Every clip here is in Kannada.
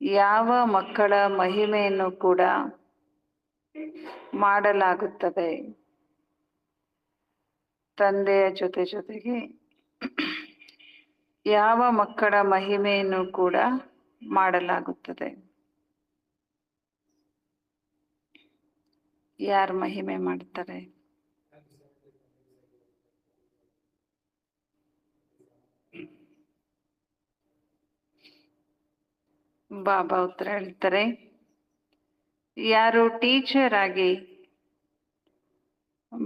ಯಾವ ಮಕ್ಕಳ ಮಹಿಮೆಯನ್ನು ಕೂಡ ಮಾಡಲಾಗುತ್ತದೆ. ತಂದೆಯ ಜೊತೆಗೆ ಯಾವ ಮಕ್ಕಳ ಮಹಿಮೆಯನ್ನು ಕೂಡ ಮಾಡಲಾಗುತ್ತದೆ. ಯಾರು ಮಹಿಮೆ ಮಾಡ್ತಾರೆ? ಬಾಬಾ ಉತ್ತರ ಹೇಳ್ತಾರೆ, ಯಾರು ಟೀಚರ್ ಆಗಿ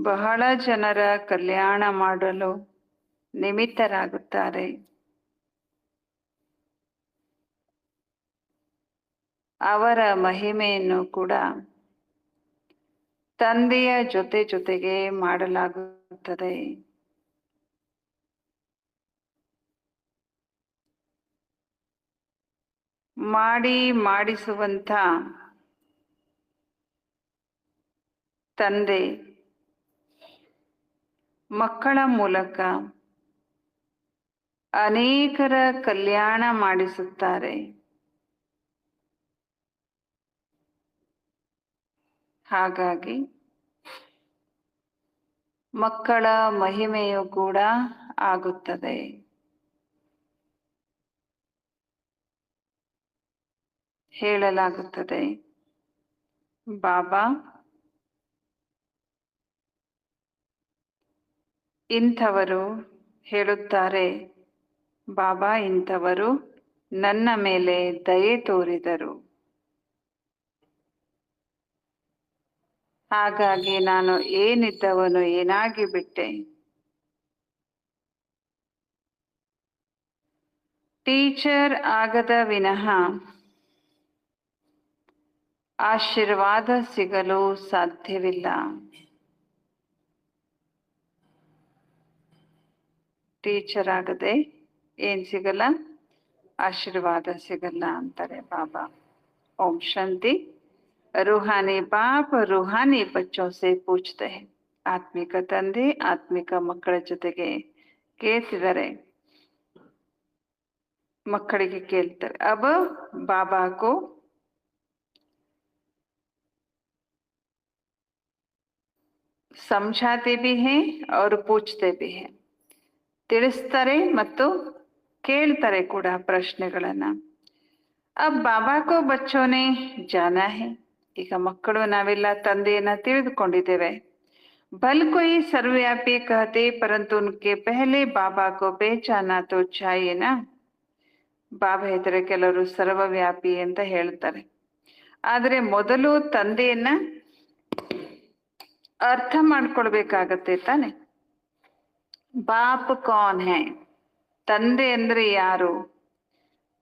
ಬಹಳ ಜನರ ಕಲ್ಯಾಣ ಮಾಡಲು ನಿಮಿತ್ತರಾಗುತ್ತಾರೆ, ಅವರ ಮಹಿಮೆಯನ್ನು ಕೂಡ ತಂದೆಯ ಜೊತೆಗೆ ಮಾಡಲಾಗುತ್ತದೆ. ಮಾಡಿಸುವಂತ ತಂದೆ ಮಕ್ಕಳ ಮೂಲಕ ಅನೇಕರ ಕಲ್ಯಾಣ ಮಾಡಿಸುತ್ತಾರೆ. ಹಾಗಾಗಿ ಮಕ್ಕಳ ಮಹಿಮೆಯು ಕೂಡ ಆಗುತ್ತದೆ. ಹೇಳಲಾಗುತ್ತದೆ, ಬಾಬಾ ಇಂಥವರು ಹೇಳುತ್ತಾರೆ, ಬಾಬಾ ಇಂಥವರು ನನ್ನ ಮೇಲೆ ದಯೆ ತೋರಿದರು, ಹಾಗಾಗಿ ನಾನು ಏನಿದ್ದವನು ಏನಾಗಿ ಬಿಟ್ಟೆ. ಟೀಚರ್ ಆಗದ ವಿನಃ ಆಶೀರ್ವಾದ ಸಿಗಲು ಸಾಧ್ಯವಿಲ್ಲ. ಟೀಚರ್ ಆಗದೆ ಏನ್ ಸಿಗಲ್ಲ? ಆಶೀರ್ವಾದ ಸಿಗಲ್ಲ ಅಂತಾರೆ ಬಾಬಾ. ಓಂ ಶಾಂತಿ. रूहानी बाप रूहानी बच्चों से पूछते हैं. ಆತ್ಮಿಕ ತಂದೆ ಆತ್ಮಿಕ ಮಕ್ಕಳ ಜೊತೆಗೆ ಕೇಳ್ತಿದ್ದಾರೆ, ಮಕ್ಕಳಿಗೆ ಕೇಳ್ತಾರೆ. ಅಬ ಬಾಬಾ ಕೋ समझाते भी हैं और पूछते भी हैं. ತಿಳಿಸ್ತಾರೆ ಮತ್ತು ಕೇಳ್ತಾರೆ ಕೂಡ ಪ್ರಶ್ನೆಗಳನ್ನ. ಅಬ್ ಬಾಬಾ ಕೋ ಬಚ್ಚೋ ನೆ ಜಾನಾ ಹೈ. ಈಗ ಮಕ್ಕಳು ನಾವೆಲ್ಲ ತಂದೆಯನ್ನ ತಿಳಿದುಕೊಂಡಿದ್ದೇವೆ. भल कोई सर्वव्यापी कहते, परंतु उनके पहले बाबा को पहचाना तो चाहिए ना. ಬಾಬಾ ಹೇಳ್ತಾರೆ, ಕೆಲವರು ಸರ್ವವ್ಯಾಪಿ ಅಂತ ಹೇಳ್ತಾರೆ, ಆದ್ರೆ ಮೊದಲು ತಂದೆಯನ್ನ ಅರ್ಥ ಮಾಡ್ಕೊಳ್ಬೇಕಾಗತ್ತೆ ತಾನೆ. ಬಾಪ್ ಕೌನ್ ಹೈ, ತಂದೆ ಅಂದ್ರೆ ಯಾರು?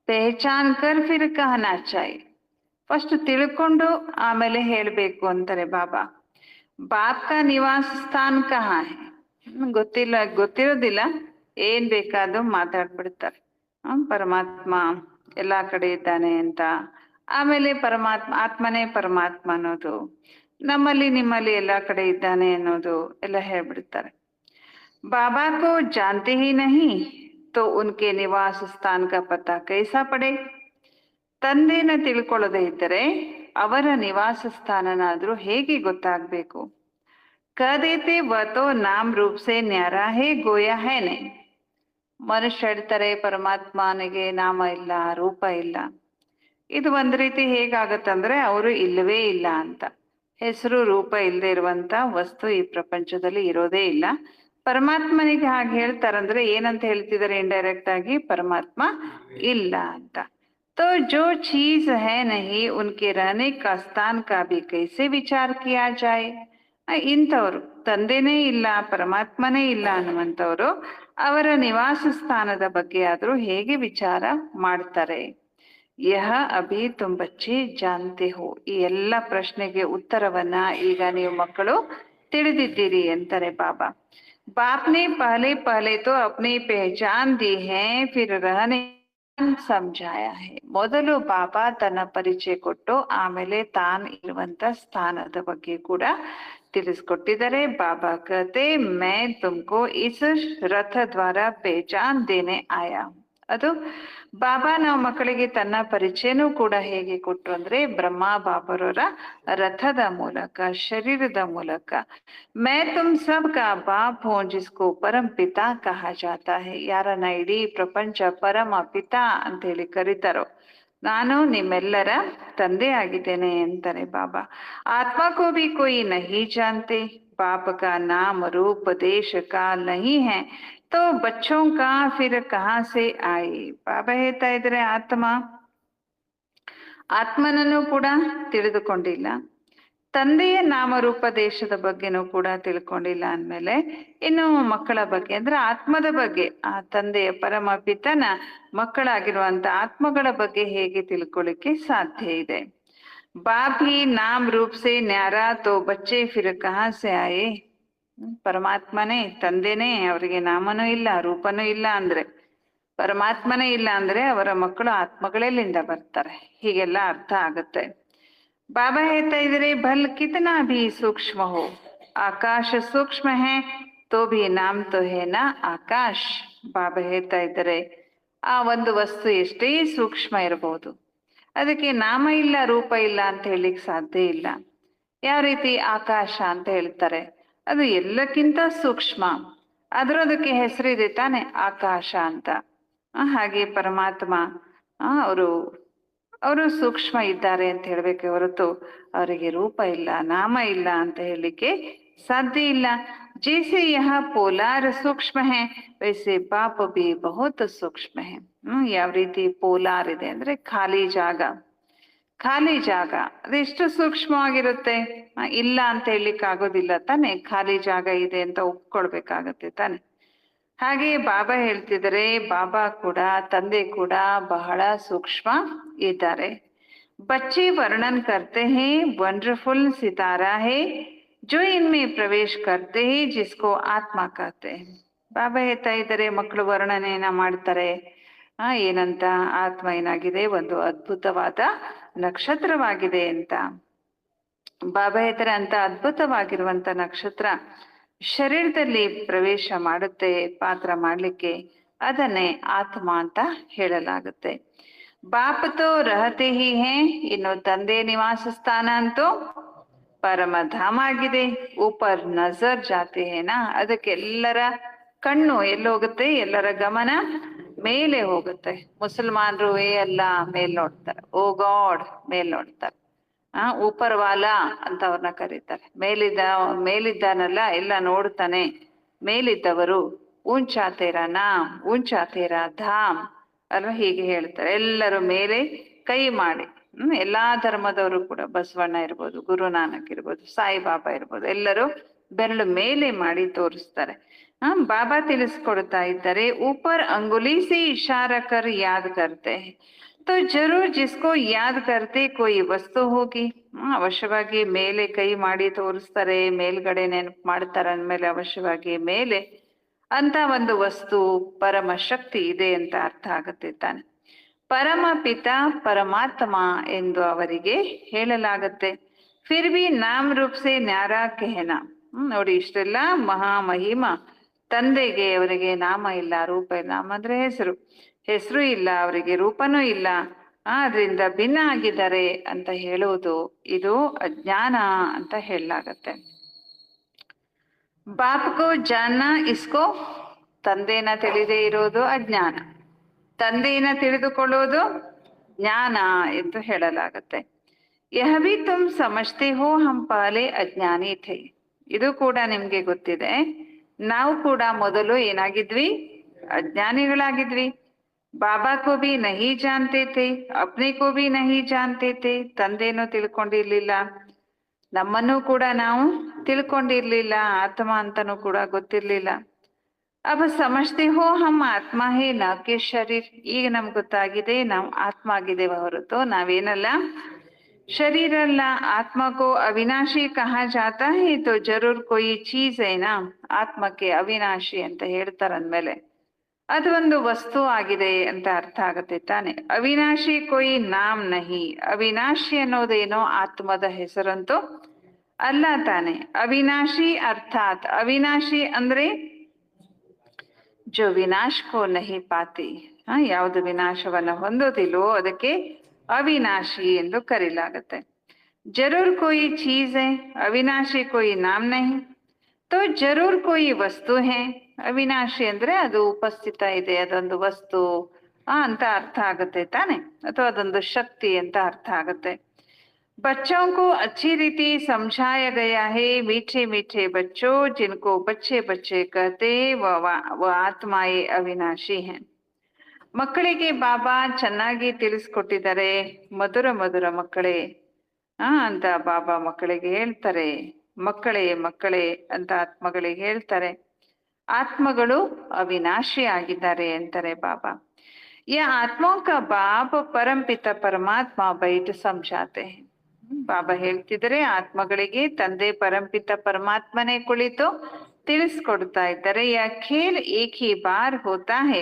ಪಹಚಾನ್ ಕರ್ ಫಿರ್ ಕಹನಾ ಚಾಹಿಯೆ. ಫಸ್ಟ್ ತಿಳ್ಕೊಂಡು ಆಮೇಲೆ ಹೇಳ್ಬೇಕು ಅಂತಾರೆ ಬಾಬಾ. ಬಾಪ್ ಕಾ ನಿವಾಸ ಸ್ಥಾನ ಕಹಾ ಹೈ? ಗೊತ್ತಿರೋದಿಲ್ಲ, ಏನ್ ಬೇಕಾದ್ರೂ ಮಾತಾಡ್ಬಿಡ್ತಾರೆ. ಪರಮಾತ್ಮ ಎಲ್ಲಾ ಕಡೆ ಇದ್ದಾನೆ ಅಂತ. ಆಮೇಲೆ ಆತ್ಮನೇ ಪರಮಾತ್ಮ ಅನ್ನೋದು, ನಮ್ಮಲ್ಲಿ ನಿಮ್ಮಲ್ಲಿ ಎಲ್ಲಾ ಕಡೆ ಇದ್ದಾನೆ ಅನ್ನೋದು ಎಲ್ಲ ಹೇಳ್ಬಿಡ್ತಾರೆ. ಬಾಬಾ ಕೋ ಜಾನ್ತೆ ಹಿ ನಹಿ ತೋ ಉನ್ಕೆ ನಿವಾಸ ಸ್ಥಾನ ಕಾ ಪತಾ ಕೈಸಾ ಪಡೆ. ತಂದೆನ ತಿಳ್ಕೊಳ್ಳದೆ ಇದ್ದರೆ ಅವರ ನಿವಾಸ ಸ್ಥಾನನಾದ್ರೂ ಹೇಗೆ ಗೊತ್ತಾಗ್ಬೇಕು? ಕದೇತೆ ವತೋ ನಾಮ್ ರೂಪ್ ಸೆ ನ್ಯಾರಾ ಹೇ ಗೋಯಾ ಹೇ ನೇ. ಮನುಷ್ಯ ಹೇಳ್ತಾರೆ ಪರಮಾತ್ಮನಿಗೆ ನಾಮ ಇಲ್ಲ, ರೂಪ ಇಲ್ಲ. ಇದು ಒಂದ್ ರೀತಿ ಹೇಗಾಗತ್ತಂದ್ರೆ ಅವರು ಇಲ್ಲವೇ ಇಲ್ಲ ಅಂತ. ಹೆಸರು ರೂಪ ಇಲ್ಲದೆ ಇರುವಂತ ವಸ್ತು ಈ ಪ್ರಪಂಚದಲ್ಲಿ ಇರೋದೇ ಇಲ್ಲ. ಪರಮಾತ್ಮನಿಗೆ ಹಾಗೆ ಹೇಳ್ತಾರಂದ್ರೆ ಏನಂತ ಹೇಳ್ತಿದ್ದಾರೆ? ಇಂಡೈರೆಕ್ಟ್ ಆಗಿ ಪರಮಾತ್ಮ ಇಲ್ಲ ಅಂತ. तो जो चीज है नहीं उनके रहने का स्थान का भी कैसे विचार किया जाए. ಇಂಥವ್ರು ತಂದೆನೇ ಇಲ್ಲ ಪರಮಾತ್ಮನೇ ಇಲ್ಲ ಅನ್ನುವಂಥವ್ರು ಅವರ ನಿವಾಸ ಸ್ಥಾನದ ಬಗ್ಗೆ ಆದ್ರೂ ಹೇಗೆ ವಿಚಾರ ಮಾಡ್ತಾರೆ? ಯಹ ಅಭಿ ತುಮ್ ಬಚ್ಚೆ ಜಾನ್ತೆ ಹೋ. ಈ ಎಲ್ಲ ಪ್ರಶ್ನೆಗೆ ಉತ್ತರವನ್ನ ಈಗ ನೀವು ಮಕ್ಕಳು ತಿಳಿದಿದ್ದೀರಿ ಅಂತಾರೆ ಬಾಬಾ. ಬಾಪ್ನೆ ಪಹಲೆ ತೋ Apni Pehchan the high, Phir ರಹನೆ ಸಮಜಾಯ high. ಮೊದಲು ಬಾಬಾ ತನ್ನ ಪರಿಚಯ ಕೊಟ್ಟು ಆಮೇಲೆ ತಾನು ಇರುವಂತ ಸ್ಥಾನದ ಬಗ್ಗೆ ಕೂಡ ತಿಳಿಸ್ಕೊಟ್ಟಿದ್ದಾರೆ. ಬಾಬಾ ಕತೆ ಮೈ ತುಮಕೋ ಇಸ್ ರಥ ದ್ವಾರ ಪಹಚಾನ್ ದೇನೆ ಆಯಾ. ಅದು ಬಾಬಾ ನಾವು ಮಕ್ಕಳಿಗೆ ತನ್ನ ಪರಿಚಯನೂ ಕೂಡ ಹೇಗೆ ಕೊಟ್ರು ಅಂದ್ರೆ ಬ್ರಹ್ಮ ಬಾಬರವರ ರಥದ ಮೂಲಕ, ಶರೀರದ ಮೂಲಕ. ಮೈ ತುಮ್ ಸಬ್ ಕಾ ಬಾಪ್ ಹೋ ಜಿಸ್ಕೋ ಪರಂ ಪಿತಾ ಕಹಾ ಜಾತಾ ಹೈ. ಯಾರನ್ನ ಇಡೀ ಪ್ರಪಂಚ ಪರಮ ಪಿತಾ ಅಂತ ಹೇಳಿ ಕರೀತಾರೋ, ನಾನು ನಿಮ್ಮೆಲ್ಲರ ತಂದೆ ಆಗಿದ್ದೇನೆ ಅಂತಾನೆ ಬಾಬಾ. ಆತ್ಮ ಕೋ ಭಿ ಕೋಯಿ ನಹಿ ಜಾನ್ತೆ, बाप का नाम रूप देश काल नहीं है तो बच्चों का फिर कहाँ से आए. ಬಾಬಾ ಹೇಳ್ತಾ ಇದ್ರೆ ಆತ್ಮನನ್ನು ಕೂಡ ತಿಳಿದುಕೊಂಡಿಲ್ಲ, ತಂದೆಯ ನಾಮರೂಪ ದೇಶದ ಬಗ್ಗೆನೂ ಕೂಡ ತಿಳ್ಕೊಂಡಿಲ್ಲ ಅಂದ್ಮೇಲೆ ಇನ್ನು ಮಕ್ಕಳ ಬಗ್ಗೆ ಅಂದ್ರೆ ಆತ್ಮದ ಬಗ್ಗೆ, ಆ ತಂದೆಯ ಪರಮ ಪಿತನ ಮಕ್ಕಳಾಗಿರುವಂತ ಆತ್ಮಗಳ ಬಗ್ಗೆ ಹೇಗೆ ತಿಳ್ಕೊಳ್ಳಿಕ್ಕೆ ಸಾಧ್ಯ ಇದೆ. बाप ही नाम रूप से न्यारा तो बच्चे फिर कहाँ से आए. ಪರಮಾತ್ಮನೇ ತಂದೆನೇ, ಅವರಿಗೆ ನಾಮನೂ ಇಲ್ಲ ರೂಪನೂ ಇಲ್ಲ ಅಂದ್ರೆ, ಪರಮಾತ್ಮನೇ ಇಲ್ಲ ಅಂದ್ರೆ ಅವರ ಮಕ್ಕಳು ಆತ್ಮಗಳೆಲ್ಲಿಂದ ಬರ್ತಾರೆ? ಹೀಗೆಲ್ಲ ಅರ್ಥ ಆಗುತ್ತೆ. ಬಾಬಾ ಹೇಳ್ತಾ ಇದ್ರೆ ಭಲ್ ಕಿತನಾ ಭಿ ಸೂಕ್ಷ್ಮ ಹೋ, ಆಕಾಶ ಸೂಕ್ಷ್ಮ ಹೇ ತೋ ಭಿ ನಾಮ್ ತೋ ಹೇ ನಾ ಆಕಾಶ್. ಬಾಬಾ ಹೇಳ್ತಾ ಇದ್ದಾರೆ ಆ ಒಂದು ವಸ್ತು ಎಷ್ಟೇ ಸೂಕ್ಷ್ಮ ಇರಬಹುದು, ಅದಕ್ಕೆ ನಾಮ ಇಲ್ಲ ರೂಪ ಇಲ್ಲ ಅಂತ ಹೇಳಿಕ್ ಸಾಧ್ಯ ಇಲ್ಲ. ಯಾವ ರೀತಿ ಆಕಾಶ ಅಂತ ಹೇಳ್ತಾರೆ, ಅದು ಎಲ್ಲಕ್ಕಿಂತ ಸೂಕ್ಷ್ಮ, ಆದ್ರೂ ಅದಕ್ಕೆ ಹೆಸರಿದೆ ತಾನೆ ಆಕಾಶ ಅಂತ. ಹಾಗೆ ಪರಮಾತ್ಮ ಅವರು ಸೂಕ್ಷ್ಮ ಇದ್ದಾರೆ ಅಂತ ಹೇಳ್ಬೇಕೆ ಹೊರತು ಅವರಿಗೆ ರೂಪ ಇಲ್ಲ ನಾಮ ಇಲ್ಲ ಅಂತ ಹೇಳಲಿಕ್ಕೆ ಸಾಧ್ಯ ಇಲ್ಲ. ಜೈಸೆ ಯಹ ಪೋಲಾರ್ ಸೂಕ್ಷ್ಮ ಹೇ ವೈಸೆ ಬಾಪ ಬಿ ಬಹುತ್ ಸೂಕ್ಷ್ಮ ಹೇ. ಯಾವ ರೀತಿ ಪೋಲಾರ್ ಇದೆ ಅಂದ್ರೆ ಖಾಲಿ ಜಾಗ, ಖಾಲಿ ಜಾಗ ಅದೆಷ್ಟು ಸೂಕ್ಷ್ಮವಾಗಿರುತ್ತೆ, ಇಲ್ಲ ಅಂತ ಹೇಳಲಿಕ್ಕೆ ಆಗೋದಿಲ್ಲ ತಾನೆ, ಖಾಲಿ ಜಾಗ ಇದೆ ಅಂತ ಒಪ್ಕೊಳ್ಬೇಕಾಗತ್ತೆ ತಾನೆ. ಹಾಗೆ ಬಾಬಾ ಹೇಳ್ತಿದ್ದಾರೆ, ಬಾಬಾ ಕೂಡ ತಂದೆ ಕೂಡ ಬಹಳ ಸೂಕ್ಷ್ಮ ಇದ್ದಾರೆ. ಬಚ್ಚೆ ವರ್ಣನ್ ಕರ್ತೆ ಹೇ ವಂಡರ್ಫುಲ್ ಸಿತಾರಾ ಹೇ ಜೋ ಇನ್ಮೆ ಪ್ರವೇಶ ಕರ್ತೆ ಹೇ ಜಿಸ್ಕೋ ಆತ್ಮ ಕಹತೆ. ಬಾಬಾ ಹೇಳ್ತಾ ಇದ್ದಾರೆ ಮಕ್ಕಳು ವರ್ಣನೆಯನ್ನ ಮಾಡ್ತಾರೆ, ಏನಂತ, ಆತ್ಮ ಏನಾಗಿದೆ, ಒಂದು ಅದ್ಭುತವಾದ ನಕ್ಷತ್ರವಾಗಿದೆ ಅಂತ. ಬಾಬಾ ಹೇಳ್ತಾರೆ ಅಂತ ಅದ್ಭುತವಾಗಿರುವಂತ ನಕ್ಷತ್ರ ಶರೀರದಲ್ಲಿ ಪ್ರವೇಶ ಮಾಡುತ್ತೆ ಪಾತ್ರ ಮಾಡ್ಲಿಕ್ಕೆ, ಅದನ್ನೇ ಆತ್ಮ ಅಂತ ಹೇಳಲಾಗುತ್ತೆ. ಬಾಪ್ ತೋ ರಹತೆ ಹಿ ಹೇ, ಇನ್ನು ತಂದೆ ನಿವಾಸ ಸ್ಥಾನ ಅಂತೂ ಪರಮಧಾಮ ಆಗಿದೆ. ಊಪರ್ ನಜರ್ ಜಾತೆ ಹೇನಾ, ಅದಕ್ಕೆಲ್ಲರ ಕಣ್ಣು ಎಲ್ಲೋಗುತ್ತೆ, ಎಲ್ಲರ ಗಮನ ಮೇಲೆ ಹೋಗುತ್ತೆ. ಮುಸಲ್ಮಾನರು ಎಲ್ಲ ಮೇಲ್ ನೋಡ್ತಾರೆ, ಓ ಗಾಡ್ ಮೇಲ್ ನೋಡ್ತಾರೆ. ಊಪರ್ ವಾಲ ಅಂತ ಅವ್ರನ್ನ ಕರೀತಾರೆ. ಮೇಲಿದ್ದಾನಲ್ಲ ಎಲ್ಲ ನೋಡ್ತಾನೆ, ಮೇಲಿದ್ದವರು. ಊಂಚಾ ತೇರಾ ನಾಮ್ ಊಂಚಾ ತೇರಾ ಧಾಮ್ ಅಲ್ವಾ, ಹೀಗೆ ಹೇಳ್ತಾರೆ. ಎಲ್ಲರೂ ಮೇಲೆ ಕೈ ಮಾಡಿ, ಎಲ್ಲಾ ಧರ್ಮದವರು ಕೂಡ, ಬಸವಣ್ಣ ಇರ್ಬೋದು, ಗುರುನಾನಕ್ ಇರ್ಬೋದು, ಸಾಯಿಬಾಬಾ ಇರ್ಬೋದು, ಎಲ್ಲರೂ ಬೆರಳು ಮೇಲೆ ಮಾಡಿ ತೋರಿಸ್ತಾರೆ. ಬಾಬಾ ತಿಳಿಸ್ಕೊಡ್ತಾ ಇದ್ದಾರೆ, ऊपर अंगुली से इशारा कर याद करते हैं तो जरूर जिसको याद करते कोई वस्तु होगी. ಅವಶ್ಯವಾಗಿ ಮೇಲೆ ಕೈ ಮಾಡಿ ತೋರಿಸ್ತಾರೆ, ಮೇಲ್ಗಡೆ ನೆನಪು ಮಾಡ್ತಾರೆ ಅಂದ್ಮೇಲೆ ಅವಶ್ಯವಾಗಿ ಮೇಲೆ ಅಂತ ಒಂದು ವಸ್ತು ಪರಮ ಶಕ್ತಿ ಇದೆ ಅಂತ ಅರ್ಥ ಆಗುತ್ತೆ ತಾನೆ. ಪರಮ ಪಿತಾ ಪರಮಾತ್ಮ ಎಂದು ಅವರಿಗೆ ಹೇಳಲಾಗತ್ತೆ. ಫಿರ್ ಬಿ ನಾಮ್ ರೂಪ್ ಸೆ ನ್ಯಾರಾ ಕೆಹನಾ. ನೋಡಿ ಇಷ್ಟೆಲ್ಲ ಮಹಾಮಹಿಮ ತಂದೆಗೆ ಅವರಿಗೆ ನಾಮ ಇಲ್ಲ ರೂಪ ಇಲ್ಲ, ನಾಮ ಅಂದ್ರೆ ಹೆಸರು ಇಲ್ಲ, ಅವರಿಗೆ ರೂಪನೂ ಇಲ್ಲ, ಅದರಿಂದ ಭಿನ್ನ ಆಗಿದ್ದಾರೆ ಅಂತ ಹೇಳುವುದು ಇದು ಅಜ್ಞಾನ ಅಂತ ಹೇಳಲಾಗತ್ತೆ. ಬಾಪ್ಕೋ ಜಾನ್ನ ಇಸ್ಕೋ, ತಂದೆನ ತಿಳಿದೇ ಇರೋದು ಅಜ್ಞಾನ, ತಂದೆಯನ್ನ ತಿಳಿದುಕೊಳ್ಳೋದು ಜ್ಞಾನ ಎಂದು ಹೇಳಲಾಗತ್ತೆ. ಯಹ ಭಿ ತುಮ್ ಸಮಜ್ತೆ ಹೋ ಹಮ್ ಪಹಲೆ ಅಜ್ಞಾನಿ ಥೇ. ಇದು ಕೂಡ ನಿಮ್ಗೆ ಗೊತ್ತಿದೆ, ನಾವು ಕೂಡ ಮೊದಲು ಏನಾಗಿದ್ವಿ, ಅಜ್ಞಾನಿಗಳಾಗಿದ್ವಿ. ಬಾಬಾ ಕೋ ಭಿ ನಹಿ ಜಾನ್ತೆ ಥೇ, ಅಪ್ನೆ ಕೋ ಭಿ ನಹಿ ಜಾನ್ತೆ ಥೇ. ತಂದೆನೂ ತಿಳ್ಕೊಂಡಿರ್ಲಿಲ್ಲ, ನಮ್ಮನ್ನು ಕೂಡ ನಾವು ತಿಳ್ಕೊಂಡಿರ್ಲಿಲ್ಲ, ಆತ್ಮ ಅಂತನೂ ಕೂಡ ಗೊತ್ತಿರ್ಲಿಲ್ಲ. ಅಬ ಸಮಜ್ತೆ ಹೋ ಹಮ್ ಆತ್ಮ ಹೇ ನ ಕೆ ಶರೀರ್. ಈಗ ನಮ್ಗೆ ಗೊತ್ತಾಗಿದೆ ನಾವು ಆತ್ಮ ಆಗಿದ್ದೇವೆ ಹೊರತು ನಾವೇನಲ್ಲ ಶರೀರ ಅಲ್ಲ. ಆತ್ಮ ಕೋ ಅವಿನಾಶಿ ಕಹಾ ಜಾತಾ ಹೇ ತೋ ಜರೂರ್ ಕೊಯಿ ಚೀಸ್ ಏನಾ. ಆತ್ಮಕ್ಕೆ ಅವಿನಾಶಿ ಅಂತ ಹೇಳ್ತಾರಂದ್ಮೇಲೆ ಅದು ಒಂದು ವಸ್ತು ಆಗಿದೆ ಅಂತ ಅರ್ಥ ಆಗತ್ತೆ ತಾನೆ. ಅವಿನಾಶಿ ಕೊಯಿ ನಾಮ್ ನಹಿ. ಅವಿನಾಶಿ ಅನ್ನೋದೇನೋ ಆತ್ಮದ ಹೆಸರಂತೂ ಅಲ್ಲ ತಾನೆ. ಅವಿನಾಶಿ ಅರ್ಥಾತ್ ಅವಿನಾಶಿ ಅಂದ್ರೆ ಜೋ ವಿನಾಶ ಕೋ ನಹಿ ಪಾತಿ, ಯಾವುದು ವಿನಾಶವನ್ನ ಹೊಂದೋದಿಲ್ವೋ ಅದಕ್ಕೆ ಅವಿನಾಶಿ ಎಂದು ಕರೀಲಾಗತ್ತೆ. ಜರೂರ್ ಕೋಯಿ ಚೀಸ್ ಹೈ, ಅವಿನಾಶಿ ಕೋಯಿ ನಾಮ್ ನಹಿ. ತೋ ಜರೂರ್ ಕೋಯಿ ವಸ್ತು ಹೈ. ಅವಿನಾಶಿ ಅಂದ್ರೆ ಅದು ಉಪಸ್ಥಿತ ಇದೆ, ಅದೊಂದು ವಸ್ತು ಅಂತ ಅರ್ಥ ಆಗುತ್ತೆ ತಾನೆ, ಅಥವಾ ಅದೊಂದು ಶಕ್ತಿ ಅಂತ ಅರ್ಥ ಆಗುತ್ತೆ. बच्चों को अच्छी रीति समझाया गया है, मीठे मीठे बच्चों जिनको बच्चे बच्चे कहते वो ಆತ್ಮಾಯೇ ಅವಿನಾಶಿ हैं. ಮಕ್ಕಳಿಗೆ ಬಾಬಾ ಚೆನ್ನಾಗಿ ತಿಳಿಸ್ಕೊಟ್ಟಿದ್ದಾರೆ. ಮಧುರ ಮಧುರ ಮಕ್ಕಳೇ ಅಂತ ಬಾಬಾ ಮಕ್ಕಳಿಗೆ ಹೇಳ್ತಾರೆ. ಮಕ್ಕಳೇ ಮಕ್ಕಳೇ ಅಂತ ಆತ್ಮಗಳಿಗೆ ಹೇಳ್ತಾರೆ. ಆತ್ಮಗಳು ಅವಿನಾಶಿ ಆಗಿದ್ದಾರೆ ಅಂತಾರೆ ಬಾಬಾ. ಯಾ ಆತ್ಮೋं का बाप परमपिता परमात्मा बैठ समझाते हैं. ಬಾಬಾ ಹೇಳ್ತಿದ್ರೆ ಆತ್ಮಗಳಿಗೆ ತಂದೆ ಪರಂಪಿತ ಪರಮಾತ್ಮನೇ ಕುಳಿತು ತಿಳಿಸ್ಕೊಡ್ತಾ ಇದ್ದಾರೆ. ಯಾ ಖೇಲ್ ಏಕ್ ಹಿ ಬಾರ್ ಹೋತಾ ಹೈ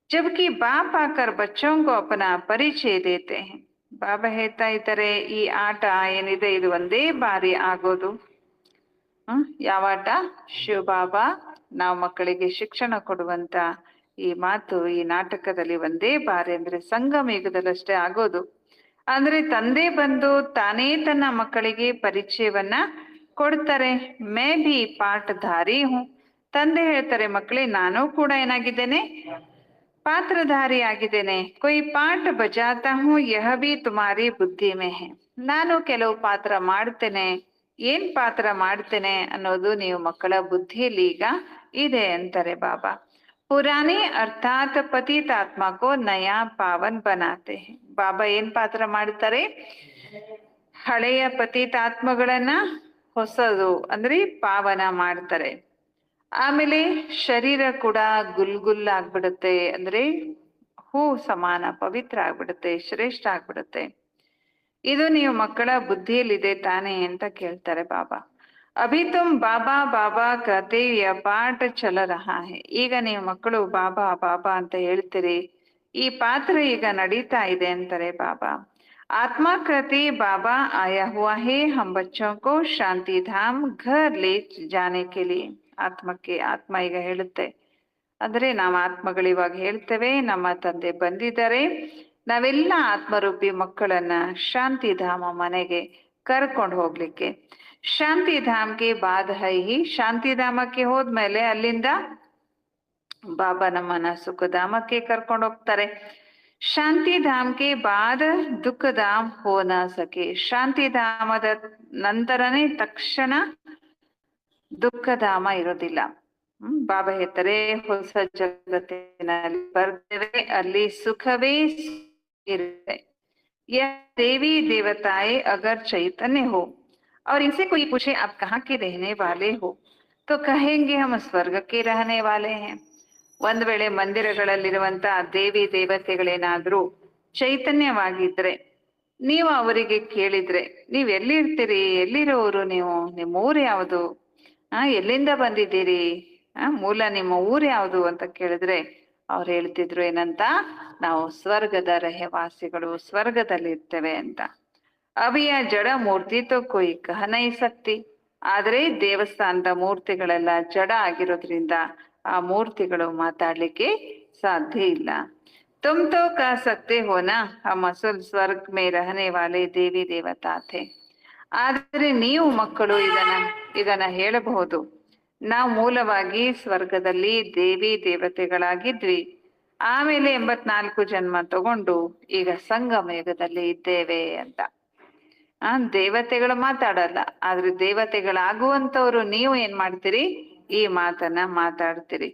ಜಬ್ಕಿ ಬಾಪ್ ಆಕರ್ ಬಚ್ಚೋಂ ಕೋ ಅಪನಾ ಪರಿಚಯ ದೇತೆ ಹೈ. ಬಾಬಾ ಹೇಳ್ತಾ ಇದ್ದಾರೆ ಈ ಆಟ ಏನಿದೆ ಇದು ಒಂದೇ ಬಾರಿ ಆಗೋದು. ಯಾವ ಆಟ? ಶಿವ ಬಾಬಾ ನಾವು ಮಕ್ಕಳಿಗೆ ಶಿಕ್ಷಣ ಕೊಡುವಂತ ಈ ಮಾತು ಈ ನಾಟಕದಲ್ಲಿ ಒಂದೇ ಬಾರಿ ಅಂದ್ರೆ ಸಂಗಮ ಯುಗದಲ್ಲಷ್ಟೇ ಆಗೋದು. ಅಂದ್ರೆ ತಂದೆ ಬಂದು ತಾನೇ ತನ್ನ ಮಕ್ಕಳಿಗೆ ಪರಿಚಯವನ್ನ ಕೊಡ್ತಾರೆ. ಮೇ ಭಿ ಪಾಠಧಾರಿ ಹೂಂ. ತಂದೆ ಹೇಳ್ತಾರೆ ಮಕ್ಕಳೇ ನಾನು ಕೂಡ ಏನಾಗಿದ್ದೇನೆ, ಪಾತ್ರಧಾರಿ ಆಗಿದ್ದೇನೆ. ಕೊಯ್ ಪಾಠ ಬಜಾತಾ ಹೂಂ ಯಹ ಭಿ ತುಮಾರಿ ಬುದ್ಧಿ ಮೇ ಹೈ. ನಾನು ಕೆಲವು ಪಾತ್ರ ಮಾಡ್ತೇನೆ. ಏನ್ ಪಾತ್ರ ಮಾಡ್ತೇನೆ ಅನ್ನೋದು ನೀವು ಮಕ್ಕಳ ಬುದ್ಧಿಯಲ್ಲಿ ಈಗ ಇದೆ ಅಂತಾರೆ ಬಾಬಾ. ಪುರಾಣಿ ಅರ್ಥಾತ್ ಪತಿತ ಆತ್ಮ ಕೋ ನಯಾ ಪಾವನ್ ಬನಾತೆ ಹೈ. ಬಾಬಾ ಏನ್ ಪಾತ್ರ ಮಾಡ್ತಾರೆ? ಹಳೆಯ ಪತಿತಾತ್ಮಗಳನ್ನ ಹೊಸದು ಅಂದ್ರೆ ಪಾವನ ಮಾಡ್ತಾರೆ. ಆಮೇಲೆ ಶರೀರ ಕೂಡ ಗುಲ್ಗುಲ್ ಆಗ್ಬಿಡುತ್ತೆ, ಅಂದ್ರೆ ಹೂ ಸಮಾನ ಪವಿತ್ರ ಆಗ್ಬಿಡುತ್ತೆ, ಶ್ರೇಷ್ಠ ಆಗ್ಬಿಡುತ್ತೆ. ಇದು ನೀವು ಮಕ್ಕಳ ಬುದ್ಧಿಯಲ್ಲಿದೆ ತಾನೇ ಅಂತ ಕೇಳ್ತಾರೆ ಬಾಬಾ. ಅಭಿ ತುಮ್ ಬಾಬಾ ಬಾಬಾ ಕತೆ ಯ ಪಾಠ ಚಲ ರಹಾ ಹೈ. ಈಗ ನೀವು ಮಕ್ಕಳು ಬಾಬಾ ಬಾಬಾ ಅಂತ ಹೇಳ್ತೀರಿ, ಈ ಪಾತ್ರ ಈಗ ನಡೀತಾ ಇದೆ ಅಂತಾರೆ ಬಾಬಾ. ಆತ್ಮ ಕತೆ ಬಾಬಾ ಆಯಾ ಹುआ है हम बच्चों को शांति धाम घर ले जाने के लिए. ಆತ್ಮಕ್ಕೆ ಆತ್ಮ ಈಗ ಹೇಳುತ್ತೆ ಅಂದ್ರೆ ನಾವು ಆತ್ಮಗಳು ಇವಾಗ ಹೇಳ್ತೇವೆ ನಮ್ಮ ತಂದೆ ಬಂದಿದ್ದಾರೆ ನಾವೆಲ್ಲ ಆತ್ಮರೂಪಿ ಮಕ್ಕಳನ್ನ ಶಾಂತಿಧಾಮ ಮನೆಗೆ ಕರ್ಕೊಂಡು ಹೋಗ್ಲಿಕ್ಕೆ. ಶಾಂತಿಧಾಮಕ್ಕೆ ಬಾದ್ ಹೈ ಹಿ. ಶಾಂತಿಧಾಮಕ್ಕೆ ಹೋದ್ಮೇಲೆ ಅಲ್ಲಿಂದ ಬಾಬಾ ನಮ್ಮನ್ನ ಸುಖಧಾಮಕ್ಕೆ ಕರ್ಕೊಂಡು ಹೋಗ್ತಾರೆ. ಶಾಂತಿಧಾಮಕ್ಕೆ ಬಾದ್ ದುಃಖಧಾಮ್ ಹೋನ ಸಕೆ. ಶಾಂತಿಧಾಮದ ನಂತರನೇ ತಕ್ಷಣ ದುಃಖಧಾಮ ಇರೋದಿಲ್ಲ. ಬಾಬಾ ಹೇಳ್ತಾರೆ ಹೊಸ ಜಗತ್ತಿನಲ್ಲಿ ಬರ್ತೇವೆ, ಅಲ್ಲಿ ಸುಖವೇ ಇರುತ್ತೆ. यह देवी देवताएं अगर चैतन्य हो और इनसे कोई पूछे आप कहाँ के रहने वाले हो तो कहेंगे हम स्वर्ग के रहने वाले हैं. ಒಂದ್ ವೇಳೆ ಮಂದಿರಗಳಲ್ಲಿರುವಂತ ದೇವಿ ದೇವತೆಗಳೇನಾದ್ರೂ ಚೈತನ್ಯವಾಗಿದ್ರೆ ನೀವು ಅವರಿಗೆ ಕೇಳಿದ್ರೆ ನೀವ್ ಎಲ್ಲಿರ್ತೀರಿ, ಎಲ್ಲಿರೋರು ನೀವು, ನಿಮ್ಮ ಊರು ಯಾವುದು, ಎಲ್ಲಿಂದ ಬಂದಿದ್ದೀರಿ, ಮೂಲ ನಿಮ್ಮ ಊರು ಯಾವುದು ಅಂತ ಕೇಳಿದ್ರೆ ಅವ್ರು ಹೇಳ್ತಿದ್ರು ಏನಂತ, ನಾವು ಸ್ವರ್ಗದ ರಹವಾಸಿಗಳು, ಸ್ವರ್ಗದಲ್ಲಿ ಇರ್ತೇವೆ ಅಂತ. ಅವಿಯ ಜಡ ಮೂರ್ತಿ ತೋ ಕೊಯ್ ಕಹ ನಹೀ ಸಕ್ತಿ. ಆದ್ರೆ ದೇವಸ್ಥಾನದ ಮೂರ್ತಿಗಳೆಲ್ಲ ಜಡ ಆಗಿರೋದ್ರಿಂದ ಆ ಮೂರ್ತಿಗಳು ಮಾತಾಡ್ಲಿಕ್ಕೆ ಸಾಧ್ಯ ಇಲ್ಲ. ತುಮ್ ತೋ ಕಹ ಸಕ್ತೆ ಹೋ ನಾ ಹಮ್ ಅಸಲ್ ಸ್ವರ್ಗ ಮೇ ರಹನೆ ವಾಲೆ ದೇವಿ ದೇವತಾ ಥೆ. ಆದ್ರೆ ನೀವು ಮಕ್ಕಳು ಇದನ್ನ ಹೇಳಬಹುದು, ನಾವು ಮೂಲವಾಗಿ ಸ್ವರ್ಗದಲ್ಲಿ ದೇವಿ ದೇವತೆಗಳಾಗಿದ್ವಿ, ಆಮೇಲೆ 84 ಜನ್ಮ ತಗೊಂಡು ಈಗ ಸಂಗಮ ಯುಗದಲ್ಲಿ ಇದ್ದೇವೆ ಅಂತ. ದೇವತೆಗಳು ಮಾತಾಡಲ್ಲ, ಆದ್ರೆ ದೇವತೆಗಳಾಗುವಂತವ್ರು ನೀವು ಏನ್ ಮಾಡ್ತೀರಿ, ಈ ಮಾತನ್ನ ಮಾತಾಡ್ತೀರಿ.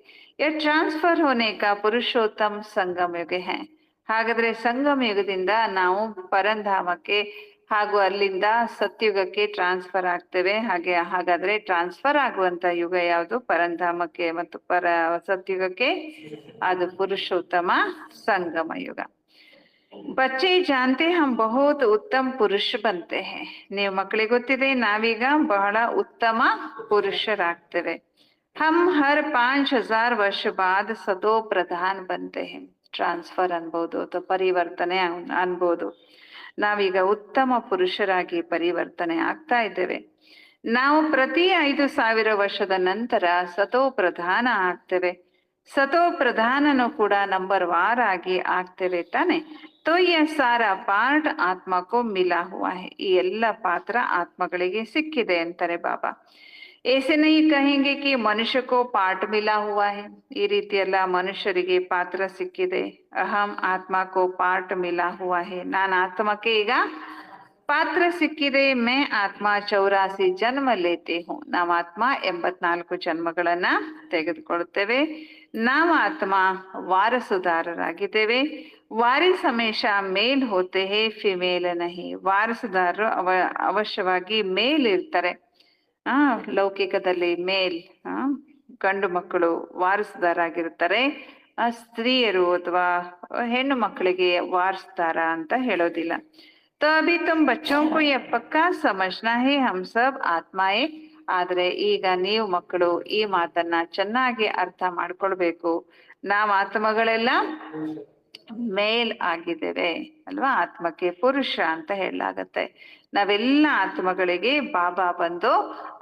ಟ್ರಾನ್ಸ್ಫರ್ ಹೋನೇಕ ಪುರುಷೋತ್ತಮ ಸಂಗಮ ಯುಗ ಹೇ. ಹಾಗಾದ್ರೆ ಸಂಗಮ ಯುಗದಿಂದ ನಾವು ಪರಂಧಾಮಕ್ಕೆ ಹಾಗೂ ಅಲ್ಲಿಂದ ಸತ್ಯುಗಕ್ಕೆ ಟ್ರಾನ್ಸ್ಫರ್ ಆಗ್ತೇವೆ. ಹಾಗಾದ್ರೆ ಟ್ರಾನ್ಸ್ಫರ್ ಆಗುವಂತ ಯುಗ ಯಾವುದು? ಪರಂಧಾಮಕ್ಕೆ ಮತ್ತು ಸತ್ಯುಗಕ್ಕೆ, ಅದು ಪುರುಷೋತ್ತಮ ಸಂಗಮ ಯುಗ. ಬಚ್ಚೆ ಜಾನ್ತೆ ಹಮ್ ಬಹುತ್ ಉತ್ತಮ ಪುರುಷ ಬಂತೆ ಹೇ. ನೀವು ಮಕ್ಕಳಿಗೆ ಗೊತ್ತಿದೆ ನಾವೀಗ ಬಹಳ ಉತ್ತಮ ಪುರುಷರಾಗ್ತೇವೆ. ಹಮ್ ಹರ್ 5000 ವರ್ಷ ಬಾದ್ ಸದೋ ಪ್ರಧಾನ್ ಬಂತೆ ಹೇ. ಟ್ರಾನ್ಸ್ಫರ್ ಅನ್ಬೋದು ಅಥವಾ ಪರಿವರ್ತನೆ ಅನ್ಬೋದು. ನಾವೀಗ ಉತ್ತಮ ಪುರುಷರಾಗಿ ಪರಿವರ್ತನೆ ಆಗ್ತಾ ಇದ್ದೇವೆ. ನಾವು ಪ್ರತಿ 5000 ವರ್ಷದ ನಂತರ ಸತೋ ಪ್ರಧಾನ ಆಗ್ತೇವೆ. ಸತೋ ಪ್ರಧಾನನು ಕೂಡ ನಂಬರ್ ವಾರ್ ಆಗಿ ಆಗ್ತಿದೆ ತಾನೆ. तो ये सारा पार्ट आत्मा को मिला हुआ है. ಈ ಎಲ್ಲ ಪಾತ್ರ ಆತ್ಮಗಳಿಗೆ ಸಿಕ್ಕಿದೆ ಅಂತಾರೆ ಬಾಬಾ. ऐसे नहीं कहेंगे कि मनुष्य को पार्ट मिला हुआ है. ಈ ರೀತಿ ಎಲ್ಲ ಮನುಷ್ಯರಿಗೆ ಪಾತ್ರ ಸಿಕ್ಕಿದೆ. ಅಹಂ ಆತ್ಮ को पार्ट मिला हुआ है. ನಾನು ಆತ್ಮಕ್ಕೆ ಈಗ ಪಾತ್ರ ಸಿಕ್ಕಿದೆ. ಮೇ ಆತ್ಮ 84 ಜನ್ಮ ಲೇತೆ ಹೂ. ನಾವು ಆತ್ಮ 84 ಜನ್ಮಗಳನ್ನ ತೆಗೆದುಕೊಳ್ತೇವೆ. ನಾವು ಆತ್ಮ ವಾರಸುದಾರರಾಗಿದ್ದೇವೆ. ವಾರಿಸ್ ಹಮೇಶ ಮೇಲ್ ಹೋತೆ ಹೇ ಫಿಮೇಲ್ ನಹಿ. ವಾರಸುದಾರರು ಅವಶ್ಯವಾಗಿ ಮೇಲ್ ಇರ್ತಾರೆ. ಲೌಕಿಕದಲ್ಲಿ ಮೇಲ್ ಗಂಡು ಮಕ್ಕಳು ವಾರಸುದಾರಾಗಿರ್ತಾರೆ. ಸ್ತ್ರೀಯರು ಅಥವಾ ಹೆಣ್ಣು ಮಕ್ಕಳಿಗೆ ವಾರಸುದಾರ ಅಂತ ಹೇಳೋದಿಲ್ಲ. तो अभी तुम बच्चों को ये पक्का समझना है हम सब आत्माएं. ಆದ್ರೆ ಈಗ ನೀವು ಮಕ್ಕಳು ಈ ಮಾತನ್ನ ಚೆನ್ನಾಗಿ ಅರ್ಥ ಮಾಡ್ಕೊಳ್ಬೇಕು. ನಾವು ಆತ್ಮಗಳೆಲ್ಲ ಮೇಲ್ ಆಗಿದ್ದೇವೆ ಅಲ್ವಾ. ಆತ್ಮಕ್ಕೆ ಪುರುಷ ಅಂತ ಹೇಳಲಾಗತ್ತೆ. ನಾವೆಲ್ಲ ಆತ್ಮಗಳಿಗೆ ಬಾಬಾ ಬಂದು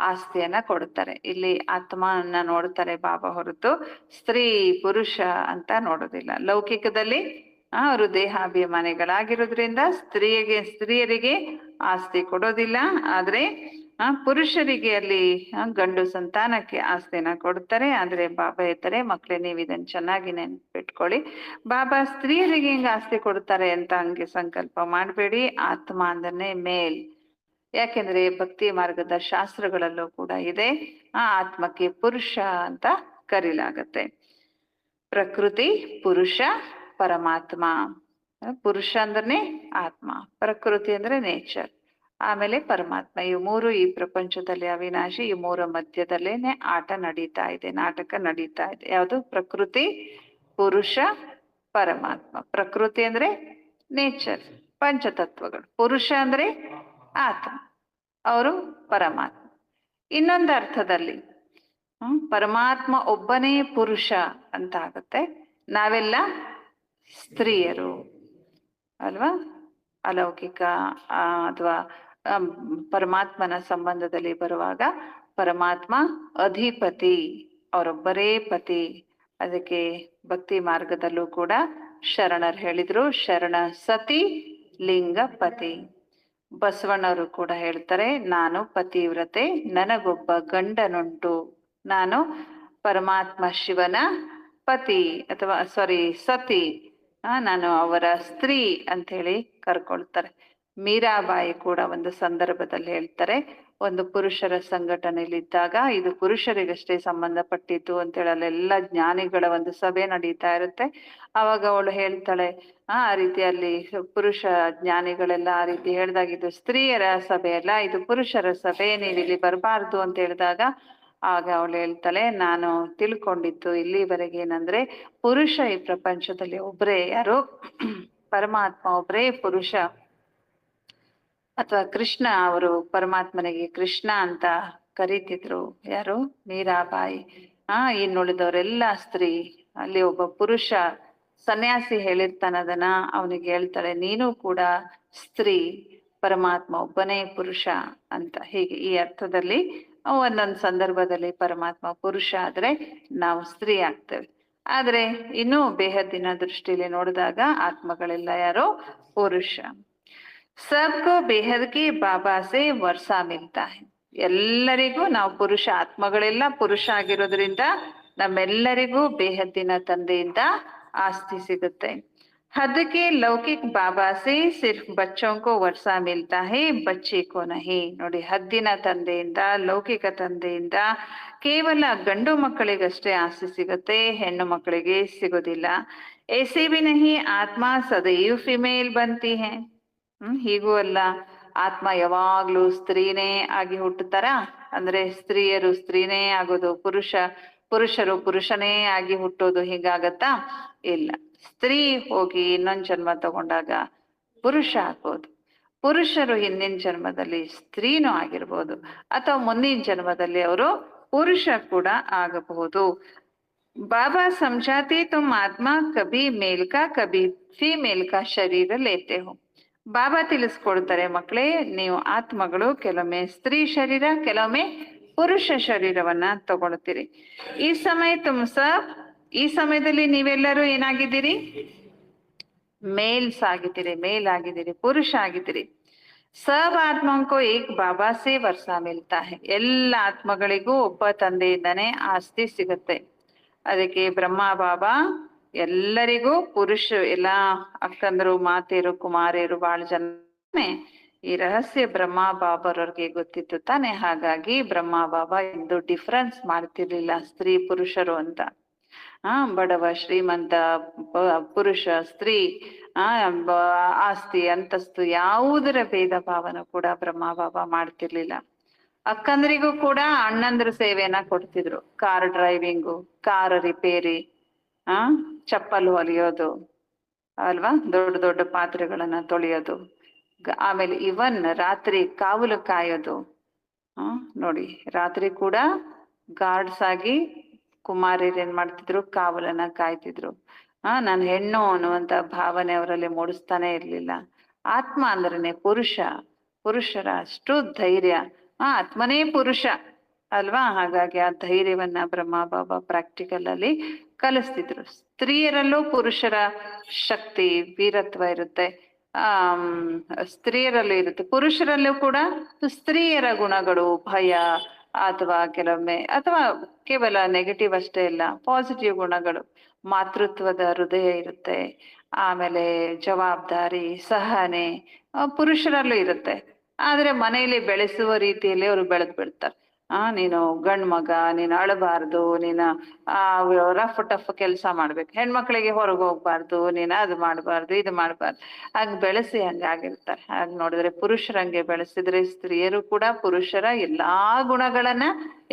ಆಸ್ತಿಯನ್ನ ಕೊಡ್ತಾರೆ. ಇಲ್ಲಿ ಆತ್ಮನ್ನ ನೋಡ್ತಾರೆ ಬಾಬಾ, ಹೊರತು ಸ್ತ್ರೀ ಪುರುಷ ಅಂತ ನೋಡೋದಿಲ್ಲ. ಲೌಕಿಕದಲ್ಲಿ ಅವರು ದೇಹಾಭಿಮಾನಿಗಳಾಗಿರೋದ್ರಿಂದ ಸ್ತ್ರೀಯರಿಗೆ ಆಸ್ತಿ ಕೊಡೋದಿಲ್ಲ. ಆದ್ರೆ ಪುರುಷರಿಗೆ ಅಲ್ಲಿ ಗಂಡು ಸಂತಾನಕ್ಕೆ ಆಸ್ತಿನ ಕೊಡ್ತಾರೆ. ಆದ್ರೆ ಬಾಬಾ ಹೇಳ್ತಾರೆ, ಮಕ್ಳೇ ನೀವು ಇದನ್ನ ಚೆನ್ನಾಗಿ ನೆನ್ಪಿಟ್ಕೊಳ್ಳಿ. ಬಾಬಾ ಸ್ತ್ರೀಯರಿಗೆ ಹಿಂಗ ಆಸ್ತಿ ಕೊಡ್ತಾರೆ ಅಂತ ಹಂಗೆ ಸಂಕಲ್ಪ ಮಾಡ್ಬೇಡಿ. ಆತ್ಮ ಅಂದ್ರೆ ಮೇಲ್. ಯಾಕೆಂದ್ರೆ ಭಕ್ತಿ ಮಾರ್ಗದ ಶಾಸ್ತ್ರಗಳಲ್ಲೂ ಕೂಡ ಇದೆ, ಆತ್ಮಕ್ಕೆ ಪುರುಷ ಅಂತ ಕರೀಲಾಗತ್ತೆ. ಪ್ರಕೃತಿ ಪುರುಷ, ಪರಮಾತ್ಮ. ಪುರುಷ ಅಂದ್ರೆ ಆತ್ಮ, ಪ್ರಕೃತಿ ಅಂದ್ರೆ ನೇಚರ್, ಆಮೇಲೆ ಪರಮಾತ್ಮ. ಈ ಮೂರು ಈ ಪ್ರಪಂಚದಲ್ಲಿ ಅವಿನಾಶಿ. ಈ ಮೂರ ಮಧ್ಯದಲ್ಲೇನೆ ಆಟ ನಡೀತಾ ಇದೆ, ನಾಟಕ ನಡೀತಾ ಇದೆ. ಯಾವುದು? ಪ್ರಕೃತಿ, ಪುರುಷ, ಪರಮಾತ್ಮ. ಪ್ರಕೃತಿ ಅಂದ್ರೆ ನೇಚರ್, ಪಂಚತತ್ವಗಳು. ಪುರುಷ ಅಂದ್ರೆ ಆತ್ಮ, ಅವರು ಪರಮಾತ್ಮ. ಇನ್ನೊಂದು ಅರ್ಥದಲ್ಲಿ ಪರಮಾತ್ಮ ಒಬ್ಬನೇ ಪುರುಷ ಅಂತ ಆಗುತ್ತೆ. ನಾವೆಲ್ಲ ಸ್ತ್ರೀಯರು ಅಲ್ವಾ. ಅಲೌಕಿಕ ಅಥವಾ ಪರಮಾತ್ಮನ ಸಂಬಂಧದಲ್ಲಿ ಬರುವಾಗ ಪರಮಾತ್ಮ ಅಧಿಪತಿ, ಅವರೊಬ್ಬರೇ ಪತಿ. ಅದಕ್ಕೆ ಭಕ್ತಿ ಮಾರ್ಗದಲ್ಲೂ ಕೂಡ ಶರಣರು ಹೇಳಿದ್ರು, ಶರಣ ಸತಿ ಲಿಂಗ ಪತಿ. ಬಸವಣ್ಣವರು ಕೂಡ ಹೇಳ್ತಾರೆ, ನಾನು ಪತಿವ್ರತೆ, ನನಗೊಬ್ಬ ಗಂಡನುಂಟು. ನಾನು ಪರಮಾತ್ಮ ಶಿವನ ಪತಿ ಅಥವಾ ಸತಿ, ನಾನು ಅವರ ಸ್ತ್ರೀ ಅಂತ ಹೇಳಿ ಕರ್ಕೊಳ್ತಾರೆ. ಮೀರಾಬಾಯಿ ಕೂಡ ಒಂದು ಸಂದರ್ಭದಲ್ಲಿ ಹೇಳ್ತಾರೆ, ಒಂದು ಪುರುಷರ ಸಂಘಟನೆಯಲ್ಲಿದ್ದಾಗ ಇದು ಪುರುಷರಿಗಷ್ಟೇ ಸಂಬಂಧಪಟ್ಟಿದ್ದು ಅಂತೇಳಿ ಅಲ್ಲೆಲ್ಲ ಜ್ಞಾನಿಗಳ ಒಂದು ಸಭೆ ನಡೀತಾ ಇರುತ್ತೆ. ಅವಾಗ ಅವಳು ಹೇಳ್ತಾಳೆ, ಆ ರೀತಿಯಲ್ಲಿ ಪುರುಷ ಜ್ಞಾನಿಗಳೆಲ್ಲ ಆ ರೀತಿ ಹೇಳಿದಾಗ ಇದು ಸ್ತ್ರೀಯರ ಸಭೆ ಅಲ್ಲ, ಇದು ಪುರುಷರ ಸಭೆ, ನೀವು ಇಲ್ಲಿ ಬರಬಾರ್ದು ಅಂತ ಹೇಳಿದಾಗ ಆಗ ಅವಳು ಹೇಳ್ತಾಳೆ, ನಾನು ತಿಳ್ಕೊಂಡಿದ್ದು ಇಲ್ಲಿವರೆಗೆ ಏನಂದ್ರೆ ಪುರುಷ ಈ ಪ್ರಪಂಚದಲ್ಲಿ ಒಬ್ರೇ, ಯಾರು? ಪರಮಾತ್ಮ ಒಬ್ರೇ ಪುರುಷ. ಅಥವಾ ಕೃಷ್ಣ, ಅವರು ಪರಮಾತ್ಮನಿಗೆ ಕೃಷ್ಣ ಅಂತ ಕರೀತಿದ್ರು. ಯಾರು? ಮೀರಾಬಾಯಿ. ಇನ್ನುಳಿದವರೆಲ್ಲ ಸ್ತ್ರೀ. ಅಲ್ಲಿ ಒಬ್ಬ ಪುರುಷ ಸನ್ಯಾಸಿ ಹೇಳಿರ್ತಾನದನ್ನ, ಅವನಿಗೆ ಹೇಳ್ತಾಳೆ, ನೀನು ಕೂಡ ಸ್ತ್ರೀ, ಪರಮಾತ್ಮ ಒಬ್ಬನೇ ಪುರುಷ ಅಂತ. ಹೀಗೆ ಈ ಅರ್ಥದಲ್ಲಿ ಒಂದೊಂದು ಸಂದರ್ಭದಲ್ಲಿ ಪರಮಾತ್ಮ ಪುರುಷ ಆದ್ರೆ ನಾವು ಸ್ತ್ರೀ ಆಗ್ತೇವೆ. ಆದ್ರೆ ಇನ್ನೂ ಬೇಹದ್ದಿನ ದೃಷ್ಟಿಯಲ್ಲಿ ನೋಡಿದಾಗ ಆತ್ಮಗಳೆಲ್ಲ ಯಾರೋ ಪುರುಷ. ಸಬ್ಕೋ ಬೇಹದ್ಗೆ ಬಾಬಾ ಸೆ ವರ್ಷ ಮಿಲ್ತಾ ಹೈ. ಎಲ್ಲರಿಗೂ ನಾವು ಪುರುಷ, ಆತ್ಮಗಳೆಲ್ಲ ಪುರುಷ ಆಗಿರೋದ್ರಿಂದ ನಮ್ಮೆಲ್ಲರಿಗೂ ಬೇಹದ್ದಿನ ತಂದೆಯಿಂದ ಆಸ್ತಿ ಸಿಗುತ್ತೆ. हद के लौकिक बाबा से सिर्फ बच्चों को वर्षा मिलता है, बच्चे को नहीं. ನೋಡಿ, ಹದ್ದಿನ ತಂದೆಯಿಂದ, ಲೌಕಿಕ ತಂದೆಯಿಂದ ಕೇವಲ ಗಂಡು ಮಕ್ಕಳಿಗಷ್ಟೇ ಆಸ್ತಿ ಸಿಗುತ್ತೆ, ಹೆಣ್ಣು ಮಕ್ಕಳಿಗೆ ಸಿಗೋದಿಲ್ಲ. ऐसे भी नहीं ಆತ್ಮ ಸದೈವ್ ಫಿಮೇಲ್ ಬಂತಿ ಹೈ. ಹೀಗೂ ಅಲ್ಲ, ಆತ್ಮ ಯಾವಾಗ್ಲೂ ಸ್ತ್ರೀನೇ ಆಗಿ ಹುಟ್ಟುತ್ತಾರ? ಅಂದ್ರೆ ಸ್ತ್ರೀಯರು ಸ್ತ್ರೀನೇ ಆಗೋದು, ಪುರುಷರು ಪುರುಷನೇ ಆಗಿ ಹುಟ್ಟೋದು ಹೀಗಾಗತ್ತಾ? ಇಲ್ಲ. ಸ್ತ್ರೀ ಹೋಗಿ ಇನ್ನೊಂದು ಜನ್ಮ ತಗೊಂಡಾಗ ಪುರುಷ ಆಗ್ಬೋದು. ಪುರುಷರು ಹಿಂದಿನ ಜನ್ಮದಲ್ಲಿ ಸ್ತ್ರೀನೂ ಆಗಿರ್ಬೋದು, ಅಥವಾ ಮುಂದಿನ ಜನ್ಮದಲ್ಲಿ ಅವರು ಪುರುಷ ಕೂಡ ಆಗಬಹುದು. ಬಾಬಾ ಸಮझाते तुम आत्मा कभी मेल का कभी फीमेल का शरीर लेते हो. ಬಾಬಾ ತಿಳಿಸ್ಕೊಡ್ತಾರೆ, ಮಕ್ಕಳೇ, ನೀವು ಆತ್ಮಗಳು ಕೆಲವೊಮ್ಮೆ ಸ್ತ್ರೀ ಶರೀರ, ಕೆಲವೊಮ್ಮೆ ಪುರುಷ ಶರೀರವನ್ನ ತಗೊಳ್ತೀರಿ. ಈ ಸಮಯ ತುಮ್ ಸಬ್ ಈ ಸಮಯದಲ್ಲಿ ನೀವೆಲ್ಲರೂ ಏನಾಗಿದ್ದೀರಿ? ಮೇಲ್ಸ್ ಆಗಿದ್ದೀರಿ, ಮೇಲಾಗಿದ್ದೀರಿ, ಪುರುಷ ಆಗಿದ್ದೀರಿ. सब आत्माओं को एक बाबा से वर्षा मिलता है. ಎಲ್ಲ ಆತ್ಮಗಳಿಗೂ ಒಬ್ಬ ತಂದೆಯಿಂದನೇ ಆಸ್ತಿ ಸಿಗುತ್ತೆ. ಅದಕ್ಕೆ ಬ್ರಹ್ಮ ಬಾಬಾ ಎಲ್ಲರಿಗೂ ಪುರುಷ, ಎಲ್ಲಾ ಅಕ್ಕಂದರು, ಮಾತೆಯರು, ಕುಮಾರಿಯರು ಬಹಳ ಜನ ಈ ರಹಸ್ಯ ಬ್ರಹ್ಮ ಬಾಬಾರವ್ರಿಗೆ ಗೊತ್ತಿತ್ತು ತಾನೆ. ಹಾಗಾಗಿ ಬ್ರಹ್ಮ ಬಾಬಾ ಎಂದು ಡಿಫ್ರೆನ್ಸ್ ಮಾಡ್ತಿರ್ಲಿಲ್ಲ ಸ್ತ್ರೀ ಪುರುಷರು ಅಂತ. ಬಡವ ಶ್ರೀಮಂತ, ಪುರುಷ ಸ್ತ್ರೀ, ಆಸ್ತಿ ಅಂತಸ್ತು ಯಾವುದರ ಭೇದ ಭಾವನ ಕೂಡ ಬ್ರಹ್ಮ ಬಾಬಾ ಮಾಡ್ತಿರ್ಲಿಲ್ಲ. ಅಕ್ಕಂದ್ರಿಗೂ ಕೂಡ ಅಣ್ಣಂದ್ರ ಸೇವೆಯನ್ನ ಕೊಡ್ತಿದ್ರು. ಕಾರ್ ಡ್ರೈವಿಂಗು, ಕಾರ್ ರಿಪೇರಿ, ಚಪ್ಪಲ್ ಹೊಲಿಯೋದು ಅಲ್ವಾ, ದೊಡ್ಡ ದೊಡ್ಡ ಪಾತ್ರೆಗಳನ್ನ ತೊಳೆಯೋದು, ಆಮೇಲೆ ಇವನ್ ರಾತ್ರಿ ಕಾವಲು ಕಾಯೋದು. ನೋಡಿ, ರಾತ್ರಿ ಕೂಡ ಗಾರ್ಡ್ಸ್ ಆಗಿ ಕುಮಾರಿಯರು ಏನ್ ಮಾಡ್ತಿದ್ರು? ಕಾವಲನ್ನ ಕಾಯ್ತಿದ್ರು. ನಾನು ಹೆಣ್ಣು ಅನ್ನುವಂತ ಭಾವನೆ ಅವರಲ್ಲಿ ಮೂಡಿಸ್ತಾನೆ ಇರ್ಲಿಲ್ಲ. ಆತ್ಮ ಅಂದ್ರೇನೆ ಪುರುಷ, ಪುರುಷರ ಅಷ್ಟು ಧೈರ್ಯ. ಆತ್ಮನೇ ಪುರುಷ ಅಲ್ವಾ. ಹಾಗಾಗಿ ಆ ಧೈರ್ಯವನ್ನ ಬ್ರಹ್ಮ ಬಾಬಾ ಪ್ರಾಕ್ಟಿಕಲ್ ಅಲ್ಲಿ ಕಲಿಸ್ತಿದ್ರು. ಸ್ತ್ರೀಯರಲ್ಲೂ ಪುರುಷರ ಶಕ್ತಿ, ವೀರತ್ವ ಇರುತ್ತೆ, ಸ್ತ್ರೀಯರಲ್ಲೂ ಇರುತ್ತೆ. ಪುರುಷರಲ್ಲೂ ಕೂಡ ಸ್ತ್ರೀಯರ ಗುಣಗಳು, ಭಯ ಅಥವಾ ಕೆಲವೊಮ್ಮೆ, ಅಥವಾ ಕೇವಲ ನೆಗೆಟಿವ್ ಅಷ್ಟೇ ಇಲ್ಲ, ಪಾಸಿಟಿವ್ ಗುಣಗಳು, ಮಾತೃತ್ವದ ಹೃದಯ ಇರುತ್ತೆ. ಆಮೇಲೆ ಜವಾಬ್ದಾರಿ, ಸಹನೆ ಪುರುಷರಲ್ಲೂ ಇರುತ್ತೆ. ಆದ್ರೆ ಮನೆಯಲ್ಲಿ ಬೆಳೆಸುವ ರೀತಿಯಲ್ಲಿ ಅವರು ಬೆಳೆದ್ ಬಿಡ್ತಾರೆ. ನೀನು ಗಂಡ್ ಮಗ, ನೀನು ಅಳಬಾರ್ದು, ನೀನು ರಫ್ ಟಫ್ ಕೆಲಸ ಮಾಡ್ಬೇಕು, ಹೆಣ್ಮಕ್ಳಿಗೆ ಹೊರಗೆ ಹೋಗ್ಬಾರ್ದು, ನೀನು ಅದು ಮಾಡಬಾರ್ದು, ಇದು ಮಾಡಬಾರ್ದು, ಹಾಗೆ ಬೆಳೆಸಿ ಹಂಗಾಗಿರ್ತಾರೆ. ಹಾಗೆ ನೋಡಿದ್ರೆ ಪುರುಷರಂಗೆ ಬೆಳೆಸಿದ್ರೆ ಸ್ತ್ರೀಯರು ಕೂಡ ಪುರುಷರ ಎಲ್ಲಾ ಗುಣಗಳನ್ನ,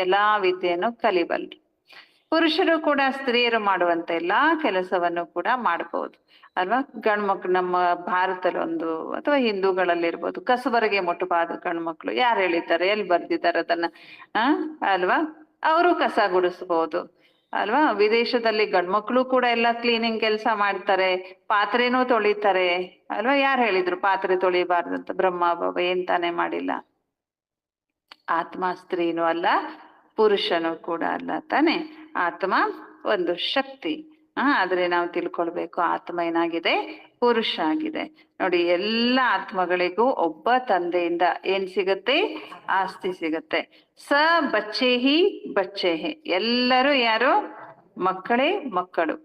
ಎಲ್ಲಾ ವಿದ್ಯೆಯನ್ನು ಕಲಿಬಲ್ರು. ಪುರುಷರು ಕೂಡ ಸ್ತ್ರೀಯರು ಮಾಡುವಂತ ಎಲ್ಲಾ ಕೆಲಸವನ್ನು ಕೂಡ ಮಾಡಬಹುದು ಅಲ್ವಾ. ಗಂಡ್ಮಕ್ಳು ನಮ್ಮ ಭಾರತದಲ್ಲಿ ಒಂದು, ಅಥವಾ ಹಿಂದೂಗಳಲ್ಲಿ ಇರ್ಬೋದು, ಕಸಬರಗೆ ಮುಟ್ಟಬಾರ್ದು ಗಂಡ್ಮಕ್ಳು. ಯಾರು ಹೇಳಿದ್ದಾರೆ? ಎಲ್ಲಿ ಬರ್ದಿದ್ದಾರೆ ಅದನ್ನ? ಅಲ್ವಾ, ಅವರು ಕಸ ಗುಡಿಸ್ಬೋದು ಅಲ್ವಾ. ವಿದೇಶದಲ್ಲಿ ಗಂಡ್ಮಕ್ಳು ಕೂಡ ಎಲ್ಲ ಕ್ಲೀನಿಂಗ್ ಕೆಲಸ ಮಾಡ್ತಾರೆ, ಪಾತ್ರೆನೂ ತೊಳಿತಾರೆ ಅಲ್ವಾ. ಯಾರು ಹೇಳಿದ್ರು ಪಾತ್ರೆ ತೊಳಿಬಾರ್ದು ಅಂತ? ಬ್ರಹ್ಮ ಬಾಬಾ ಏನ್ ತಾನೇ ಮಾಡಿಲ್ಲ. ಆತ್ಮ ಸ್ತ್ರೀನೂ ಅಲ್ಲ, ಪುರುಷನು ಕೂಡ ಅಲ್ಲ ತಾನೆ. ಆತ್ಮ ಒಂದು ಶಕ್ತಿ. ಆದ್ರೆ ನಾವು ತಿಳ್ಕೊಳ್ಬೇಕು, ಆತ್ಮ ಏನಾಗಿದೆ? ಪುರುಷ ಆಗಿದೆ. ನೋಡಿ, ಎಲ್ಲ ಆತ್ಮಗಳಿಗೂ ಒಬ್ಬ ತಂದೆಯಿಂದ ಏನ್ ಸಿಗತ್ತೆ? ಆಸ್ತಿ ಸಿಗತ್ತೆ. ಸ ಬಚ್ಚೆ ಹಿ ಬಚ್ಚೆ ಹಿ, ಎಲ್ಲರೂ ಯಾರು? ಮಕ್ಕಳೇ ಮಕ್ಕಳು.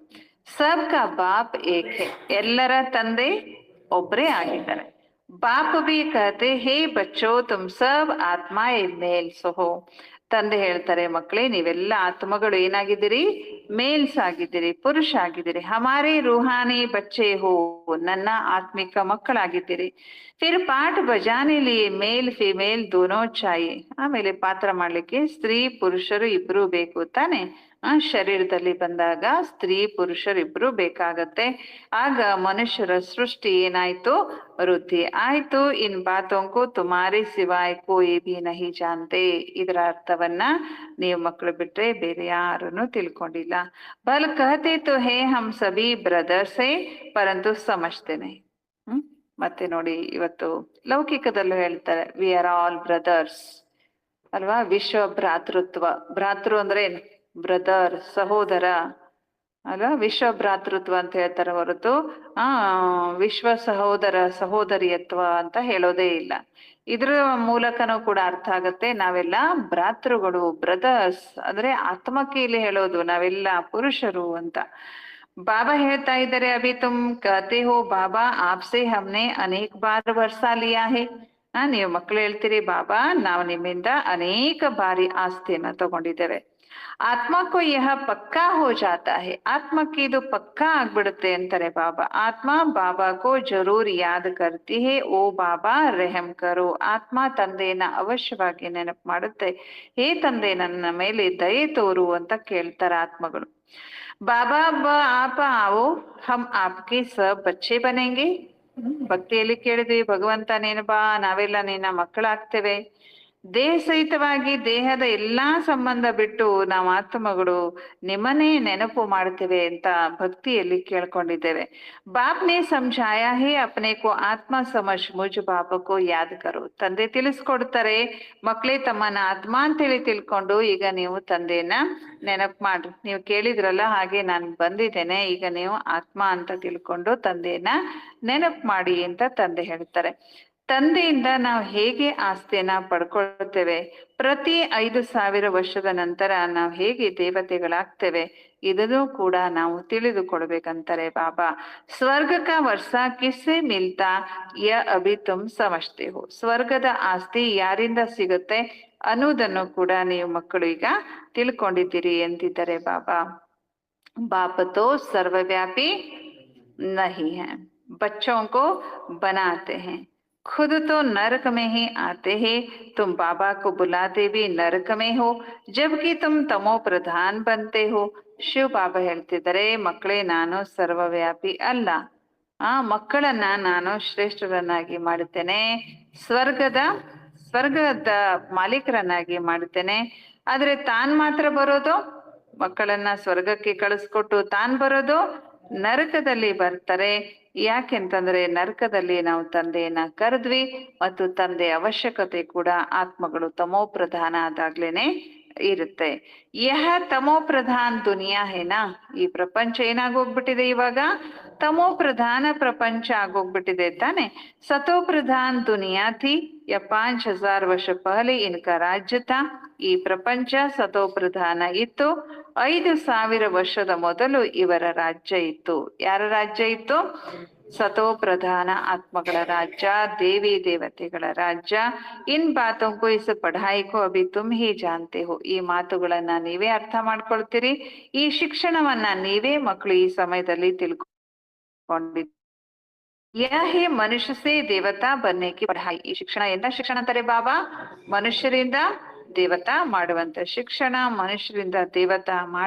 ಸಬ್ ಕಾ ಬಾಪ್ ಏಕ್ ಹೈ, ಎಲ್ಲರ ತಂದೆ ಒಬ್ರೇ ಆಗಿದ್ದಾರೆ. ಬಾಪ್ ಬಿ ಕಹತೆ ಹೇ ಬಚ್ಚೋ ತುಮ್ ಸಬ್ ಆತ್ಮ ಮೇಲ್ಸ್ ಹೋ. ತಂದೆ ಹೇಳ್ತಾರೆ, ಮಕ್ಕಳೇ ನೀವೆಲ್ಲ ಆತ್ಮಗಳು ಏನಾಗಿದ್ದೀರಿ? ಮೇಲ್ಸ್ ಆಗಿದ್ದೀರಿ, ಪುರುಷ ಆಗಿದ್ದೀರಿ. ಹಮಾರೇ ರೂಹಾನಿ ಬಚ್ಚೆ ಹೋ, ನನ್ನ ಆತ್ಮಿಕ ಮಕ್ಕಳಾಗಿದ್ದೀರಿ. ಫಿರ್ ಪಾಠ ಬಜಾನೆ ಲಿಯೇ ಮೇಲ್ ಫಿಮೇಲ್ ದೋನೋ ಚಾಯೆ. ಆಮೇಲೆ ಪಾತ್ರ ಮಾಡ್ಲಿಕ್ಕೆ ಸ್ತ್ರೀ ಪುರುಷರು ಇಬ್ರು ಬೇಕು ತಾನೆ. ಶರೀರದಲ್ಲಿ ಬಂದಾಗ ಸ್ತ್ರೀ ಪುರುಷರು ಇಬ್ರು ಬೇಕಾಗತ್ತೆ. ಆಗ ಮನುಷ್ಯರ ಸೃಷ್ಟಿ ಏನಾಯ್ತು? ವೃದ್ಧಿ ಆಯ್ತು. ಇನ್ ಬಾತೋಂಕು ತುಮಾರಿ ಸಿವಾಯ್ ಕೋಯಿ ಭಿ ನಹಿ ಜಾನ್ತೆ. ಇದರ ಅರ್ಥವನ್ನ ನೀವು ಮಕ್ಕಳು ಬಿಟ್ರೆ ಬೇರೆ ಯಾರನ್ನು ತಿಳ್ಕೊಂಡಿಲ್ಲ. ಬಲ್ ಕಹತೆ ತೋ ಹೇ ಹಮ್ ಸಭಿ ಬ್ರದರ್ಸ್ ಹೇ ಪರಂತು ಸಮಜ್ತೇನೆ. ಮತ್ತೆ ನೋಡಿ, ಇವತ್ತು ಲೌಕಿಕದಲ್ಲೂ ಹೇಳ್ತಾರೆ ವಿ ಆರ್ ಆಲ್ ಬ್ರದರ್ಸ್ ಅಲ್ವಾ. ವಿಶ್ವ ಭ್ರಾತೃತ್ವ, ಭ್ರಾತೃ ಅಂದ್ರೆ ಏನು? ಬ್ರದರ್, ಸಹೋದರ ಅಲ್ವಾ. ವಿಶ್ವ ಭ್ರಾತೃತ್ವ ಅಂತ ಹೇಳ್ತಾರೆ ಹೊರತು ವಿಶ್ವ ಸಹೋದರ ಸಹೋದರಿಯತ್ವ ಅಂತ ಹೇಳೋದೇ ಇಲ್ಲ. ಇದ್ರ ಮೂಲಕನೂ ಕೂಡ ಅರ್ಥ ಆಗತ್ತೆ ನಾವೆಲ್ಲ ಭ್ರಾತೃಗಳು, ಬ್ರದರ್ಸ್ ಅಂದ್ರೆ ಆತ್ಮಕ್ಕೆ ಇಲ್ಲಿ ಹೇಳೋದು ನಾವೆಲ್ಲ ಪುರುಷರು ಅಂತ. ಬಾಬಾ ಹೇಳ್ತಾ ಇದ್ದಾರೆ, ಅಭಿ ತುಮ್ ಕಹತೆ ಹೋ ಬಾಬಾ ಆಪ್ಸೆ ಹಮ್ನೆ ಅನೇಕ ಬಾರ್ ವರ್ಷಾ ಲಿಯಾ ಹೇ. ನೀವು ಮಕ್ಕಳು ಹೇಳ್ತೀರಿ, ಬಾಬಾ ನಾವು ನಿಮ್ಮಿಂದ ಅನೇಕ ಬಾರಿ ಆಸ್ತಿಯನ್ನ ತಗೊಂಡಿದ್ದೇವೆ. ಆತ್ಮಕ್ಕೂ ಯಹ ಪಕ್ಕಾ ಹೋ ಜಾತಾ ಹೇ, ಆತ್ಮಕ್ಕೆ ಇದು ಪಕ್ಕಾ ಆಗ್ಬಿಡುತ್ತೆ ಅಂತಾರೆ ಬಾಬಾ. ಆತ್ಮ ಬಾಬಾಕೋ ಜರೂರ್ ಯಾದ್ ಕರ್ತಿ ಹೇ, ಓ ಬಾಬಾ ರೆಹಮ್ ಕರೋ. ಆತ್ಮ ತಂದೆಯನ್ನ ಅವಶ್ಯವಾಗಿ ನೆನಪು ಮಾಡುತ್ತೆ, ಹೇ ತಂದೆ ನನ್ನ ಮೇಲೆ ದಯೆ ತೋರು ಅಂತ ಕೇಳ್ತಾರೆ ಆತ್ಮಗಳು. ಬಾಬಾ ಆಪ ಆವೋ ಹಮ್ ಆಪ್ಗೆ ಸಬ್ ಬಚ್ಚೆ ಬನೆಂಗೆ. ಭಕ್ತಿಯಲ್ಲಿ ಕೇಳಿದ್ವಿ, ಭಗವಂತ ನೀನು ಬಾ, ನಾವೆಲ್ಲ ನಿನ್ನ ಮಕ್ಕಳಾಗ್ತೇವೆ. ದೇಹ ಸಹಿತವಾಗಿ ದೇಹದ ಎಲ್ಲಾ ಸಂಬಂಧ ಬಿಟ್ಟು ನಾವು ಆತ್ಮಗಳು ನಿಮ್ಮನ್ನೇ ನೆನಪು ಮಾಡ್ತೇವೆ ಅಂತ ಭಕ್ತಿಯಲ್ಲಿ ಕೇಳ್ಕೊಂಡಿದ್ದೇವೆ. ಬಾಪ್ ನೇ ಸಮझाया है अपने को ಆತ್ಮ ಸಮझ ಮುझ ಬಾಪ ಕೋ ಯಾದ್ ಕರೋ. ತಂದೆ ತಿಳಿಸ್ಕೊಡ್ತಾರೆ, ಮಕ್ಕಳೇ ತಮ್ಮನ್ನ ಆತ್ಮ ಅಂತೇಳಿ ತಿಳ್ಕೊಂಡು ಈಗ ನೀವು ತಂದೆಯನ್ನ ನೆನಪು ಮಾಡ್ರಿ. ನೀವು ಕೇಳಿದ್ರಲ್ಲ, ಹಾಗೆ ನಾನು ಬಂದಿದ್ದೇನೆ, ಈಗ ನೀವು ಆತ್ಮ ಅಂತ ತಿಳ್ಕೊಂಡು ತಂದೆಯನ್ನ ನೆನಪು ಮಾಡಿ ಅಂತ ತಂದೆ ಹೇಳ್ತಾರೆ. ತಂದೆಯಿಂದ ನಾವು ಹೇಗೆ ಆಸ್ತಿಯನ್ನ ಪಡ್ಕೊಳ್ತೇವೆ, ಪ್ರತಿ 5,000 ವರ್ಷದ ನಂತರ ನಾವು ಹೇಗೆ ದೇವತೆಗಳಾಗ್ತೇವೆ, ಇದನ್ನು ಕೂಡ ನಾವು ತಿಳಿದುಕೊಳ್ಬೇಕಂತಾರೆ ಬಾಬಾ. ಸ್ವರ್ಗ ಕಾ ವರ್ಷ ಕಿಸ್ಸೆ ಮಿಲ್ತಾ ಯ ಅಭಿ ತುಮ್ ಸಮಜ್ತೆ ಹೋ. ಸ್ವರ್ಗದ ಆಸ್ತಿ ಯಾರಿಂದ ಸಿಗುತ್ತೆ ಅನ್ನೋದನ್ನು ಕೂಡ ನೀವು ಮಕ್ಕಳು ಈಗ ತಿಳ್ಕೊಂಡಿದ್ದೀರಿ ಎಂದಿದ್ದಾರೆ ಬಾಬಾ. बाप तो सर्वव्यापी नहीं है, बच्चों को बनाते हैं, खुद तो नरक में ही आते हैं. तुम बाबा को बुलाते भी नरक में हो, जबकि तुम तमो प्रधान बनते हो. ಶಿವ ಬಾಬಾ ಹೇಳ್ತಿದ್ದಾರೆ, ಮಕ್ಕಳೇ ನಾನು ಸರ್ವವ್ಯಾಪಿ ಅಲ್ಲ, ಮಕ್ಕಳನ್ನ ನಾನು ಶ್ರೇಷ್ಠರನ್ನಾಗಿ ಮಾಡುತ್ತೇನೆ, ಸ್ವರ್ಗದ ಮಾಲೀಕರನ್ನಾಗಿ ಮಾಡುತ್ತೇನೆ. ಆದ್ರೆ ತಾನ್ ಮಾತ್ರ ಬರೋದು, ಮಕ್ಕಳನ್ನ ಸ್ವರ್ಗಕ್ಕೆ ಕಳಿಸ್ಕೊಟ್ಟು ತಾನ್ ಬರೋದು ನರಕದಲ್ಲಿ ಬರ್ತಾರೆ. ಯಾಕೆಂತಂದ್ರೆ ನರಕದಲ್ಲಿ ನಾವು ತಂದೆಯನ್ನ ಕರೆದ್ವಿ ಮತ್ತು ತಂದೆಯ ಅವಶ್ಯಕತೆ ಕೂಡ ಆತ್ಮಗಳು ತಮೋ ಪ್ರಧಾನ ಆದಾಗ್ಲೇನೆ ಇರುತ್ತೆ. ಯಹ ತಮೋ ಪ್ರಧಾನ್ ದುನಿಯಾ ಹೇನಾ. ಈ ಪ್ರಪಂಚ ಏನಾಗೋಗ್ಬಿಟ್ಟಿದೆ ಇವಾಗ, ತಮೋ ಪ್ರಧಾನ ಪ್ರಪಂಚ ಆಗೋಗ್ಬಿಟ್ಟಿದೆ ತಾನೆ. ಸತೋ ಪ್ರಧಾನ್ ದುನಿಯಾ ಥಿ ಯ 5,000 ವರ್ಷ ಪಹಲೆ ಇನ್ಕಾ ರಾಜ್ಯ ಥಾ. ಈ ಪ್ರಪಂಚ ಸತೋ ಪ್ರಧಾನ ಇತ್ತು, 5,000 ವರ್ಷದ ಮೊದಲು ಇವರ ರಾಜ್ಯ ಇತ್ತು. ಯಾರ ರಾಜ್ಯ ಇತ್ತು? ಸತೋ ಪ್ರಧಾನ ಆತ್ಮಗಳ ರಾಜ್ಯ, ದೇವಿ ದೇವತೆಗಳ ರಾಜ್ಯ. ಇನ್ ಬಾತೋಂಕು ಇಸ್ ಪಢಾಯಿಕೋ ಅಭಿ ತುಮ್ ಹಿ ಜಾನ್ತೆ ಹೋ. ಈ ಮಾತುಗಳನ್ನ ನೀವೇ ಅರ್ಥ ಮಾಡ್ಕೊಳ್ತೀರಿ, ಈ ಶಿಕ್ಷಣವನ್ನ ನೀವೇ ಮಕ್ಕಳು ಈ ಸಮಯದಲ್ಲಿ ತಿಳ್ಕೊಂಡಿದ್ದೀರಿ. ಯಹೇ ಮನುಷ್ಯ ಸೇ ದೇವತಾ ಬನ್ನೆ ಕಿ ಪಢಾಯಿ. ಈ ಶಿಕ್ಷಣ ಎಂತ ಶಿಕ್ಷಣ ಅಂತಾರೆ ಬಾಬಾ? ಮನುಷ್ಯರಿಂದ ದೇವತಾ ಮಾಡುವಂತ ಶಿಕ್ಷಣ. ಮನುಷ್ಯರಿಂದ ದೇವತಾ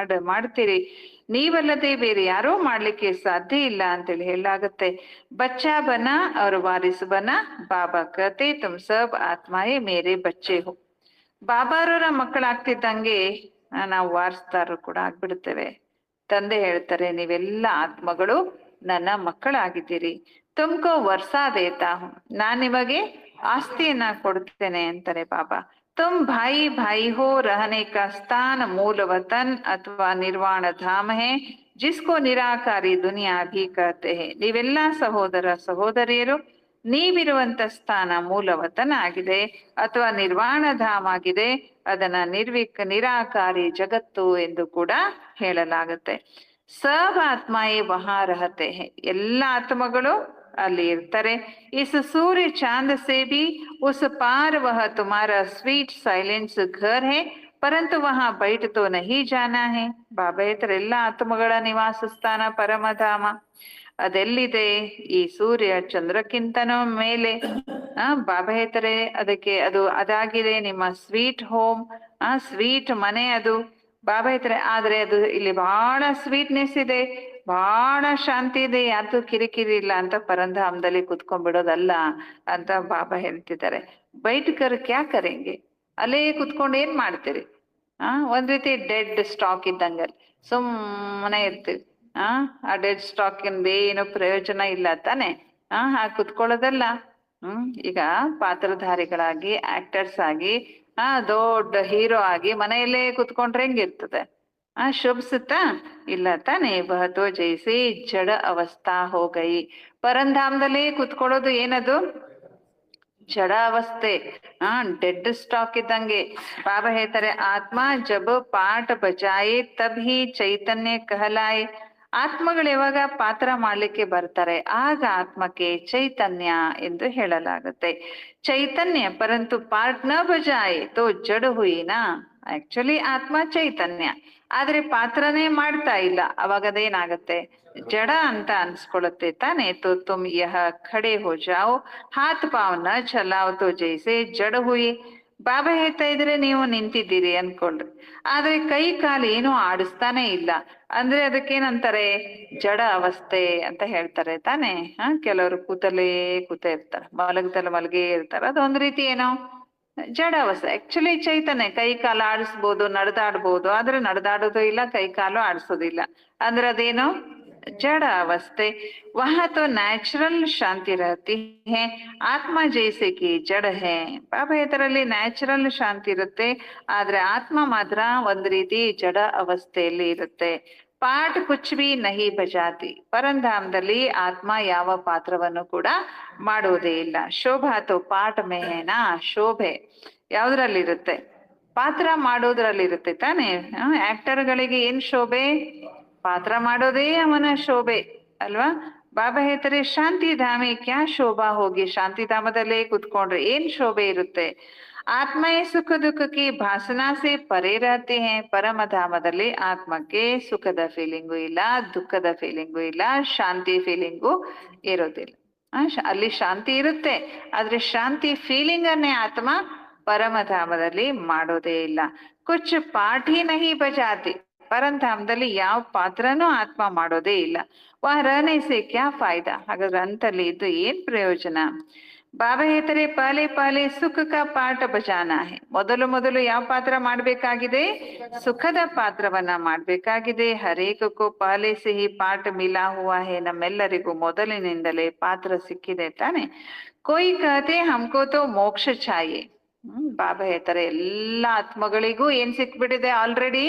ಮಾಡ್ತೀರಿ, ನೀವಲ್ಲದೆ ಬೇರೆ ಯಾರೋ ಮಾಡ್ಲಿಕ್ಕೆ ಸಾಧ್ಯ ಇಲ್ಲ ಅಂತೇಳಿ ಹೇಳಲಾಗುತ್ತೆ. ಬಚ್ಚಾ ಬನ ಅವ್ರ ವಾರಿಸ್ ಬನ. ಬಾಬಾ ಕತೆ ತುಮ್ ಸಬ್ ಆತ್ಮಾಯೇ ಮೇರೆ ಬಚ್ಚೆ ಹೋ. ಬಾಬಾರವರ ಮಕ್ಕಳಾಗ್ತಿದ್ದಂಗೆ ನಾವು ವಾರಸ್ದಾರರು ಕೂಡ ಆಗ್ಬಿಡ್ತೇವೆ. ತಂದೆ ಹೇಳ್ತಾರೆ, ನೀವೆಲ್ಲ ಆತ್ಮಗಳು ನನ್ನ ಮಕ್ಕಳಾಗಿದ್ದೀರಿ. ತುಮ್ಕೋ ವರ್ಷ ದೇತಾ ಹೂಂ, ನಾನ್ ನಿಮಗೆ ಆಸ್ತಿಯನ್ನ ಕೊಡ್ತೇನೆ ಅಂತಾರೆ ಬಾಬಾ. ತುಮ್ ಭಾಯಿ ಭಾಯಿ ಹೋ, ರಹನೆ ಕಾ ಸ್ಥಾನ ಮೂಲ ವತನ್ ಅಥವಾ ನಿರ್ವಾಣ ಧಾಮ ಹೇ, ಜಿಸ್ಕೋ ನಿರಾಕಾರಿ ದುನಿಯಾ ಭಿ ಕಹತೆ ಹೇ. ನೀವೆಲ್ಲ ಸಹೋದರ ಸಹೋದರಿಯರು, ನೀವಿರುವಂತ ಸ್ಥಾನ ಮೂಲವತನ ಆಗಿದೆ ಅಥವಾ ನಿರ್ವಾಣ ಧಾಮ ಆಗಿದೆ. ಅದನ್ನ ನಿರಾಕಾರಿ ಜಗತ್ತು ಎಂದು ಕೂಡ ಹೇಳಲಾಗುತ್ತೆ. ಸಬ್ ಆತ್ಮಾಯೇ ವಹಾ ರಹತೆ ಹೇ, ಎಲ್ಲ ಆತ್ಮಗಳು ಅಲ್ಲಿ ಇರ್ತಾರೆ. ಇಸ್ ಸೂರ್ಯ ಚಾಂದ್ ಸೇ ಭಿ ಉಸ್ ಪಾರ್ ವಹ ತುಮಾರ ಸ್ವೀಟ್ ಸೈಲೆನ್ಸ್ ಘರ್ ಹೇ, ಪರಂತು ವಹಾ ಬೈಟ್ ತೋ ನಹಿ ಜಾನಾ ಹೇ. ಬಾಬಾ ಹೇಳ್ತಾರೆ, ಎಲ್ಲ ಆತ್ಮಗಳ ನಿವಾಸ ಸ್ಥಾನ ಪರಮಧಾಮ ಅದೆಲ್ಲಿದೆ? ಈ ಸೂರ್ಯ ಚಂದ್ರಕ್ಕಿಂತನೂ ಮೇಲೆ. ಬಾಬಾ ಹೇಳ್ತಾರೆ, ಅದಾಗಿದೆ ನಿಮ್ಮ ಸ್ವೀಟ್ ಹೋಮ್, ಸ್ವೀಟ್ ಮನೆ ಅದು. ಬಾಬಾ ಹೇಳ್ತಾರೆ, ಆದ್ರೆ ಅದು ಇಲ್ಲಿ ಬಹಳ ಸ್ವೀಟ್ನೆಸ್ ಇದೆ, ಬಹಳ ಶಾಂತಿ ಇದೆ, ಯಾರ್ದು ಕಿರಿಕಿರಿ ಇಲ್ಲ ಅಂತ ಪರಂಧಾಮದಲ್ಲಿ ಕುತ್ಕೊಂಡ್ಬಿಡೋದಲ್ಲ ಅಂತ ಬಾಬಾ ಹೇಳ್ತಿದ್ದಾರೆ. ಬೈಟ್ ಕರ್ ಕ್ಯಾ ಕರೆಂಗೆ, ಅಲ್ಲೇ ಕುತ್ಕೊಂಡು ಏನ್ ಮಾಡ್ತೀರಿ? ಒಂದ್ ರೀತಿ ಡೆಡ್ ಸ್ಟಾಕ್ ಇದ್ದಂಗಲ್ಲಿ ಸುಮ್ಮನೆ ಇರ್ತೀವಿ. ಆ ಡೆಡ್ ಸ್ಟಾಕ್ ಇಂದ ಏನು ಪ್ರಯೋಜನ ಇಲ್ಲ ತಾನೆ. ಕುತ್ಕೊಳ್ಳೋದಲ್ಲ. ಈಗ ಪಾತ್ರಧಾರಿಗಳಾಗಿ ಆಕ್ಟರ್ಸ್ ಆಗಿ ದೊಡ್ಡ ಹೀರೋ ಆಗಿ ಮನೆಯಲ್ಲೇ ಕುತ್ಕೊಂಡ್ರೆ ಹೆಂಗಿರ್ತದೆ? ಶೋಭಿಸುತ್ತಾ? ಇಲ್ಲ ತಾನೆ. ಬಹತೋ ಜೈಸಿ ಜಡ ಅವಸ್ಥಾ ಹೋಗೈ. ಪರಂಧಾಮದಲ್ಲಿ ಕುತ್ಕೊಳ್ಳೋದು ಏನದು? ಜಡ ಅವಸ್ಥೆ, ಡೆಡ್ ಸ್ಟಾಕ್ ಇದ್ದಂಗೆ. ಬಾಬಾ ಹೇಳ್ತಾರೆ, ಆತ್ಮ ಜಬ್ ಪಾಠ ಬಜಾಯೆ ತಬ್ ಹಿ ಚೈತನ್ಯ ಕಹಲಾಯೆ. ಆತ್ಮಗಳು ಯಾವಾಗ ಪಾತ್ರ ಮಾಡ್ಲಿಕ್ಕೆ ಬರ್ತಾರೆ ಆಗ ಆತ್ಮಕ್ಕೆ ಚೈತನ್ಯ ಎಂದು ಹೇಳಲಾಗುತ್ತೆ. ಚೈತನ್ಯ ಪರಂತು ಪಾಠ ನ ಬಜಾಯೆ ತೋ ಜಡ ಹುಯಿನಾ. ಆಕ್ಚುಲಿ ಆತ್ಮ ಚೈತನ್ಯ, ಆದ್ರೆ ಪಾತ್ರನೇ ಮಾಡ್ತಾ ಇಲ್ಲ, ಅವಾಗ ಅದೇನಾಗತ್ತೆ? ಜಡ ಅಂತ ಅನ್ಸ್ಕೊಳತ್ತೆ ತಾನೆ. ತೋ ತುಮ್ ಯಹ ಖಡೆ ಹೋ ಜಾओ, ಹಾತ್ ಪಾವ್ ನ ಚಲಾವ್ ತೋ ಜೈಸೆ ಜಡ ಹುಯಿ. ಬಾಬಾ ಹೇಳ್ತಾ ಇದ್ರೆ ನೀವು ನಿಂತಿದ್ದೀರಿ ಅನ್ಕೊಳ್ರಿ, ಆದ್ರೆ ಕೈ ಕಾಲು ಏನೂ ಆಡಿಸ್ತಾನೆ ಇಲ್ಲ ಅಂದ್ರೆ ಅದಕ್ಕೇನಂತಾರೆ? ಜಡ ಅವಸ್ಥೆ ಅಂತ ಹೇಳ್ತಾರೆ ತಾನೆ. ಕೆಲವರು ಕೂತೇ ಇರ್ತಾರೆ, ಮಲಗದಲ್ಲ ಮಲಗೇ ಇರ್ತಾರೆ, ಅದೊಂದ್ ರೀತಿ ಏನೋ ಜಡ ಅವಸ್ಥೆ. ಆಕ್ಚುಲಿ ಚೈತನ್ಯ, ಕೈ ಕಾಲು ಆಡಿಸ್ಬೋದು, ನಡೆದಾಡ್ಬೋದು, ಆದ್ರೆ ನಡೆದಾಡೋದು ಇಲ್ಲ, ಕೈ ಕಾಲು ಆಡಿಸೋದಿಲ್ಲ, ಅಂದ್ರೆ ಅದೇನು जड़ अवस्थे। वहां तो ನ್ಯಾಚುರಲ್ ಶಾಂತಿ रहती है, ಆತ್ಮ ಜೈಸೆ ಕಿ ಜಡ है। ಬಾಬಾ ಇದರಲ್ಲಿ ನ್ಯಾಚುರಲ್ ಶಾಂತಿ ಇರುತ್ತೆ, ಆದ್ರೆ ಆತ್ಮ ಮಾತ್ರ ಒಂದ್ ರೀತಿ ಜಡ ಅವಸ್ಥೆಯಲ್ಲಿ ಇರುತ್ತೆ। ಪಾಠ ಕುಚ್ ಬಿ ನಹಿ ಬಜಾತಿ, ಪರಂಧಾಮದಲ್ಲಿ ಆತ್ಮ ಯಾವ ಪಾತ್ರವನ್ನು ಕೂಡ ಮಾಡುವುದೇ ಇಲ್ಲ। ಶೋಭಾ ತೋ ಪಾಠ ಮೇನಾ, ಶೋಭೆ ಯಾವ್ದ್ರಲ್ಲಿರುತ್ತೆ? ಪಾತ್ರ ಮಾಡೋದ್ರಲ್ಲಿರುತ್ತೆ ತಾನೇ। ಆಕ್ಟರ್ಗಳಿಗೆ ಏನ್ ಶೋಭೆ? ಪಾತ್ರ ಮಾಡೋದೇ ಅವನ ಶೋಭೆ ಅಲ್ವಾ। ಬಾಬಾ ಹೇಳ್ತಾರೆ ಶಾಂತಿ ಧಾಮೆ ಕ್ಯಾ ಶೋಭಾ ಹೋಗಿ, ಶಾಂತಿಧಾಮದಲ್ಲೇ ಕುತ್ಕೊಂಡ್ರೆ ಏನ್ ಶೋಭೆ ಇರುತ್ತೆ? ಆತ್ಮಯೇ ಸುಖ ದುಃಖಕ್ಕೆ ಭಾಸನಾ ಸೆ ಪರೇ ರಹತೆ ಹೈ, ಪರಮಧಾಮದಲ್ಲಿ ಆತ್ಮಕ್ಕೆ ಸುಖದ ಫೀಲಿಂಗು ಇಲ್ಲ, ದುಃಖದ ಫೀಲಿಂಗು ಇಲ್ಲ, ಶಾಂತಿ ಫೀಲಿಂಗು ಇರೋದಿಲ್ಲ। ಅಲ್ಲಿ ಶಾಂತಿ ಇರುತ್ತೆ, ಆದ್ರೆ ಶಾಂತಿ ಫೀಲಿಂಗ್ ಅನ್ನೇ ಆತ್ಮ ಪರಮಧಾಮದಲ್ಲಿ ಮಾಡೋದೇ ಇಲ್ಲ। ಕುಚ್ ಪಾಠಿ ನಹಿ ಬಜಾತಿ, ಪರಂಧಾಮದಲ್ಲಿ ಯಾವ ಪಾತ್ರನೂ ಆತ್ಮ ಮಾಡೋದೇ ಇಲ್ಲ। ವಹ ರಹನೆ ಸೆ ಕ್ಯಾ ಫಾಯ್ದಾ, ಹಾಗಾದ್ರೆ ಅಂತಲ್ಲಿ ಇದ್ದು ಏನ್ ಪ್ರಯೋಜನ? ಬಾಬಾ ಹೇಳ್ತಾರೆ ಪಹಲೆ ಪಹಲೆ ಸುಖ ಕಾ ಪಾಠ ಬಜಾನಾ ಹೈ, ಮೊದಲು ಮೊದಲು ಯಾವ ಪಾತ್ರ ಮಾಡ್ಬೇಕಾಗಿದೆ? ಸುಖದ ಪಾತ್ರವನ್ನ ಮಾಡ್ಬೇಕಾಗಿದೆ। ಹರೇಕಕ್ಕೂ ಪಹಲೆ ಸೆ ಹಿ ಪಾಠ ಮಿಲಾ ಹುವಾ ಹೈ, ನಮ್ಮೆಲ್ಲರಿಗೂ ಮೊದಲಿನಿಂದಲೇ ಪಾತ್ರ ಸಿಕ್ಕಿದೆ ತಾನೆ। ಕೊಯ್ ಕಹತೆ ಹಮ್ಕೋ ತೋ ಮೋಕ್ಷ ಚಾಹಿಯೆ, ಬಾಬಾ ಹೇಳ್ತಾರೆ ಎಲ್ಲಾ ಆತ್ಮಗಳಿಗೂ ಏನ್ ಸಿಕ್ಬಿಟ್ಟಿದೆ? ಆಲ್ರೆಡಿ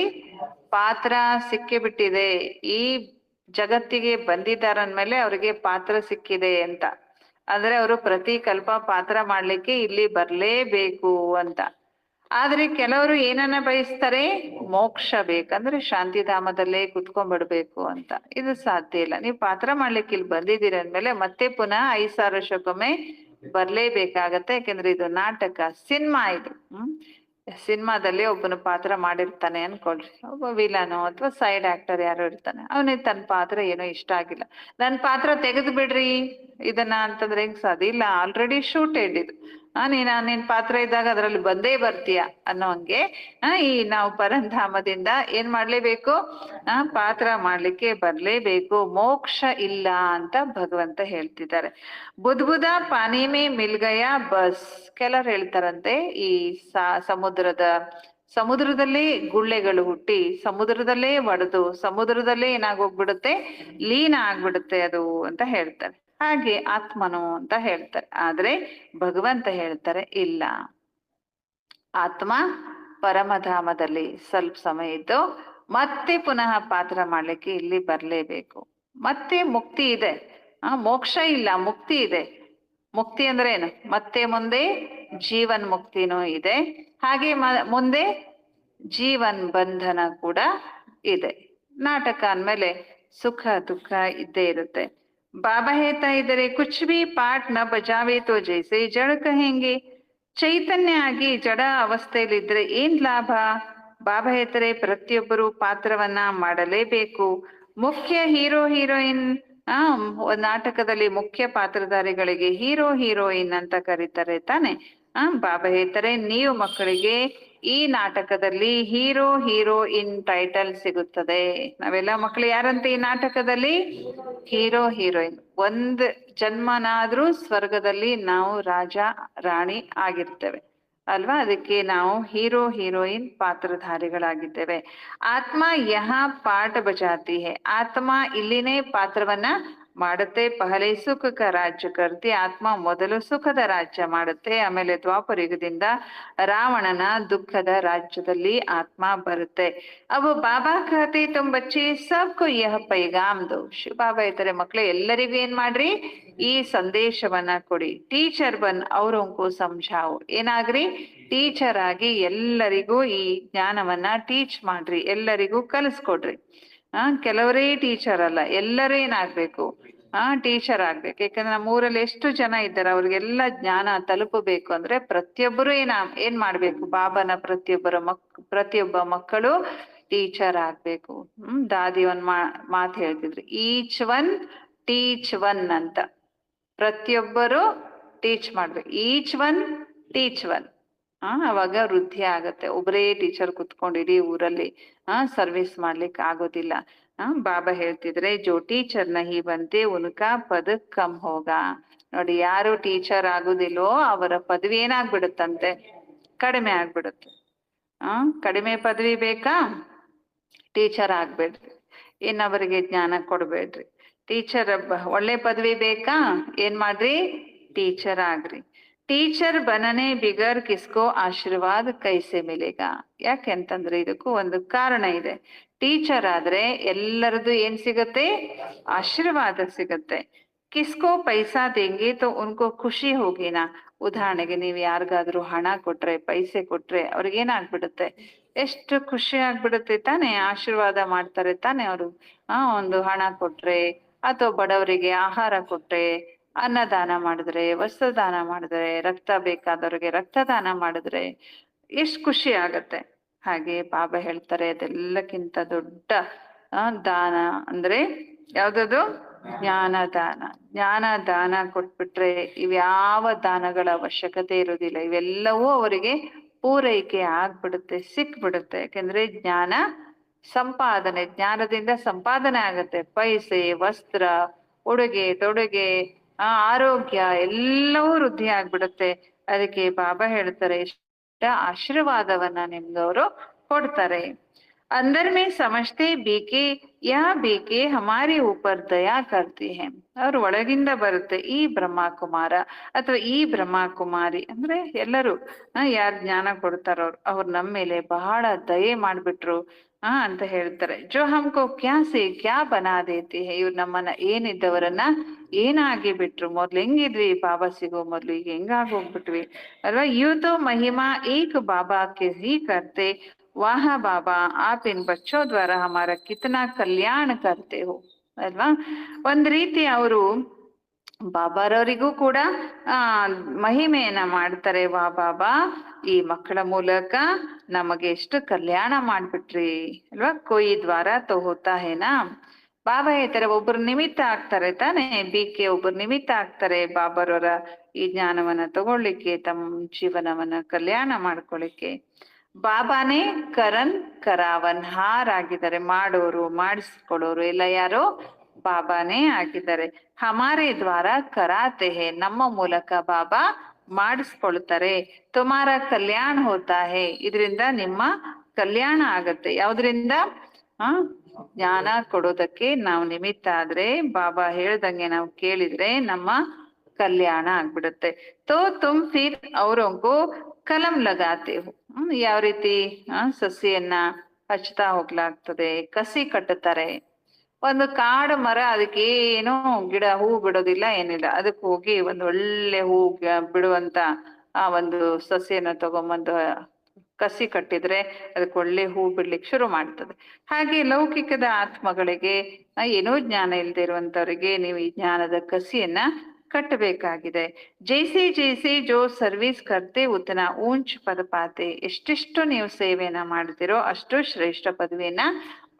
ಪಾತ್ರ ಸಿಕ್ಕಿ ಬಿಟ್ಟಿದೆ, ಈ ಜಗತ್ತಿಗೆ ಬಂದಿದ್ದಾರಂದ್ಮೇಲೆ ಅವ್ರಿಗೆ ಪಾತ್ರ ಸಿಕ್ಕಿದೆ ಅಂತ, ಅಂದ್ರೆ ಅವರು ಪ್ರತಿ ಕಲ್ಪ ಪಾತ್ರ ಮಾಡ್ಲಿಕ್ಕೆ ಇಲ್ಲಿ ಬರ್ಲೇಬೇಕು ಅಂತ। ಆದ್ರೆ ಕೆಲವರು ಏನನ್ನ ಬಯಸ್ತಾರೆ? ಮೋಕ್ಷ ಬೇಕಂದ್ರೆ ಶಾಂತಿಧಾಮದಲ್ಲೇ ಕುತ್ಕೊಂಡ್ಬಿಡ್ಬೇಕು ಅಂತ। ಇದು ಸಾಧ್ಯ ಇಲ್ಲ, ನೀವು ಪಾತ್ರ ಮಾಡ್ಲಿಕ್ಕೆ ಇಲ್ಲಿ ಬಂದಿದ್ದೀರ ಅಂದ್ಮೇಲೆ ಮತ್ತೆ ಪುನಃ 5,000 ವರ್ಷಕ್ಕೊಮ್ಮೆ ಬರ್ಲೇಬೇಕಾಗತ್ತೆ, ಯಾಕೆಂದ್ರೆ ಇದು ನಾಟಕ, ಸಿನಿಮಾ ಇದು। ಸಿನಿಮಾದಲ್ಲಿ ಒಬ್ಬನು ಪಾತ್ರ ಮಾಡಿರ್ತಾನೆ ಅನ್ಕೊಳ್ರಿ, ಒಬ್ಬ ವಿಲನೋ ಅಥವಾ ಸೈಡ್ ಆಕ್ಟರ್ ಯಾರೋ ಇರ್ತಾನೆ, ಅವನಿಗೆ ತನ್ನ ಪಾತ್ರ ಏನೋ ಇಷ್ಟ ಆಗಿಲ್ಲ, ನನ್ ಪಾತ್ರ ತೆಗೆದು ಬಿಡ್ರಿ ಇದನ್ನ ಅಂತಂದ್ರೆ ಹೆಂಗ್ ಸಾಧ್ಯ? ಇಲ್ಲ, ಆಲ್ರೆಡಿ ಶೂಟೆಡ್ ಇದು, ನಿನ್ ಪಾತ್ರ ಇದ್ದಾಗ ಅದ್ರಲ್ಲಿ ಬಂದೇ ಬರ್ತೀಯ ಅನ್ನೋ ಹಂಗೆ ಈ ನಾವು ಪರಂಧಾಮದಿಂದ ಏನ್ ಮಾಡ್ಲೇಬೇಕು? ಪಾತ್ರ ಮಾಡ್ಲಿಕ್ಕೆ ಬರ್ಲೇಬೇಕು, ಮೋಕ್ಷ ಇಲ್ಲ ಅಂತ ಭಗವಂತ ಹೇಳ್ತಿದ್ದಾರೆ। ಬುದ್ಬುದ ಪಾನಿ ಮೇ ಮಿಲ್ ಗಯಾ ಬಸ್, ಕೆಲವ್ರು ಹೇಳ್ತಾರಂತೆ ಈ ಸಮುದ್ರದಲ್ಲಿ ಗುಳ್ಳೆಗಳು ಹುಟ್ಟಿ ಸಮುದ್ರದಲ್ಲೇ ಒಡೆದು ಸಮುದ್ರದಲ್ಲೇ ಏನಾಗೋಗ್ಬಿಡುತ್ತೆ? ಲೀನ ಆಗ್ಬಿಡುತ್ತೆ ಅದು ಅಂತ ಹೇಳ್ತಾರೆ। ಹಾಗೆ ಆತ್ಮನು ಅಂತ ಹೇಳ್ತಾರೆ, ಆದ್ರೆ ಭಗವಂತ ಹೇಳ್ತಾರೆ ಇಲ್ಲ, ಆತ್ಮ ಪರಮಧಾಮದಲ್ಲಿ ಸ್ವಲ್ಪ ಸಮಯ ಇದ್ದು ಮತ್ತೆ ಪುನಃ ಪಾತ್ರ ಮಾಡ್ಲಿಕ್ಕೆ ಇಲ್ಲಿ ಬರ್ಲೇಬೇಕು। ಮತ್ತೆ ಮುಕ್ತಿ ಇದೆ, ಮೋಕ್ಷ ಇಲ್ಲ, ಮುಕ್ತಿ ಇದೆ। ಮುಕ್ತಿ ಅಂದ್ರೆ ಏನು? ಮತ್ತೆ ಮುಂದೆ ಜೀವನ್ ಮುಕ್ತಿನೂ ಇದೆ, ಹಾಗೆ ಮುಂದೆ ಜೀವನ್ ಬಂಧನ ಕೂಡ ಇದೆ। ನಾಟಕ ಅಂದ್ಮೇಲೆ ಸುಖ ದುಃಖ ಇದ್ದೇ ಇರುತ್ತೆ। ಬಾಬಾ ಹೇಳ್ತಾ ಇದ್ದಾರೆ ಕುಚ್ ಬಿ ಪಾಠ ನ ಬಜಾವೆ ತೋ ಜೈಸೆ ಜಡ ಕಹೆಂಗೆ, ಚೈತನ್ಯ ಆಗಿ ಜಡ ಅವಸ್ಥೆಯಲ್ಲಿದ್ರೆ ಏನ್ ಲಾಭ? ಬಾಬಾ ಹೇಳ್ತಾರೆ ಪ್ರತಿಯೊಬ್ಬರು ಪಾತ್ರವನ್ನ ಮಾಡಲೇಬೇಕು। ಮುಖ್ಯ ಹೀರೋ ಹೀರೋಯಿನ್, ನಾಟಕದಲ್ಲಿ ಮುಖ್ಯ ಪಾತ್ರಧಾರಿಗಳಿಗೆ ಹೀರೋ ಹೀರೋಯಿನ್ ಅಂತ ಕರೀತಾರೆ ತಾನೆ। ಬಾಬಾ ಹೇಳ್ತಾರೆ ನೀವು ಮಕ್ಕಳಿಗೆ ಈ ನಾಟಕದಲ್ಲಿ ಹೀರೋ ಹೀರೋಯಿನ್ ಟೈಟಲ್ ಸಿಗುತ್ತದೆ। ನಾವೆಲ್ಲ ಮಕ್ಕಳು ಯಾರಂತೆ ಈ ನಾಟಕದಲ್ಲಿ? Hero heroine. ಒಂದ್ ಜನ್ಮನಾದ್ರೂ ಸ್ವರ್ಗದಲ್ಲಿ ನಾವು ರಾಜ ರಾಣಿ ಆಗಿರ್ತೇವೆ ಅಲ್ವಾ, ಅದಕ್ಕೆ ನಾವು ಹೀರೋ ಹೀರೋಯಿನ್ ಪಾತ್ರಧಾರಿಗಳಾಗಿದ್ದೇವೆ। ಆತ್ಮ ಯಹ ಪಾಠ ಬಜಾತಿ ಹೈ, ಆತ್ಮ ಇಲ್ಲಿನೇ ಪಾತ್ರವನ್ನ ಮಾಡುತ್ತೆ। ಪಹಲೆ ಸುಖಕ ರಾಜ್ಯ ಕರ್ತಿ, ಆತ್ಮ ಮೊದಲು ಸುಖದ ರಾಜ್ಯ ಮಾಡುತ್ತೆ, ಆಮೇಲೆ ದ್ವಾಪರಯುಗದಿಂದ ರಾವಣನ ದುಃಖದ ರಾಜ್ಯದಲ್ಲಿ ಆತ್ಮ ಬರುತ್ತೆ। ಅವು ಬಾಬಾ ಕಹತೆ ತುಮ್ ಬಚ್ಚೆ ಸಬ್ಕೋ ಯಹ ಪೈಗಾಮ್ ದೋ, ಬಾಬಾ ಹೇಳ್ತಾರೆ ಮಕ್ಳು ಎಲ್ಲರಿಗೂ ಏನ್ ಮಾಡ್ರಿ? ಈ ಸಂದೇಶವನ್ನ ಕೊಡಿ। ಟೀಚರ್ ಬನ್ ಅವ್ರಂಕು ಸಮझाओ, ಏನಾಗ್ರಿ? ಟೀಚರ್ ಆಗಿ ಎಲ್ಲರಿಗೂ ಈ ಜ್ಞಾನವನ್ನ ಟೀಚ್ ಮಾಡ್ರಿ, ಎಲ್ಲರಿಗೂ ಕಲಿಸ್ಕೊಡ್ರಿ। ಕೆಲವರೇ ಟೀಚರ್ ಅಲ್ಲ, ಎಲ್ಲರೂ ಏನಾಗ್ಬೇಕು? ಟೀಚರ್ ಆಗ್ಬೇಕು, ಯಾಕಂದ್ರೆ ನಮ್ಮೂರಲ್ಲಿ ಎಷ್ಟು ಜನ ಇದ್ದಾರೆ, ಅವ್ರಿಗೆಲ್ಲ ಜ್ಞಾನ ತಲುಪಬೇಕು ಅಂದ್ರೆ ಪ್ರತಿಯೊಬ್ಬರು ಏನ್ ಮಾಡ್ಬೇಕು? ಬಾಬನ ಪ್ರತಿಯೊಬ್ಬ ಮಕ್ಕಳು ಟೀಚರ್ ಆಗ್ಬೇಕು। ದಾದಿ ಒಂದ್ ಮಾತು ಹೇಳ್ತಿದ್ರು, ಈಚ್ ಒನ್ ಟೀಚ್ ಒನ್ ಅಂತ, ಪ್ರತಿಯೊಬ್ಬರು ಟೀಚ್ ಮಾಡ್ಬೇಕು, ಈಚ್ ಒನ್ ಟೀಚ್ ಒನ್। ಅವಾಗ ವೃದ್ಧಿ ಆಗತ್ತೆ, ಒಬ್ಬರೇ ಟೀಚರ್ ಕುತ್ಕೊಂಡು ಇಡೀ ಊರಲ್ಲಿ ಸರ್ವಿಸ್ ಮಾಡ್ಲಿಕ್ಕೆ ಆಗೋದಿಲ್ಲ। ಬಾಬಾ ಹೇಳ್ತಿದ್ರೆ ಜೋ ಟೀಚರ್ ನಹಿ ಬಂತೆ ಉನ್ಕಾ ಪದ ಕಮ್ ಹೋಗ, ನೋಡಿ ಯಾರು ಟೀಚರ್ ಆಗುದಿಲ್ಲೋ ಅವರ ಪದವಿ ಏನಾಗ್ಬಿಡುತ್ತಂತೆ? ಕಡಿಮೆ ಆಗ್ಬಿಡುತ್ತೆ. ಕಡಿಮೆ ಪದವಿ ಬೇಕಾ? ಟೀಚರ್ ಆಗ್ಬೇಡ್ರಿ, ಇನ್ನೊಬ್ಬರಿಗೆ ಜ್ಞಾನ ಕೊಡ್ಬೇಡ್ರಿ. ಟೀಚರ್ ಒಳ್ಳೆ ಪದವಿ ಬೇಕಾ? ಏನ್ ಮಾಡ್ರಿ? ಟೀಚರ್ ಆಗ್ರಿ. ಟೀಚರ್ ಬನನೆ ಬಿಗರ್ ಕಿಸ್ಕೋ ಆಶೀರ್ವಾದ ಕೈಸೆ ಮಿಲೆಗಾ? ಯಾಕೆಂತಂದ್ರೆ ಇದಕ್ಕೂ ಒಂದು ಕಾರಣ ಇದೆ. ಟೀಚರ್ ಆದ್ರೆ ಎಲ್ಲರದು ಏನ್ ಸಿಗತ್ತೆ? ಆಶೀರ್ವಾದ ಸಿಗತ್ತೆ. ಕಿಸ್ಕೋ ಪೈಸಾ ದೇಂಗೆ ತೋ ಉನ್ಕೋ ಖುಷಿ ಹೋಗಿನಾ. ಉದಾಹರಣೆಗೆ ನೀವು ಯಾರಿಗಾದ್ರೂ ಹಣ ಕೊಟ್ರೆ, ಪೈಸೆ ಕೊಟ್ರೆ ಅವ್ರಿಗೇನಾಗ್ಬಿಡುತ್ತೆ? ಎಷ್ಟು ಖುಷಿ ಆಗ್ಬಿಡುತ್ತೆ ತಾನೆ, ಆಶೀರ್ವಾದ ಮಾಡ್ತಾರೆ ತಾನೆ ಅವರು. ಒಂದು ಹಣ ಕೊಟ್ರೆ ಅಥವಾ ಬಡವರಿಗೆ ಆಹಾರ ಕೊಟ್ರೆ, ಅನ್ನದಾನ ಮಾಡಿದ್ರೆ, ವಸ್ತ್ರದಾನ ಮಾಡಿದ್ರೆ, ರಕ್ತ ಬೇಕಾದವ್ರಿಗೆ ರಕ್ತದಾನ ಮಾಡಿದ್ರೆ ಎಷ್ಟು ಖುಷಿ ಆಗತ್ತೆ. ಹಾಗೆ ಬಾಬಾ ಹೇಳ್ತಾರೆ ಅದೆಲ್ಲಕ್ಕಿಂತ ದೊಡ್ಡ ದಾನ ಅಂದ್ರೆ ಯಾವ್ದದು? ಜ್ಞಾನ ದಾನ. ಜ್ಞಾನ ದಾನ ಕೊಟ್ಬಿಟ್ರೆ ಇವ್ಯಾವ ದಾನಗಳ ಅವಶ್ಯಕತೆ ಇರೋದಿಲ್ಲ. ಇವೆಲ್ಲವೂ ಅವರಿಗೆ ಪೂರೈಕೆ ಆಗ್ಬಿಡುತ್ತೆ, ಸಿಕ್ಬಿಡುತ್ತೆ. ಯಾಕೆಂದ್ರೆ ಜ್ಞಾನ ಸಂಪಾದನೆ, ಜ್ಞಾನದಿಂದ ಸಂಪಾದನೆ ಆಗತ್ತೆ. ಪೈಸೆ, ವಸ್ತ್ರ, ಉಡುಗೆ ತೊಡುಗೆ, ಆರೋಗ್ಯ ಎಲ್ಲವೂ ವೃದ್ಧಿ ಆಗ್ಬಿಡುತ್ತೆ. ಅದಕ್ಕೆ ಬಾಬಾ ಹೇಳ್ತಾರೆ ಇಷ್ಟ ಆಶೀರ್ವಾದವನ್ನ ನಿಮ್ಗವರು ಕೊಡ್ತಾರೆ. अंदर में समझते बीके या बीके हमारे ऊपर दया करती है. ಅವ್ರು ಒಳಗಿಂದ ಬರುತ್ತೆ ಈ ಬ್ರಹ್ಮ ಕುಮಾರ ಅಥವಾ ಈ ಬ್ರಹ್ಮ ಕುಮಾರಿ ಅಂದ್ರೆ ಎಲ್ಲರೂ ಯಾರು ಜ್ಞಾನ ಕೊಡ್ತಾರೋ ಅವ್ರು ನಮ್ಮ ಮೇಲೆ ಬಹಳ ದಯೆ ಮಾಡ್ಬಿಟ್ರು ಅಂತ ಹೇಳ್ತಾರೆ. ಜೋ ಹಮ್ಕೋ ಕ್ಯಾ ಸೇ ಕ್ಯಾ ಬನಾ ದೇತಿ ಹೈ. ಇವ್ರು ನಮ್ಮನ್ನ ಏನಿದ್ದವರನ್ನ ಏನಾಗಿ ಬಿಟ್ರು. ಮೊದ್ಲು ಹೆಂಗಿದ್ವಿ ಬಾಬಾ ಸಿಗೋ ಮೊದ್ಲು, ಈಗ ಹೆಂಗಾಗೋಗ್ಬಿಟ್ವಿ ಅಲ್ವಾ. ಯೂತೋ ಮಹಿಮಾ ಏಕ್ ಬಾಬಾ ಕೆ ಹಿ ಕರ್ತೆ. ವಾಹ ಬಾಬಾ ಆಪ್ ಇನ್ ಬಚ್ಚೋ ದ್ವಾರ ಹಮಾರ ಕಿತನಾ ಕಲ್ಯಾಣ ಕರ್ತೆ ಹೋ ಅಲ್ವಾ. ಒಂದ್ ರೀತಿ ಅವರು ಬಾಬಾರವರಿಗೂ ಕೂಡ ಮಹಿಮೆಯನ್ನ ಮಾಡ್ತಾರೆ. ವಾ ಬಾಬಾ ಈ ಮಕ್ಕಳ ಮೂಲಕ ನಮಗೆ ಎಷ್ಟು ಕಲ್ಯಾಣ ಮಾಡ್ಬಿಟ್ರಿ ಅಲ್ವಾ. ಕೊಯ್ ದ್ವಾರ ತೋ ಹೋತಾ ಹೇನಾ. ಬಾಬಾ ಹೇಳ್ತಾರೆ ಒಬ್ರು ನಿಮಿತ್ತ ಆಗ್ತಾರೆ ತಾನೆ. ಬಿಕೆ ಒಬ್ರು ನಿಮಿತ್ತ ಆಗ್ತಾರೆ ಬಾಬಾರವರ ಈ ಜ್ಞಾನವನ್ನ ತಗೊಳ್ಳಿಕ್ಕೆ, ತಮ್ಮ ಜೀವನವನ್ನ ಕಲ್ಯಾಣ ಮಾಡ್ಕೊಳ್ಳಿಕ್ಕೆ. ಬಾಬಾನೇ ಕರನ್ ಕರಾವನ್ ಹಾರ್ ಆಗಿದ್ದಾರೆ. ಮಾಡೋರು ಮಾಡಿಸ್ಕೊಡೋರು ಎಲ್ಲ ಯಾರು? ಬಾಬಾನೇ ಆಗಿದ್ದಾರೆ. ಹಮಾರೆ ದ್ವಾರ ಕರಾತೆ ಹೇ. ನಮ್ಮ ಮೂಲಕ ಬಾಬಾ ಮಾಡಿಸ್ಕೊಳ್ತಾರೆ. ತುಮಾರ ಕಲ್ಯಾಣ ಹೋತಾ ಹೇ. ಇದರಿಂದ ನಿಮ್ಮ ಕಲ್ಯಾಣ ಆಗತ್ತೆ. ಯಾವ್ದ್ರಿಂದ? ಜ್ಞಾನ ಕೊಡೋದಕ್ಕೆ ನಾವು ನಿಮಿತ್ತ ಆದ್ರೆ, ಬಾಬಾ ಹೇಳ್ದಂಗೆ ನಾವು ಕೇಳಿದ್ರೆ ನಮ್ಮ ಕಲ್ಯಾಣ ಆಗ್ಬಿಡುತ್ತೆ. ತೋ ತುಮ್ ಫಿರ್ ಅವರಂಗೂ ಕಲಂ ಲಗಾತೆ ಹೋ. ಯಾವ ರೀತಿ ಸಸಿಯನ್ನ ಹಚ್ತಾ ಹೋಗ್ಲಾಗ್ತದೆ, ಕಸಿ ಕಟ್ಟುತ್ತಾರೆ. ಒಂದು ಕಾಡು ಮರ, ಅದಕ್ಕೆ ಏನೋ ಗಿಡ ಹೂ ಬಿಡೋದಿಲ್ಲ, ಏನಿಲ್ಲ. ಅದಕ್ಕೆ ಹೋಗಿ ಒಂದು ಒಳ್ಳೆ ಹೂ ಬಿಡುವಂತ ಒಂದು ಸಸಿಯನ್ನ ತಗೊಂಬಂದು ಕಸಿ ಕಟ್ಟಿದ್ರೆ ಅದಕ್ಕೆ ಒಳ್ಳೆ ಹೂ ಬಿಡ್ಲಿಕ್ಕೆ ಶುರು ಮಾಡ್ತದೆ. ಹಾಗೆ ಲೌಕಿಕದ ಆತ್ಮಗಳಿಗೆ, ಏನೋ ಜ್ಞಾನ ಇಲ್ಲದೆ ಇರುವಂತವರಿಗೆ ನೀವು ಈ ಜ್ಞಾನದ ಕಸಿಯನ್ನ ಕಟ್ಟಬೇಕಾಗಿದೆ. ಜೈಸೆ ಜೈಸೆ ಜೋ ಸರ್ವಿಸ್ ಕರ್ತೆ ಉತ್ತನ ಊಂಚ್ ಪದ ಪಾತೆ. ಎಷ್ಟೆಷ್ಟು ನೀವು ಸೇವೆಯನ್ನ ಮಾಡ್ತಿರೋ ಅಷ್ಟು ಶ್ರೇಷ್ಠ ಪದವಿಯನ್ನ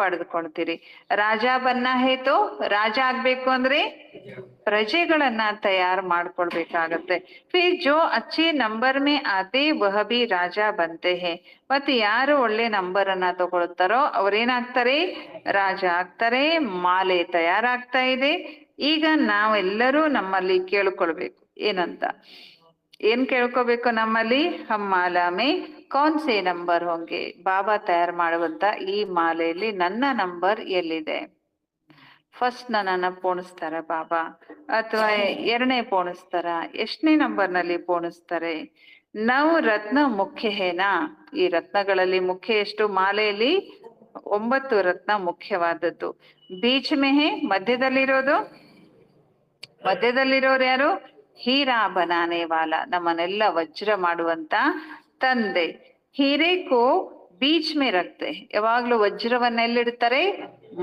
ಪಡೆದುಕೊಳ್ತೀರಿ. ರಾಜ ಬನ್ನ ಹೇತೋ, ರಾಜ ಆಗ್ಬೇಕು ಅಂದ್ರೆ ಪ್ರಜೆಗಳನ್ನ ತಯಾರು ಮಾಡ್ಕೊಳ್ಬೇಕಾಗತ್ತೆ. ಫಿರ್ ಜೋ ಅಚ್ಚೆ ನಂಬರ್ ಮೇ ಆತೆ ವಹ ಬಿ ರಾಜ ಬಂತೆ ಹೇ. ಮತ್ತೆ ಯಾರು ಒಳ್ಳೆ ನಂಬರ್ ಅನ್ನ ತಗೊಳ್ತಾರೋ ಅವ್ರೇನಾಗ್ತಾರೆ? ರಾಜ ಆಗ್ತಾರೆ. ಮಾಲೆ ತಯಾರಾಗ್ತಾ ಇದೆ. ಈಗ ನಾವೆಲ್ಲರೂ ನಮ್ಮಲ್ಲಿ ಕೇಳ್ಕೊಳ್ಬೇಕು ಏನಂತ. ಏನ್ ಕೇಳ್ಕೋಬೇಕು ನಮ್ಮಲ್ಲಿ? ಹಮ್ ಮಾಲಾ ಮೇ ಕೌನ್ ಸೇ ನಂಬರ್ ಹೋಂಗೆ. ಬಾಬಾ ತಯಾರು ಮಾಡುವಂತ ಈ ಮಾಲೆಯಲ್ಲಿ ನನ್ನ ನಂಬರ್ ಎಲ್ಲಿದೆ? ಫಸ್ಟ್ ನನ್ನನ್ನ ಪೋಣಿಸ್ತಾರ ಬಾಬಾ, ಅಥವಾ ಎರಡನೇ ಪೋಣಿಸ್ತಾರ? ಎಷ್ಟನೇ ನಂಬರ್ನಲ್ಲಿ ಪೋಣಿಸ್ತಾರೆ? ನಾವು ರತ್ನ ಮುಖ್ಯ ಹೇನಾ. ಈ ರತ್ನಗಳಲ್ಲಿ ಮುಖ್ಯ ಎಷ್ಟು? ಮಾಲೆಯಲ್ಲಿ 9 ರತ್ನ ಮುಖ್ಯವಾದದ್ದು. ಬೀಚ್ ಮೇ ಹೇ, ಮಧ್ಯದಲ್ಲಿರೋದು. ಮಧ್ಯದಲ್ಲಿರೋರು ಯಾರು? ಹೀರಾ ಬನಾನೆ ವಾಲ, ನಮ್ಮನ್ನೆಲ್ಲ ವಜ್ರ ಮಾಡುವಂತ ತಂದೆ. ಹೀರೆಕೋ ಬೀಚ್ ಮೇ ರಕ್ತೆ. ಯಾವಾಗ್ಲೂ ವಜ್ರವನ್ನ ಎಲ್ಲಿಡ್ತಾರೆ?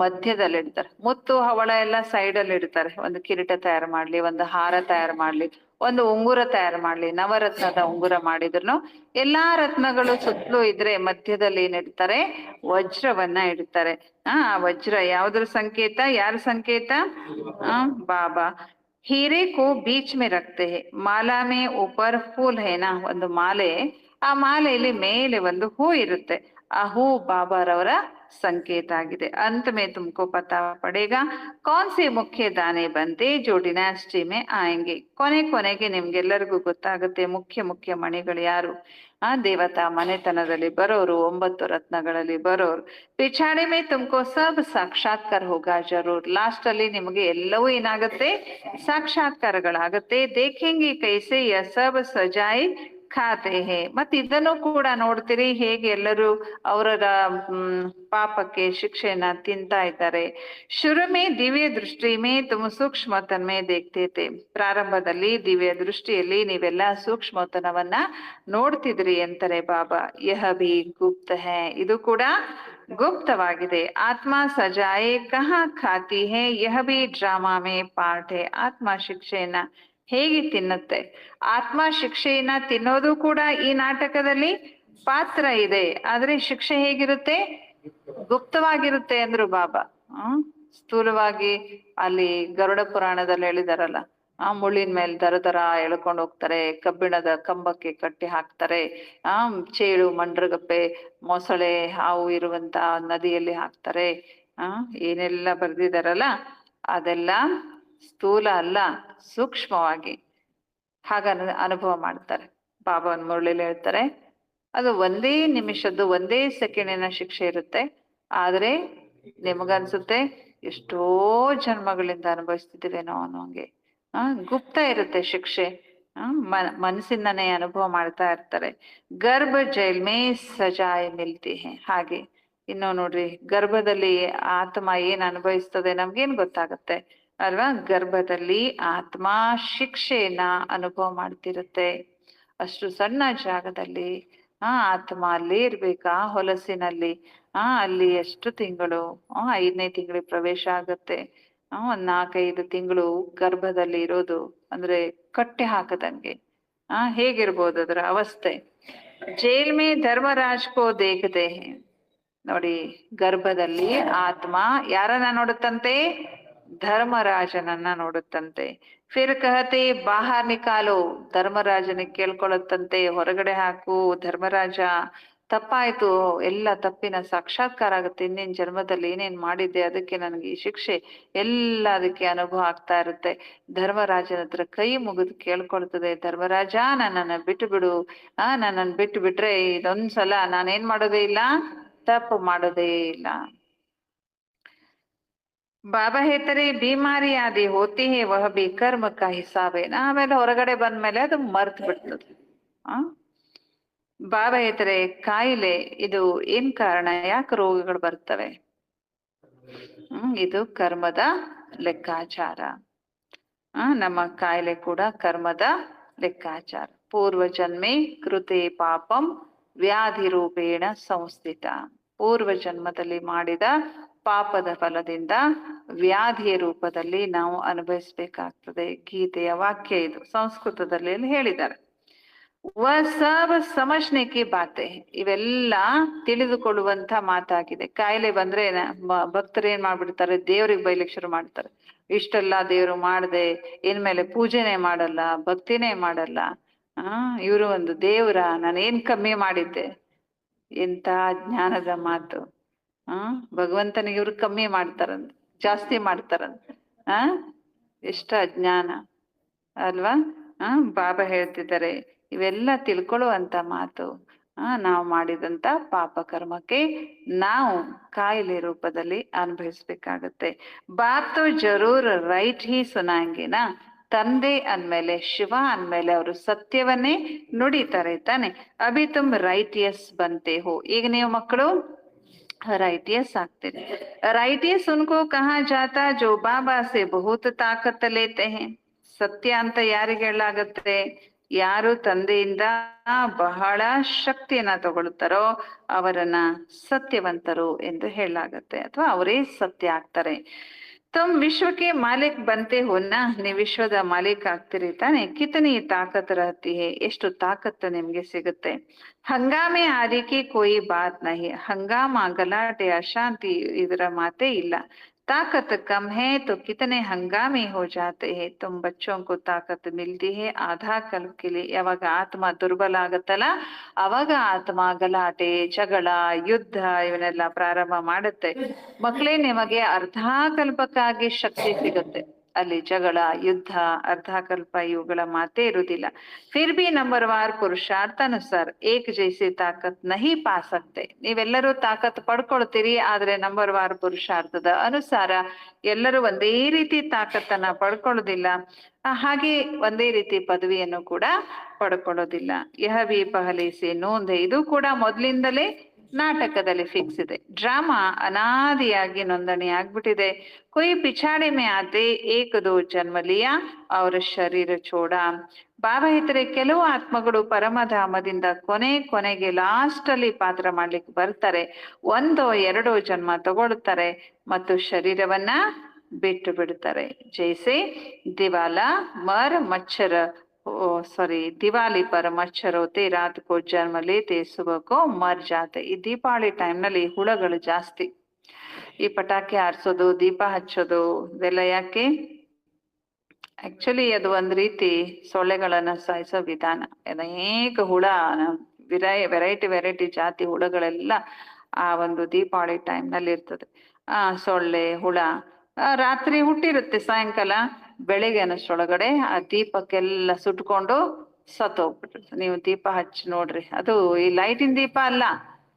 ಮಧ್ಯದಲ್ಲಿಡ್ತಾರೆ. ಮುತ್ತು ಹವಳ ಎಲ್ಲ ಸೈಡ್ ಅಲ್ಲಿ ಇಡ್ತಾರೆ. ಒಂದು ಕಿರೀಟ ತಯಾರು ಮಾಡ್ಲಿ, ಒಂದು ಹಾರ ತಯಾರು ಮಾಡ್ಲಿ, ಒಂದು ಉಂಗುರ ತಯಾರು ಮಾಡ್ಲಿ, ನವರತ್ನದ ಉಂಗುರ ಮಾಡಿದ್ರು ಎಲ್ಲಾ ರತ್ನಗಳು ಸುತ್ತಲೂ ಇದ್ರೆ ಮಧ್ಯದಲ್ಲಿ ಏನಿಡ್ತಾರೆ? ವಜ್ರವನ್ನ ಇಡ್ತಾರೆ. ಆ ವಜ್ರ ಯಾವ್ದ್ರ ಸಂಕೇತ? ಯಾರ ಸಂಕೇತ? ಬಾಬಾ. ಹೀರೆ ಕೋ ಬೀಚ್ ಮೇ ರಕ್ತೆ ಹೇ. ಮಾಲಾ ಮೇ ಊಪರ್ ಫೂಲ್ ಹೇನಾ. ಒಂದು ಮಾಲೆ, ಆ ಮಾಲೆಯಲ್ಲಿ ಮೇಲೆ ಒಂದು ಹೂ ಇರುತ್ತೆ. ಆ ಹೂ ಬಾಬಾರವರ संकेत आಗಿದೆ अंत में तुमको पता पड़ेगा कौन से मुख्य दाने बनते जो डिनास्टी में आएंगे ಕೊನೆಗೆ ನಿಮ್ಗೆಲ್ಲರಿಗೂ ಗೊತ್ತಾಗುತ್ತೆ ಮುಖ್ಯ ಮಣಿಗಳು ಯಾರು ಆ ದೇವತಾ ಮನೆತನದಲ್ಲಿ ಬರೋರು 9 ರತ್ನಗಳಲ್ಲಿ ಬರೋರು पिछाड़ी में तुमको सब साक्षात्कार होगा जरूर लास्ट ಅಲ್ಲಿ ನಿಮಗೆ ಎಲ್ಲವೂ ಏನಾಗುತ್ತೆ ಸಾಕ್ಷಾತ್ಕಾರಗಳಾಗುತ್ತೆ देखेंगे कैसे यह सब सजाए ಖಾತೆ ಹೇ ಮತ್ತೆ ಇದನ್ನು ಕೂಡ ನೋಡ್ತೀರಿ ಹೇಗೆ ಎಲ್ಲರೂ ಅವರ ಪಾಪಕ್ಕೆ ಶಿಕ್ಷೆಯನ್ನ ತಿಂತಾ ಇದ್ದಾರೆ ಶುರುಮೆ ದಿವ್ಯ ದೃಷ್ಟಿ ಮೇ ತುಮ್ ಸೂಕ್ಷ್ಮತನ್ಮೇ ದೇಖ್ತೇತೆ ಪ್ರಾರಂಭದಲ್ಲಿ ದಿವ್ಯ ದೃಷ್ಟಿಯಲ್ಲಿ ನೀವೆಲ್ಲ ಸೂಕ್ಷ್ಮತನವನ್ನ ನೋಡ್ತಿದ್ರಿ ಅಂತಾರೆ ಬಾಬಾ ಯಹ ಭಿ ಗುಪ್ತ ಹೇ ಇದು ಕೂಡ ಗುಪ್ತವಾಗಿದೆ ಆತ್ಮ ಸಜಾಯೆ ಕಹಾ ಖಾತಿ ಹೇ ಯಹ ಭಿ ಡ್ರಾಮಾ ಮೇ ಪಾರ್ಟ್ ಹೇ ಆತ್ಮ ಶಿಕ್ಷೆಯನ್ನ ಹೇಗೆ ತಿನ್ನುತ್ತೆ ಆತ್ಮ ಶಿಕ್ಷೆಯನ್ನ ತಿನ್ನೋದು ಕೂಡ ಈ ನಾಟಕದಲ್ಲಿ ಪಾತ್ರ ಇದೆ ಆದ್ರೆ ಶಿಕ್ಷೆ ಹೇಗಿರುತ್ತೆ ಗುಪ್ತವಾಗಿರುತ್ತೆ ಅಂದ್ರು ಬಾಬಾ ಸ್ಥೂಲವಾಗಿ ಅಲ್ಲಿ ಗರುಡ ಪುರಾಣದಲ್ಲಿ ಹೇಳಿದಾರಲ್ಲ ಮುಳ್ಳಿನ ಮೇಲೆ ದರ ಎಳ್ಕೊಂಡು ಹೋಗ್ತಾರೆ ಕಬ್ಬಿಣದ ಕಂಬಕ್ಕೆ ಕಟ್ಟಿ ಹಾಕ್ತಾರೆ ಚೇಳು ಮಂಡ್ರಗಪ್ಪೆ ಮೊಸಳೆ ಹಾವು ಇರುವಂತ ನದಿಯಲ್ಲಿ ಹಾಕ್ತಾರೆ ಏನೆಲ್ಲ ಬರ್ದಿದಾರಲ್ಲ ಅದೆಲ್ಲ ಸ್ಥೂಲ ಅಲ್ಲ ಸೂಕ್ಷ್ಮವಾಗಿ ಹಾಗ ಅನುಭವ ಮಾಡ್ತಾರೆ ಬಾಬಾ ಒಂದ್ ಮುರಳಿಲಿ ಹೇಳ್ತಾರೆ ಅದು ಒಂದೇ ನಿಮಿಷದ್ದು ಒಂದೇ ಸೆಕೆಂಡಿನ ಶಿಕ್ಷೆ ಇರುತ್ತೆ ಆದ್ರೆ ನಿಮಗನ್ಸುತ್ತೆ ಎಷ್ಟೋ ಜನ್ಮಗಳಿಂದ ಅನುಭವಿಸ್ತಿದ್ದೀರೇನೋ ಅನ್ನೋಂಗೆ ಗುಪ್ತ ಇರುತ್ತೆ ಶಿಕ್ಷೆ ಮನಸ್ಸಿಂದನೇ ಅನುಭವ ಮಾಡ್ತಾ ಇರ್ತಾರೆ ಗರ್ಭ ಜೈಲ್ ಮೇ ಸಜಾಯ್ ಮಿಲ್ತಿ ಹೇ ಹಾಗೆ ಇನ್ನು ನೋಡ್ರಿ ಗರ್ಭದಲ್ಲಿ ಆತ್ಮ ಏನ್ ಅನುಭವಿಸ್ತದೆ ನಮ್ಗೇನ್ ಗೊತ್ತಾಗತ್ತೆ ಅಲ್ವಾ ಗರ್ಭದಲ್ಲಿ ಆತ್ಮ ಶಿಕ್ಷೆಯನ್ನ ಅನುಭವ ಮಾಡ್ತಿರುತ್ತೆ ಅಷ್ಟು ಸಣ್ಣ ಜಾಗದಲ್ಲಿ ಆತ್ಮ ಅಲ್ಲಿ ಇರ್ಬೇಕಾ ಹೊಲಸಿನಲ್ಲಿ ಅಲ್ಲಿ ಎಷ್ಟು ತಿಂಗಳು 5ನೇ ತಿಂಗಳಿಗೆ ಪ್ರವೇಶ ಆಗತ್ತೆ ಒಂದ್ 4-5 ತಿಂಗಳು ಗರ್ಭದಲ್ಲಿ ಇರೋದು ಅಂದ್ರೆ ಕಟ್ಟೆ ಹಾಕದಂಗೆ ಹೇಗಿರ್ಬೋದು ಅದರ ಅವಸ್ಥೆ ಜೈಲ್ ಮೇ ಧರ್ಮರಾಜ್ ಕೋ ದೇಖತೆ ಹೇ ನೋಡಿ ಗರ್ಭದಲ್ಲಿ ಆತ್ಮ ಯಾರನ್ನ ನೋಡುತ್ತಂತೆ ಧರ್ಮರಾಜನನ್ನ ನೋಡುತ್ತಂತೆ ಫಿರ್ ಕಹತೆ ಬಾಹರ್ ನಿಕಾಲೋ ಧರ್ಮರಾಜನಿಗೆ ಕೇಳ್ಕೊಳ್ಳುತ್ತಂತೆ ಹೊರಗಡೆ ಹಾಕು ಧರ್ಮರಾಜ ತಪ್ಪಾಯ್ತು ಎಲ್ಲ ತಪ್ಪಿನ ಸಾಕ್ಷಾತ್ಕಾರ ಆಗುತ್ತೆ ಇನ್ನೇನ್ ಜನ್ಮದಲ್ಲಿ ಏನೇನ್ ಮಾಡಿದ್ದೆ ಅದಕ್ಕೆ ನನಗೆ ಈ ಶಿಕ್ಷೆ ಎಲ್ಲ ಅದಕ್ಕೆ ಅನುಭವ ಆಗ್ತಾ ಇರುತ್ತೆ ಧರ್ಮರಾಜನ ಹತ್ರ ಕೈ ಮುಗಿದು ಕೇಳ್ಕೊಳ್ತದೆ ಧರ್ಮರಾಜ ನನ್ನನ್ನ ಬಿಟ್ಟು ಬಿಡು ನನ್ನನ್ನು ಬಿಟ್ಟು ಬಿಟ್ರೆ ಇದೊಂದ್ಸಲ ನಾನೇನ್ ಮಾಡೋದೇ ಇಲ್ಲ ತಪ್ಪು ಮಾಡೋದೇ ಇಲ್ಲ ಬಾಬಾ ಹೇಳ್ತಾರೆ ಬಿಮಾರಿ ಆದಿ ಹೋತಿ ಹೇ ವಹ ಬಿ ಕರ್ಮ ಕಾ ಹಿಸಾಬ್ ಏನ ಆಮೇಲೆ ಹೊರಗಡೆ ಬಂದ್ಮೇಲೆ ಅದು ಮರ್ತ್ ಬಿಡ್ತದೆ ಬಾಬಾ ಹೇಳ್ತಾರೆ ಕಾಯಿಲೆ ಇದು ಏನ್ ಕಾರಣ ಯಾಕೆ ರೋಗಗಳು ಬರ್ತವೆ ಇದು ಕರ್ಮದ ಲೆಕ್ಕಾಚಾರ ನಮ್ಮ ಕಾಯಿಲೆ ಕೂಡ ಕರ್ಮದ ಲೆಕ್ಕಾಚಾರ ಪೂರ್ವ ಜನ್ಮೆ ಕೃತೆ ಪಾಪಂ ವ್ಯಾಧಿ ರೂಪೇಣ ಸಂಸ್ಥಿತ ಪೂರ್ವ ಜನ್ಮದಲ್ಲಿ ಮಾಡಿದ ಪಾಪದ ಫಲದಿಂದ ವ್ಯಾಧಿಯ ರೂಪದಲ್ಲಿ ನಾವು ಅನುಭವಿಸ್ಬೇಕಾಗ್ತದೆ ಗೀತೆಯ ವಾಕ್ಯ ಇದು ಸಂಸ್ಕೃತದಲ್ಲಿ ಹೇಳಿದ್ದಾರೆ ಸಬ್ ಸಮಜ್ನೆ ಕಿ ಬಾತೆ ಇವೆಲ್ಲ ತಿಳಿದುಕೊಳ್ಳುವಂತ ಮಾತಾಗಿದೆ ಕಾಯಿಲೆ ಬಂದ್ರೆ ಭಕ್ತರು ಏನ್ ಮಾಡ್ಬಿಡ್ತಾರೆ ದೇವ್ರಿಗೆ ಬೈಲಿಕ್ಕೆ ಶುರು ಮಾಡ್ತಾರೆ ಇಷ್ಟೆಲ್ಲ ದೇವ್ರು ಮಾಡದೆ ಇನ್ಮೇಲೆ ಪೂಜೆನೆ ಮಾಡಲ್ಲ ಭಕ್ತಿನೇ ಮಾಡಲ್ಲ ಇವರು ಒಂದು ದೇವ್ರ ನಾನೇನ್ ಕಮ್ಮಿ ಮಾಡಿದ್ದೆ ಎಂತ ಜ್ಞಾನದ ಮಾತು ಭಗವಂತನಿಗೆ ಇವ್ರು ಕಮ್ಮಿ ಮಾಡ್ತಾರಂತ ಜಾಸ್ತಿ ಮಾಡ್ತಾರಂತ ಎಷ್ಟ ಅಜ್ಞಾನ ಅಲ್ವಾ ಬಾಬಾ ಹೇಳ್ತಿದ್ದಾರೆ ಇವೆಲ್ಲ ತಿಳ್ಕೊಳ್ಳುವಂತ ಮಾತು ನಾವು ಮಾಡಿದಂತ ಪಾಪ ಕರ್ಮಕ್ಕೆ ನಾವು ಕಾಯಿಲೆ ರೂಪದಲ್ಲಿ ಅನುಭವಿಸ್ಬೇಕಾಗತ್ತೆ ಬಾತ್ ಜರೂರ್ ರೈಟ್ ಹಿ ಸುನಾಂಗಿನ ತಂದೆ ಅಂದ್ಮೇಲೆ ಶಿವ ಅಂದ್ಮೇಲೆ ಅವರು ಸತ್ಯವನ್ನೇ ನುಡಿತಾರೆ ತಾನೆ ಅಭಿ ತುಮ್ ರೈಟಿಯಸ್ ಬಂತೆ ಹೋ ಈಗ ನೀವು ಮಕ್ಕಳು राइटियस ಆಗ್ತೇನೆ राइटियस उनको कहा जाता जो बाबा से बहुत ताकत लेते हैं ಸತ್ಯ ಅಂತ ಯಾರಿಗೆ ಹೇಳಲಾಗುತ್ತೆ ಯಾರು ತಂದೆಯಿಂದ ಬಹಳ ಶಕ್ತಿಯನ್ನ ತಗೊಳ್ತಾರೋ ಅವರನ್ನ ಸತ್ಯವಂತರು ಎಂದು ಹೇಳಲಾಗತ್ತೆ ಅಥವಾ ಅವರೇ ಸತ್ಯ ಆಗ್ತಾರೆ तुम विश्व के मालिक बनते हो ना ನೀವು ವಿಶ್ವದ ಮಾಲೀಕ ಆಗ್ತೀರಿ ತಾನೆ ಕಿತನಿ ತಾಕತ್ रहती है ಎಷ್ಟು ತಾಕತ್ತು ನಿಮ್ಗೆ ಸಿಗುತ್ತೆ ಹಂಗಾಮೆ ಆದಿಕ್ಕೆ ಕೋಯಿ ಬಾತ್ ನಹಿ ಹಂಗಾಮ ಗಲಾಟೆ ಅಶಾಂತಿ ಇದರ ಮಾತೇ ಇಲ್ಲ ताकत कम है तो कितने हंगामे हो जाते हैं. तुम बच्चों को ताकत मिलती है आधा कल्प के लिए. ಯಾವಾಗ ಆತ್ಮ ದುರ್ಬಲ ಆಗತ್ತಲ್ಲ ಅವಾಗ ಆತ್ಮ ಗಲಾಟೆ ಜಗಳ ಯುದ್ಧ ಇವನ್ನೆಲ್ಲ ಪ್ರಾರಂಭ ಮಾಡುತ್ತೆ. ಮಕ್ಕಳೇ ನಿಮಗೆ ಅರ್ಧಾಕಲ್ಪಕ್ಕಾಗಿ ಶಕ್ತಿ ಸಿಗುತ್ತೆ. ಅಲ್ಲಿ ಜಗಳ ಯುದ್ಧ ಅರ್ಧಾಕಲ್ಪ ಇವುಗಳ ಮಾತೇ ಇರುವುದಿಲ್ಲ. फिर भी नंबरवार पुरुषार्थानुसार एक जैसे ताकत नहीं पा सकते. ನೀವೆಲ್ಲರೂ ತಾಕತ್ ಪಡ್ಕೊಳ್ತೀರಿ ಆದ್ರೆ ನಂಬರ್ವಾರ್ ಪುರುಷಾರ್ಥದ ಅನುಸಾರ ಎಲ್ಲರೂ ಒಂದೇ ರೀತಿ ತಾಕತ್ತನ್ನ ಪಡ್ಕೊಳ್ಳೋದಿಲ್ಲ. ಹಾಗೆ ಒಂದೇ ರೀತಿ ಪದವಿಯನ್ನು ಕೂಡ ಪಡ್ಕೊಳ್ಳೋದಿಲ್ಲ. ಯಹ ಬಿ ಪಹಲೆ ಸೆ ನೋಂದೆ. ಇದು ಕೂಡ ಮೊದಲಿಂದಲೇ ನಾಟಕದಲ್ಲಿ ಫಿಕ್ಸ್ ಇದೆ. ಡ್ರಾಮಾ ಅನಾದಿಯಾಗಿ ನೋಂದಣಿ ಆಗ್ಬಿಟ್ಟಿದೆ. ಕೊಯ್ ಪಿಛಾಡೆ ಮೇ ಆತೆ ಏಕ ದೋ ಜನ್ಮ ಲಿಯಾ ಅವರ ಶರೀರ ಚೋಡ. ಬಾಬಾ ಹೇಳ್ತಾರೆ ಕೆಲವು ಆತ್ಮಗಳು ಪರಮಧಾಮದಿಂದ ಕೊನೆಗೆ ಲಾಸ್ಟ್ ಅಲ್ಲಿ ಪಾತ್ರ ಮಾಡ್ಲಿಕ್ಕೆ ಬರ್ತಾರೆ. ಒಂದೋ ಎರಡೋ ಜನ್ಮ ತಗೊಳ್ತಾರೆ ಮತ್ತು ಶರೀರವನ್ನ ಬಿಟ್ಟು ಬಿಡ್ತಾರೆ. ಜೈಸೆ ದಿವಾಲ ಮರ್ ಮಚ್ಚರ ದಿವಾಲಿ ಪರ ಮಚ್ಚರ್ ಹೋತೆ ರಾತ್ ಕೋ ಜನ್ಮ ಲೇತೆ ಸುಬಕೋ ಮರ್ ಜಾತೆ. ಈ ದೀಪಾವಳಿ ಟೈಮ್ ನಲ್ಲಿ ಹುಳಗಳು ಜಾಸ್ತಿ. ಈ ಪಟಾಕಿ ಹಾರಿಸೋದು ದೀಪ ಹಚ್ಚೋದು ಇದೆಲ್ಲ ಯಾಕೆ? ಆಕ್ಚುಲಿ ಅದು ಒಂದ್ ರೀತಿ ಸೊಳ್ಳೆಗಳನ್ನ ಸಾಯಿಸೋ ವಿಧಾನ. ಅನೇಕ ಹುಳ ವೆರೈಟಿ ಜಾತಿ ಹುಳಗಳೆಲ್ಲ ಆ ಒಂದು ದೀಪಾವಳಿ ಟೈಮ್ ನಲ್ಲಿ ಇರ್ತದೆ. ಸೊಳ್ಳೆ ಹುಳ ರಾತ್ರಿ ಹುಟ್ಟಿರುತ್ತೆ, ಸಾಯಂಕಾಲ ಬೆಳಿಗ್ಗೆ ಅನ್ನೋಷ್ಟೊಳಗಡೆ ಆ ದೀಪಕ್ಕೆಲ್ಲ ಸುಟ್ಕೊಂಡು ಸತ್ತೋಗ್ಬಿಟ್ಟಿರುತ್ತೆ. ನೀವು ದೀಪ ಹಚ್ಚಿ ನೋಡ್ರಿ, ಅದು ಈ ಲೈಟಿನ ದೀಪ ಅಲ್ಲ.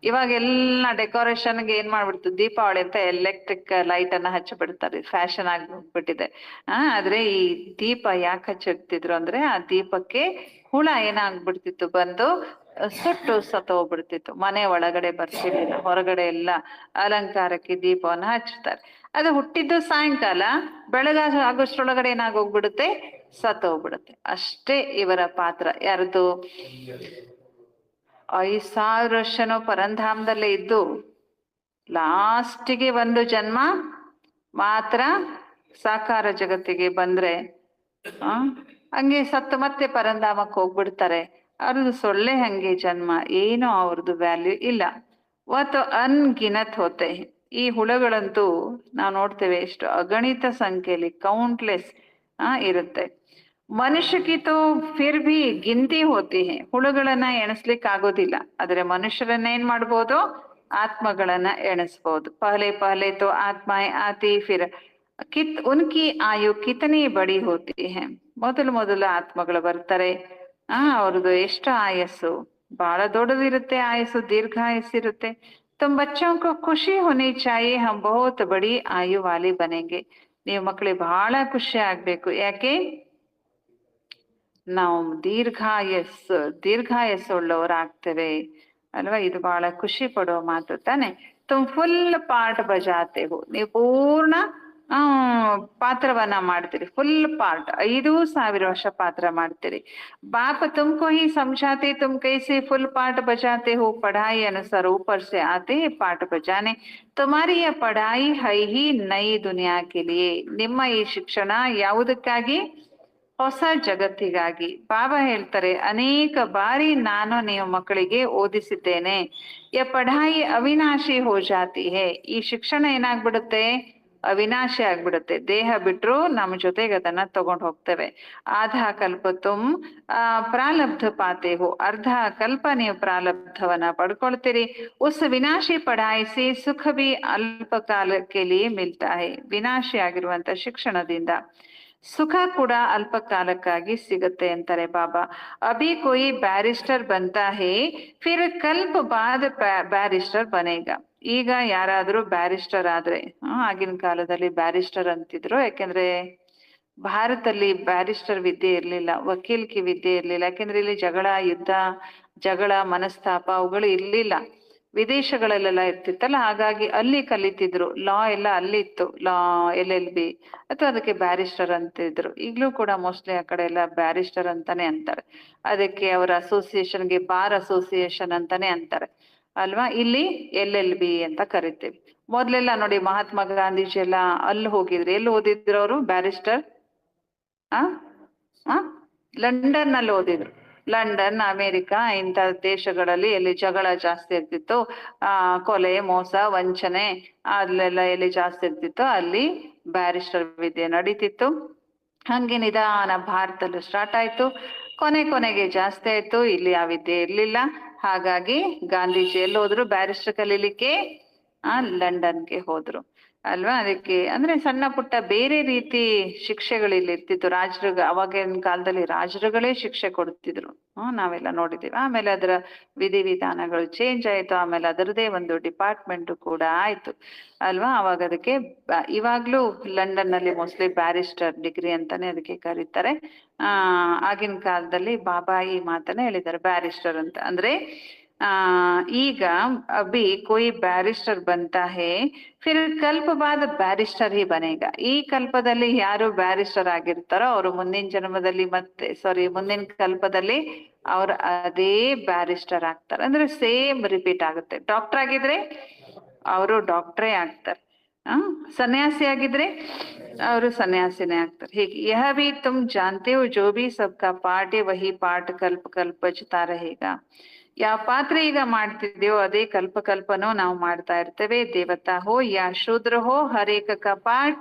ಇವಾಗೆಲ್ಲ ಡೆಕೋರೇಷನ್ಗೆ ಏನ್ ಮಾಡ್ಬಿಡ್ತು, ದೀಪಾವಳಿ ಅಂತ ಎಲೆಕ್ಟ್ರಿಕ್ ಲೈಟ್ ಅನ್ನ ಹಚ್ಚಿಬಿಡ್ತಾರೆ, ಫ್ಯಾಷನ್ ಆಗ್ಬಿಟ್ಟಿದೆ. ಆದ್ರೆ ಈ ದೀಪ ಯಾಕೆ ಹಚ್ಚಿಡ್ತಿದ್ರು ಅಂದ್ರೆ ಆ ದೀಪಕ್ಕೆ ಹುಳ ಏನಾಗ್ಬಿಡ್ತಿತ್ತು, ಬಂದು ಸುಟ್ಟು ಸತ್ತೋಗ್ಬಿಡ್ತಿತ್ತು. ಮನೆ ಒಳಗಡೆ ಬರ್ತಿರ್ಲಿಲ್ಲ, ಹೊರಗಡೆ ಎಲ್ಲ ಅಲಂಕಾರಕ್ಕೆ ದೀಪವನ್ನ ಹಚ್ತಾರೆ. ಅದು ಹುಟ್ಟಿದ್ದು ಸಾಯಂಕಾಲ, ಆಗೋಷ್ಟ್ರೊಳಗಡೆ ಏನಾಗೋಗ್ಬಿಡುತ್ತೆ, ಸತ್ತೋಗ್ಬಿಡುತ್ತೆ. ಅಷ್ಟೇ ಇವರ ಪಾತ್ರ. ಯಾರ್ದು? 5,000 ವರ್ಷನೋ ಪರಂಧಾಮದಲ್ಲೇ ಇದ್ದು ಲಾಸ್ಟಿಗೆ ಒಂದು ಜನ್ಮ ಮಾತ್ರ ಸಾಕಾರ ಜಗತ್ತಿಗೆ ಬಂದ್ರೆ ಹಂಗೆ ಸತ್ತು ಮತ್ತೆ ಪರಂಧಾಮಕ್ಕೆ ಹೋಗ್ಬಿಡ್ತಾರೆ. ಅವ್ರದ್ದು ಸೊಳ್ಳೆ ಹಂಗೆ ಜನ್ಮ, ಏನೋ ಅವ್ರದ್ದು ವ್ಯಾಲ್ಯೂ ಇಲ್ಲ. ಅವತ್ತು ಅನ್ಗಿನತ್ ಹೋತೆ. ಈ ಹುಳಗಳಂತೂ ನಾವು ನೋಡ್ತೇವೆ ಎಷ್ಟು ಅಗಣಿತ ಸಂಖ್ಯೆಯಲ್ಲಿ, ಕೌಂಟ್ಲೆಸ್ ಇರುತ್ತೆ. ಮನುಷ್ಯಕಿತು ಫಿರ್ ಭಿ ಗಿಂತಿ ಹೋತಿ ಹೇ. ಹುಳುಗಳನ್ನ ಎಣಿಸ್ಲಿಕ್ಕೆ ಆಗೋದಿಲ್ಲ, ಆದ್ರೆ ಮನುಷ್ಯರನ್ನ ಏನ್ ಮಾಡ್ಬೋದು, ಆತ್ಮಗಳನ್ನ ಎಣಿಸ್ಬೋದು. ಪಹಲೆ ತೋ ಆತ್ಮ ಆತಿ ಫಿರ್ ಉನ್ಕಿ ಆಯು ಕಿತನಿ ಬಡಿ ಹೋತಿ ಹೇ. ಮೊದಲು ಆತ್ಮಗಳು ಬರ್ತಾರೆ. ಅವ್ರದ್ದು ಎಷ್ಟು ಆಯಸ್ಸು ಬಹಳ ದೊಡ್ಡದಿರುತ್ತೆ, ಆಯಸ್ಸು ದೀರ್ಘಾಯಸ್ಸಿರುತ್ತೆ. तुम बच्चों को खुशी होनी चाहिए, हम बहुत बड़ी आयु वाले बनेंगे. ನೀವು ಮಕ್ಕಳಿಗೆ ಬಹಳ ಖುಷಿ ಆಗ್ಬೇಕು. ಯಾಕೆ? ನಾವು ದೀರ್ಘಾಯಸ್ಸುಳ್ಳವರಾಗ್ತೇವೆ ಅಲ್ವಾ? ಇದು ಬಹಳ ಖುಷಿ ಪಡುವ ಮಾತು ತಾನೆ. ತುಮ್ ಫುಲ್ ಪಾರ್ಟ್ ಬಜಾತೆ ಹೋ. ನೀವು ಪೂರ್ಣ ಪಾತ್ರವನ್ನ ಮಾಡ್ತೀರಿ, ಫುಲ್ ಪಾರ್ಟ್. 5,000 ವರ್ಷ ಪಾತ್ರ ಮಾಡ್ತೀರಿ. बाप तुमको ही समझाते, तुम कैसे फुल पार्ट बजाते हो. पढ़ाई अनुसार ऊपर से आते हैं पार्ट बजाने. तुम्हारी यह पढ़ाई है ही नई दुनिया के लिए. ನಿಮ್ಮ ಈ ಶಿಕ್ಷಣ ಯಾವುದಕ್ಕಾಗಿ? ಹೊಸ ಜಗತ್ತಿಗಾಗಿ. ಬಾಬಾ ಹೇಳ್ತಾರೆ ಅನೇಕ ಬಾರಿ ನಾನು ನೀವು ಮಕ್ಕಳಿಗೆ ಓದಿಸಿದ್ದೇನೆ. ಯ ಪಢಾಯಿ ಅವಿನಾಶಿ ಹೋ ಜಾತಿ ಹೇ. ಈ ಶಿಕ್ಷಣ ಏನಾಗ್ಬಿಡುತ್ತೆ, ಅವಿನಾಶಿ ಆಗ್ಬಿಡುತ್ತೆ. ದೇಹ ಬಿಟ್ರು ನಮ್ಮ ಜೊತೆಗೆ ಅದನ್ನ ತಗೊಂಡು ಹೋಗ್ತೇವೆ. ಆಧಾ ಕಲ್ಪ ತುಮ್ ಪ್ರಾಲಬ್ಧ ಪಾತೆ ಹೋ. ಅರ್ಧ ಕಲ್ಪ ನೀವು ಪ್ರಾಲಬ್ಧವನ್ನ ಪಡ್ಕೊಳ್ತೀರಿ. ಉಸ್ ವಿನಾಶಿ ಪಢಾಯಿಸಿ ಸುಖ ಬಿ ಅಲ್ಪ ಕಾಲಕ್ಕೆ ಲಿಯೇ ಮಿಲ್ತಾ ಹೇ. ವಿನಾಶಿ ಆಗಿರುವಂತ ಶಿಕ್ಷಣದಿಂದ ಸುಖ ಕೂಡ ಅಲ್ಪ ಕಾಲಕ್ಕಾಗಿ ಸಿಗುತ್ತೆ ಅಂತಾರೆ ಬಾಬಾ. ಅಭಿ ಕೋಯಿ ಬ್ಯಾರಿಸ್ಟರ್ ಬಂತಾ ಹೇ, ಫಿರ್ ಕಲ್ಪ ಬಾದ್ ಬ್ಯಾರಿಸ್ಟರ್ ಬನೇಗಾ. ಈಗ ಯಾರಾದ್ರೂ ಬ್ಯಾರಿಸ್ಟರ್ ಆದ್ರೆ, ಆಗಿನ ಕಾಲದಲ್ಲಿ ಬ್ಯಾರಿಸ್ಟರ್ ಅಂತಿದ್ರು, ಯಾಕೆಂದ್ರೆ ಭಾರತದಲ್ಲಿ ಬ್ಯಾರಿಸ್ಟರ್ ವಿದ್ಯೆ ಇರ್ಲಿಲ್ಲ, ವಕೀಲ್ಕಿ ವಿದ್ಯೆ ಇರ್ಲಿಲ್ಲ. ಯಾಕೆಂದ್ರೆ ಇಲ್ಲಿ ಜಗಳ ಮನಸ್ತಾಪ ಅವುಗಳು ಇರ್ಲಿಲ್ಲ. ವಿದೇಶಗಳಲ್ಲೆಲ್ಲ ಇರ್ತಿತ್ತಲ್ಲ, ಹಾಗಾಗಿ ಅಲ್ಲಿ ಕಲಿತಿದ್ರು. ಲಾ ಎಲ್ಲ ಅಲ್ಲಿ ಇತ್ತು, ಲಾ LLB ಅಥವಾ ಅದಕ್ಕೆ ಬ್ಯಾರಿಸ್ಟರ್ ಅಂತಿದ್ರು. ಈಗ್ಲೂ ಕೂಡ ಮೋಸ್ಟ್ಲಿ ಆ ಕಡೆ ಎಲ್ಲ ಬ್ಯಾರಿಸ್ಟರ್ ಅಂತಾನೆ ಅಂತಾರೆ. ಅದಕ್ಕೆ ಅವರ ಅಸೋಸಿಯೇಷನ್ಗೆ ಬಾರ್ ಅಸೋಸಿಯೇಷನ್ ಅಂತಾನೆ ಅಂತಾರೆ ಅಲ್ವಾ. ಇಲ್ಲಿ LLB ಅಂತ ಕರಿತೀವಿ. ಮೊದ್ಲೆಲ್ಲ ನೋಡಿ ಮಹಾತ್ಮ ಗಾಂಧೀಜಿ ಎಲ್ಲ ಅಲ್ಲಿ ಹೋಗಿದ್ರು. ಎಲ್ಲಿ ಓದಿದ್ರು ಅವರು ಬ್ಯಾರಿಸ್ಟರ್? ಲಂಡನ್ ನಲ್ಲಿ ಓದಿದ್ರು. ಲಂಡನ್, ಅಮೆರಿಕ ಇಂಥ ದೇಶಗಳಲ್ಲಿ ಎಲ್ಲಿ ಜಗಳ ಜಾಸ್ತಿ ಇರ್ತಿತ್ತು, ಕೊಲೆ, ಮೋಸ, ವಂಚನೆ ಅಲ್ಲೆಲ್ಲ ಎಲ್ಲಿ ಜಾಸ್ತಿ ಇರ್ತಿತ್ತು ಅಲ್ಲಿ ಬ್ಯಾರಿಸ್ಟರ್ ವಿದ್ಯೆ ನಡೀತಿತ್ತು. ಹಂಗೆ ನಿಧಾನ ಭಾರತದಲ್ಲೂ ಸ್ಟಾರ್ಟ್ ಆಯ್ತು. ಕೊನೆಗೆ ಜಾಸ್ತಿ ಆಯ್ತು. ಇಲ್ಲಿ ಆ ವಿದ್ಯೆ ಇರ್ಲಿಲ್ಲ. ಹಾಗಾಗಿ ಗಾಂಧೀಜಿ ಎಲ್ಲಿ ಹೋದ್ರು ಬ್ಯಾರಿಸ್ಟರ್ ಕಲೀಲಿಕ್ಕೆ? ಲಂಡನ್ಗೆ ಹೋದ್ರು ಅಲ್ವಾ. ಅದಕ್ಕೆ ಅಂದ್ರೆ ಸಣ್ಣ ಪುಟ್ಟ ಬೇರೆ ರೀತಿ ಶಿಕ್ಷೆಗಳು ಇಲ್ಲಿ ಇರ್ತಿತ್ತು. ರಾಜರು ಅವಾಗಿನ ಕಾಲದಲ್ಲಿ ರಾಜರುಗಳೇ ಶಿಕ್ಷೆ ಕೊಡ್ತಿದ್ರು. ನಾವೆಲ್ಲ ನೋಡಿದೀವಿ. ಆಮೇಲೆ ಅದರ ವಿಧಿವಿಧಾನಗಳು ಚೇಂಜ್ ಆಯ್ತು. ಆಮೇಲೆ ಅದರದೇ ಒಂದು ಡಿಪಾರ್ಟ್ಮೆಂಟ್ ಕೂಡ ಆಯ್ತು ಅಲ್ವಾ. ಅವಾಗ ಅದಕ್ಕೆ ಇವಾಗ್ಲೂ ಲಂಡನ್ ನಲ್ಲಿ ಮೋಸ್ಟ್ಲಿ ಬ್ಯಾರಿಸ್ಟರ್ ಡಿಗ್ರಿ ಅಂತಾನೆ ಅದಕ್ಕೆ ಕರೀತಾರೆ. ಆಗಿನ ಕಾಲದಲ್ಲಿ ಬಾಬಾ ಈ ಮಾತನ್ನ ಹೇಳಿದ್ದಾರೆ, ಬ್ಯಾರಿಸ್ಟರ್ ಅಂತ ಅಂದ್ರೆ ಈಗ अभी कोई बैरिस्टर बनता है फिर कल्प बाद ಬ್ಯಾರಿಸ್ಟರ್ ही बनेगा. ಈ ಕಲ್ಪದಲ್ಲಿ ಯಾರು ಬ್ಯಾರಿಸ್ಟರ್ ಆಗಿರ್ತಾರೋ ಅವರು ಮುಂದಿನ ಜನ್ಮದಲ್ಲಿ ಮುಂದಿನ ಕಲ್ಪದಲ್ಲಿ ಅವ್ರು ಅದೇ ಬ್ಯಾರಿಸ್ಟರ್ ಆಗ್ತಾರೆ. ಅಂದ್ರೆ ಸೇಮ್ ರಿಪೀಟ್ ಆಗುತ್ತೆ. ಡಾಕ್ಟರ್ ಆಗಿದ್ರೆ ಅವರು ಡಾಕ್ಟ್ರೇ ಆಗ್ತಾರೆ. ಸನ್ಯಾಸಿ ಆಗಿದ್ರೆ ಅವರು ಸನ್ಯಾಸಿನೇ ಆಗ್ತಾರೆ. ಹೀಗೆ ಯಹ ಭಿ ತುಮ್ ಜಾನ್ತೆ ಹೋ ಜೋ ಭಿ ಸಬ್ಕಾ ಪಾಠ ವಹಿ ಪಾಠ ಕಲ್ಪ ಕಲ್ಪ ಬಚ್ತಾ रहेगा. ಯಾವ ಪಾತ್ರ ಈಗ ಮಾಡ್ತಿದ್ಯೋ ಅದೇ ಕಲ್ಪನೂ ನಾವು ಮಾಡ್ತಾ ಇರ್ತೇವೆ. ದೇವತಾ ಹೋ ಯಾ ಶೂದ್ರ ಹೋ ಹರೇಕ ಕಾ ಪಾಠ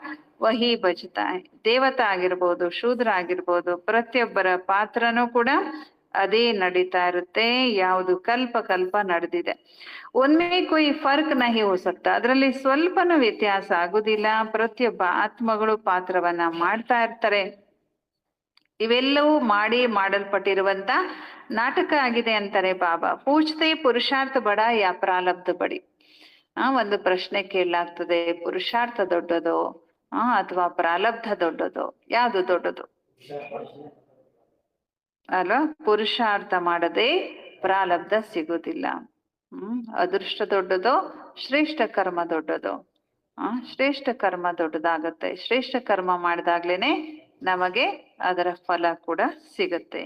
ವಹಿ ಬಚ್ತಾ ಹೈ. ದೇವತಾ ಆಗಿರ್ಬೋದು, ಶೂದ್ರ ಆಗಿರ್ಬೋದು, ಪ್ರತಿಯೊಬ್ಬರ ಪಾತ್ರನೂ ಕೂಡ ಅದೇ ನಡೀತಾ ಇರುತ್ತೆ. ಯಾವುದು ಕಲ್ಪ ನಡೆದಿದೆ. ಒಮ್ಮೆ ಕೊಯ್ ಫರ್ಕ್ ನಹಿ ಹೋ ಸಕ್ತಾ. ಅದರಲ್ಲಿ ಸ್ವಲ್ಪನೂ ವ್ಯತ್ಯಾಸ ಆಗುದಿಲ್ಲ. ಪ್ರತಿಯೊಬ್ಬ ಆತ್ಮಗಳು ಪಾತ್ರವನ್ನ ಮಾಡ್ತಾ ಇರ್ತಾರೆ. ಇವೆಲ್ಲವೂ ಮಾಡಲ್ಪಟ್ಟಿರುವಂತ ನಾಟಕ ಆಗಿದೆ ಅಂತಾರೆ ಬಾಬಾ. ಪೂಜ್ತೆ ಪುರುಷಾರ್ಥ ಬಡ ಯಾ ಪ್ರಾರಬ್ಧ ಬಡಿ. ಒಂದು ಪ್ರಶ್ನೆ ಕೇಳಲಾಗ್ತದೆ, ಪುರುಷಾರ್ಥ ದೊಡ್ಡದೋ ಅಥವಾ ಪ್ರಾರಬ್ಧ ದೊಡ್ಡದೋ? ಯಾವುದು ದೊಡ್ಡದು ಅಲ್ವಾ? ಪುರುಷಾರ್ಥ ಮಾಡದೆ ಪ್ರಾರಬ್ಧ ಸಿಗುದಿಲ್ಲ. ಅದೃಷ್ಟ ದೊಡ್ಡದೋ ಶ್ರೇಷ್ಠ ಕರ್ಮ ದೊಡ್ಡದೋ? ಶ್ರೇಷ್ಠ ಕರ್ಮ ದೊಡ್ಡದಾಗತ್ತೆ. ಶ್ರೇಷ್ಠ ಕರ್ಮ ಮಾಡಿದಾಗ್ಲೇನೆ ನಮಗೆ ಅದರ ಫಲ ಕೂಡ ಸಿಗುತ್ತೆ.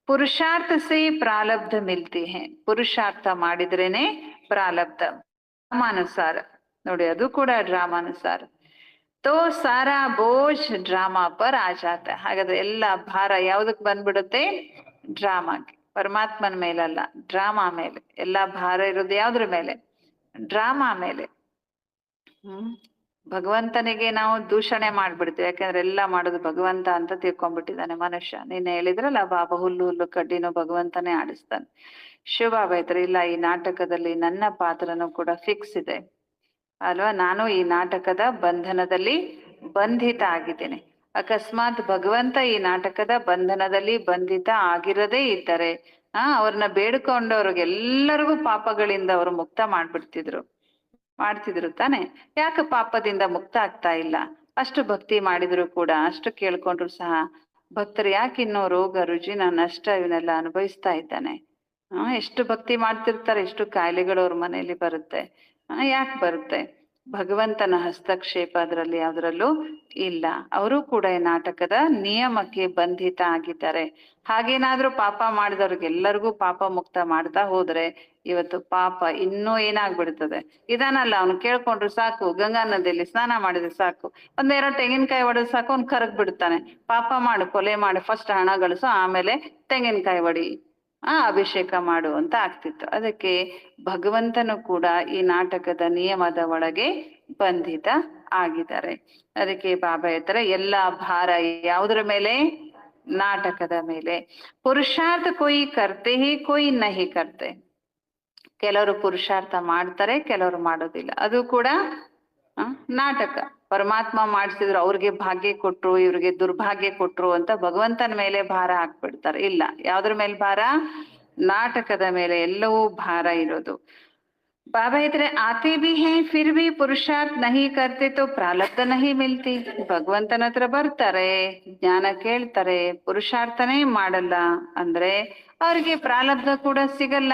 ಪುರುಷಾರ್ಥ ಸೇ ಪ್ರಾರಬ್ಧ ಮಿಲ್ತಿ ಹೈ. ಪುರುಷಾರ್ಥ ಮಾಡಿದ್ರೇನೆ ಪ್ರಾರಬ್ಧ. ಡ್ರಾಮಾನುಸಾರ ನೋಡಿ, ಅದು ಕೂಡ ಡ್ರಾಮಾನುಸಾರ. ತೋ ಸಾರಾ ಬೋಜ್ ಡ್ರಾಮಾ ಪರ್ ಆ ಜಾತ. ಹಾಗಾದ್ರೆ ಎಲ್ಲ ಭಾರ ಯಾವ್ದಕ್ ಬಂದ್ಬಿಡುತ್ತೆ? ಡ್ರಾಮಾಗೆ. ಪರಮಾತ್ಮನ ಮೇಲಲ್ಲ, ಡ್ರಾಮಾ ಮೇಲೆ. ಎಲ್ಲಾ ಭಾರ ಇರೋದು ಯಾವ್ದ್ರ ಮೇಲೆ? ಡ್ರಾಮಾ ಮೇಲೆ. ಭಗವಂತನಿಗೆ ನಾವು ದೂಷಣೆ ಮಾಡ್ಬಿಡ್ತೀವಿ. ಯಾಕಂದ್ರೆ ಎಲ್ಲ ಮಾಡೋದು ಭಗವಂತ ಅಂತ ತಿಳ್ಕೊಂಡ್ಬಿಟ್ಟಿದ್ದಾನೆ ಮನುಷ್ಯ. ನೀನ್ ಹೇಳಿದ್ರಲ್ಲ ಬಾಬಾ, ಹುಲ್ಲು ಕಡ್ಡಿನೂ ಭಗವಂತನೇ ಆಡಿಸ್ತಾನೆ. ಶಿವಬಾಬಾ ಇದ್ರೆ ಇಲ್ಲ, ಈ ನಾಟಕದಲ್ಲಿ ನನ್ನ ಪಾತ್ರನೂ ಕೂಡ ಫಿಕ್ಸ್ ಇದೆ ಅಲ್ವಾ. ನಾನು ಈ ನಾಟಕದ ಬಂಧನದಲ್ಲಿ ಬಂಧಿತ ಆಗಿದ್ದೇನೆ. ಅಕಸ್ಮಾತ್ ಭಗವಂತ ಈ ನಾಟಕದ ಬಂಧನದಲ್ಲಿ ಬಂಧಿತ ಆಗಿರದೇ ಇದ್ದರೆ ಅವ್ರನ್ನ ಬೇಡ್ಕೊಂಡವ್ರಿಗೆಲ್ಲರಿಗೂ ಪಾಪಗಳಿಂದ ಅವರು ಮುಕ್ತ ಮಾಡ್ತಿದ್ರು ತಾನೆ. ಯಾಕೆ ಪಾಪದಿಂದ ಮುಕ್ತ ಆಗ್ತಾ ಇಲ್ಲ? ಅಷ್ಟು ಭಕ್ತಿ ಮಾಡಿದ್ರು ಕೂಡ, ಅಷ್ಟು ಕೇಳ್ಕೊಂಡ್ರು ಸಹ ಭಕ್ತರು ಯಾಕೆ ಇನ್ನೂ ರೋಗ ರುಜಿನ ನಷ್ಟ ಇವನ್ನೆಲ್ಲ ಅನುಭವಿಸ್ತಾ ಇದ್ದಾನೆ? ಎಷ್ಟು ಭಕ್ತಿ ಮಾಡ್ತಿರ್ತಾರೆ, ಎಷ್ಟು ಕಾಯಿಲೆಗಳು ಅವ್ರ ಮನೆಯಲ್ಲಿ ಬರುತ್ತೆ. ಯಾಕೆ ಬರುತ್ತೆ? ಭಗವಂತನ ಹಸ್ತಕ್ಷೇಪ ಅದರಲ್ಲಿ ಯಾವ್ದ್ರಲ್ಲೂ ಇಲ್ಲ. ಅವರು ಕೂಡ ಈ ನಾಟಕದ ನಿಯಮಕ್ಕೆ ಬಂಧಿತ ಆಗಿದ್ದಾರೆ. ಹಾಗೇನಾದ್ರೂ ಪಾಪ ಮಾಡಿದವ್ರಿಗೆಲ್ಲರಿಗೂ ಪಾಪ ಮುಕ್ತ ಮಾಡ್ತಾ ಹೋದ್ರೆ ಇವತ್ತು ಪಾಪ ಇನ್ನೂ ಏನಾಗ್ಬಿಡ್ತದೆ. ಇದಾನಲ್ಲ, ಅವ್ನು ಕೇಳ್ಕೊಂಡ್ರು ಸಾಕು, ಗಂಗಾ ನದಿಯಲ್ಲಿ ಸ್ನಾನ ಮಾಡಿದ್ರೆ ಸಾಕು, ಒಂದೆರಡು ತೆಂಗಿನಕಾಯಿ ಹೊಡೆದ್ ಸಾಕು, ಅವ್ನು ಕರಗ್ ಬಿಡ್ತಾನೆ. ಪಾಪ ಮಾಡು, ಕೊಲೆ ಮಾಡಿ, ಫಸ್ಟ್ ಹಣ ಗಳಿಸು, ಆಮೇಲೆ ತೆಂಗಿನಕಾಯಿ ಹೊಡಿ, ಅಭಿಷೇಕ ಮಾಡು ಅಂತ ಆಗ್ತಿತ್ತು. ಅದಕ್ಕೆ ಭಗವಂತನು ಕೂಡ ಈ ನಾಟಕದ ನಿಯಮದ ಒಳಗೆ ಬಂಧಿತ ಆಗಿದ್ದಾರೆ. ಅದಕ್ಕೆ ಬಾಬಾ ಹೇಳ್ತಾರೆ, ಎಲ್ಲಾ ಭಾರ ಯಾವುದ್ರ ಮೇಲೆ? ನಾಟಕದ ಮೇಲೆ. ಪುರುಷಾರ್ಥ ಕೊಯ್ ಕರ್ತೆ ಹಿ ಕೊಯ್ ನಹಿ ಕರ್ತೆ. ಕೆಲವರು ಪುರುಷಾರ್ಥ ಮಾಡ್ತಾರೆ, ಕೆಲವರು ಮಾಡೋದಿಲ್ಲ. ಅದು ಕೂಡ ನಾಟಕ. ಪರಮಾತ್ಮ ಮಾಡಿಸಿದ್ರು, ಅವ್ರಿಗೆ ಭಾಗ್ಯ ಕೊಟ್ರು, ಇವ್ರಿಗೆ ದುರ್ಭಾಗ್ಯ ಕೊಟ್ರು ಅಂತ ಭಗವಂತನ ಮೇಲೆ ಭಾರ ಹಾಕ್ಬಿಡ್ತಾರೆ. ಇಲ್ಲ, ಯಾವ್ದ್ರ ಮೇಲೆ ಭಾರ? ನಾಟಕದ ಮೇಲೆ ಎಲ್ಲವೂ ಭಾರ ಇರೋದು. ಬಾಬಾ ಇದ್ರೆ ಆತೆ ಭಿ ಹೇ ಫಿರ್ ಭಿ ಪುರುಷಾರ್ಥ ನಹಿ ಕರ್ತೆ ತೋ ಪ್ರಾರಬ್ಧ ನಹಿ ಮಿಲ್ತಿ. ಭಗವಂತನ ಹತ್ರ ಬರ್ತಾರೆ, ಜ್ಞಾನ ಕೇಳ್ತಾರೆ, ಪುರುಷಾರ್ಥನೇ ಮಾಡಲ್ಲ ಅಂದ್ರೆ ಅವ್ರಿಗೆ ಪ್ರಾರಬ್ಧ ಕೂಡ ಸಿಗಲ್ಲ.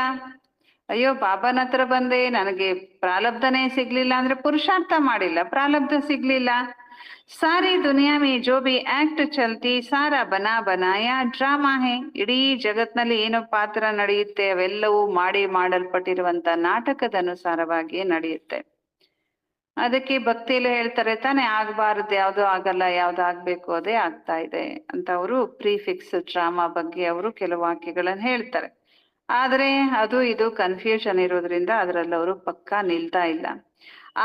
ಅಯ್ಯೋ, ಬಾಬಾನ ಹತ್ರ ಬಂದೆ, ನನಗೆ ಪ್ರಾರಬ್ಧನೇ ಸಿಗ್ಲಿಲ್ಲ ಅಂದ್ರೆ ಪುರುಷಾರ್ಥ ಮಾಡಿಲ್ಲ, ಪ್ರಾರಬ್ಧ ಸಿಗ್ಲಿಲ್ಲ. ಸಾರಿ ದುನಿಯಾ ಮೇ ಜೋ ಬಿ ಆಕ್ಟ್ ಚಲ್ತಿ ಸಾರಾ ಬನಾಯ ಡ್ರಾಮಾ ಹೇ. ಇಡೀ ಜಗತ್ನಲ್ಲಿ ಏನೋ ಪಾತ್ರ ನಡೆಯುತ್ತೆ ಅವೆಲ್ಲವೂ ಮಾಡಲ್ಪಟ್ಟಿರುವಂತ ನಾಟಕದ ಅನುಸಾರವಾಗಿ ನಡೆಯುತ್ತೆ. ಅದಕ್ಕೆ ಭಕ್ತಿಯಲ್ಲಿ ಹೇಳ್ತಾರೆ ತಾನೆ, ಆಗ್ಬಾರ್ದು ಯಾವ್ದು ಆಗಲ್ಲ, ಯಾವ್ದು ಆಗ್ಬೇಕು ಅದೇ ಆಗ್ತಾ ಇದೆ ಅಂತ ಅವರು ಪ್ರಿಫಿಕ್ಸ್ ಡ್ರಾಮಾ ಬಗ್ಗೆ ಅವರು ಕೆಲವು ವಾಕ್ಯಗಳನ್ನ ಹೇಳ್ತಾರೆ. ಆದ್ರೆ ಅದು ಇದು ಕನ್ಫ್ಯೂಷನ್ ಇರೋದ್ರಿಂದ ಅದ್ರಲ್ಲಿ ಅವರು ಪಕ್ಕಾ ನಿಲ್ತಾ ಇಲ್ಲ.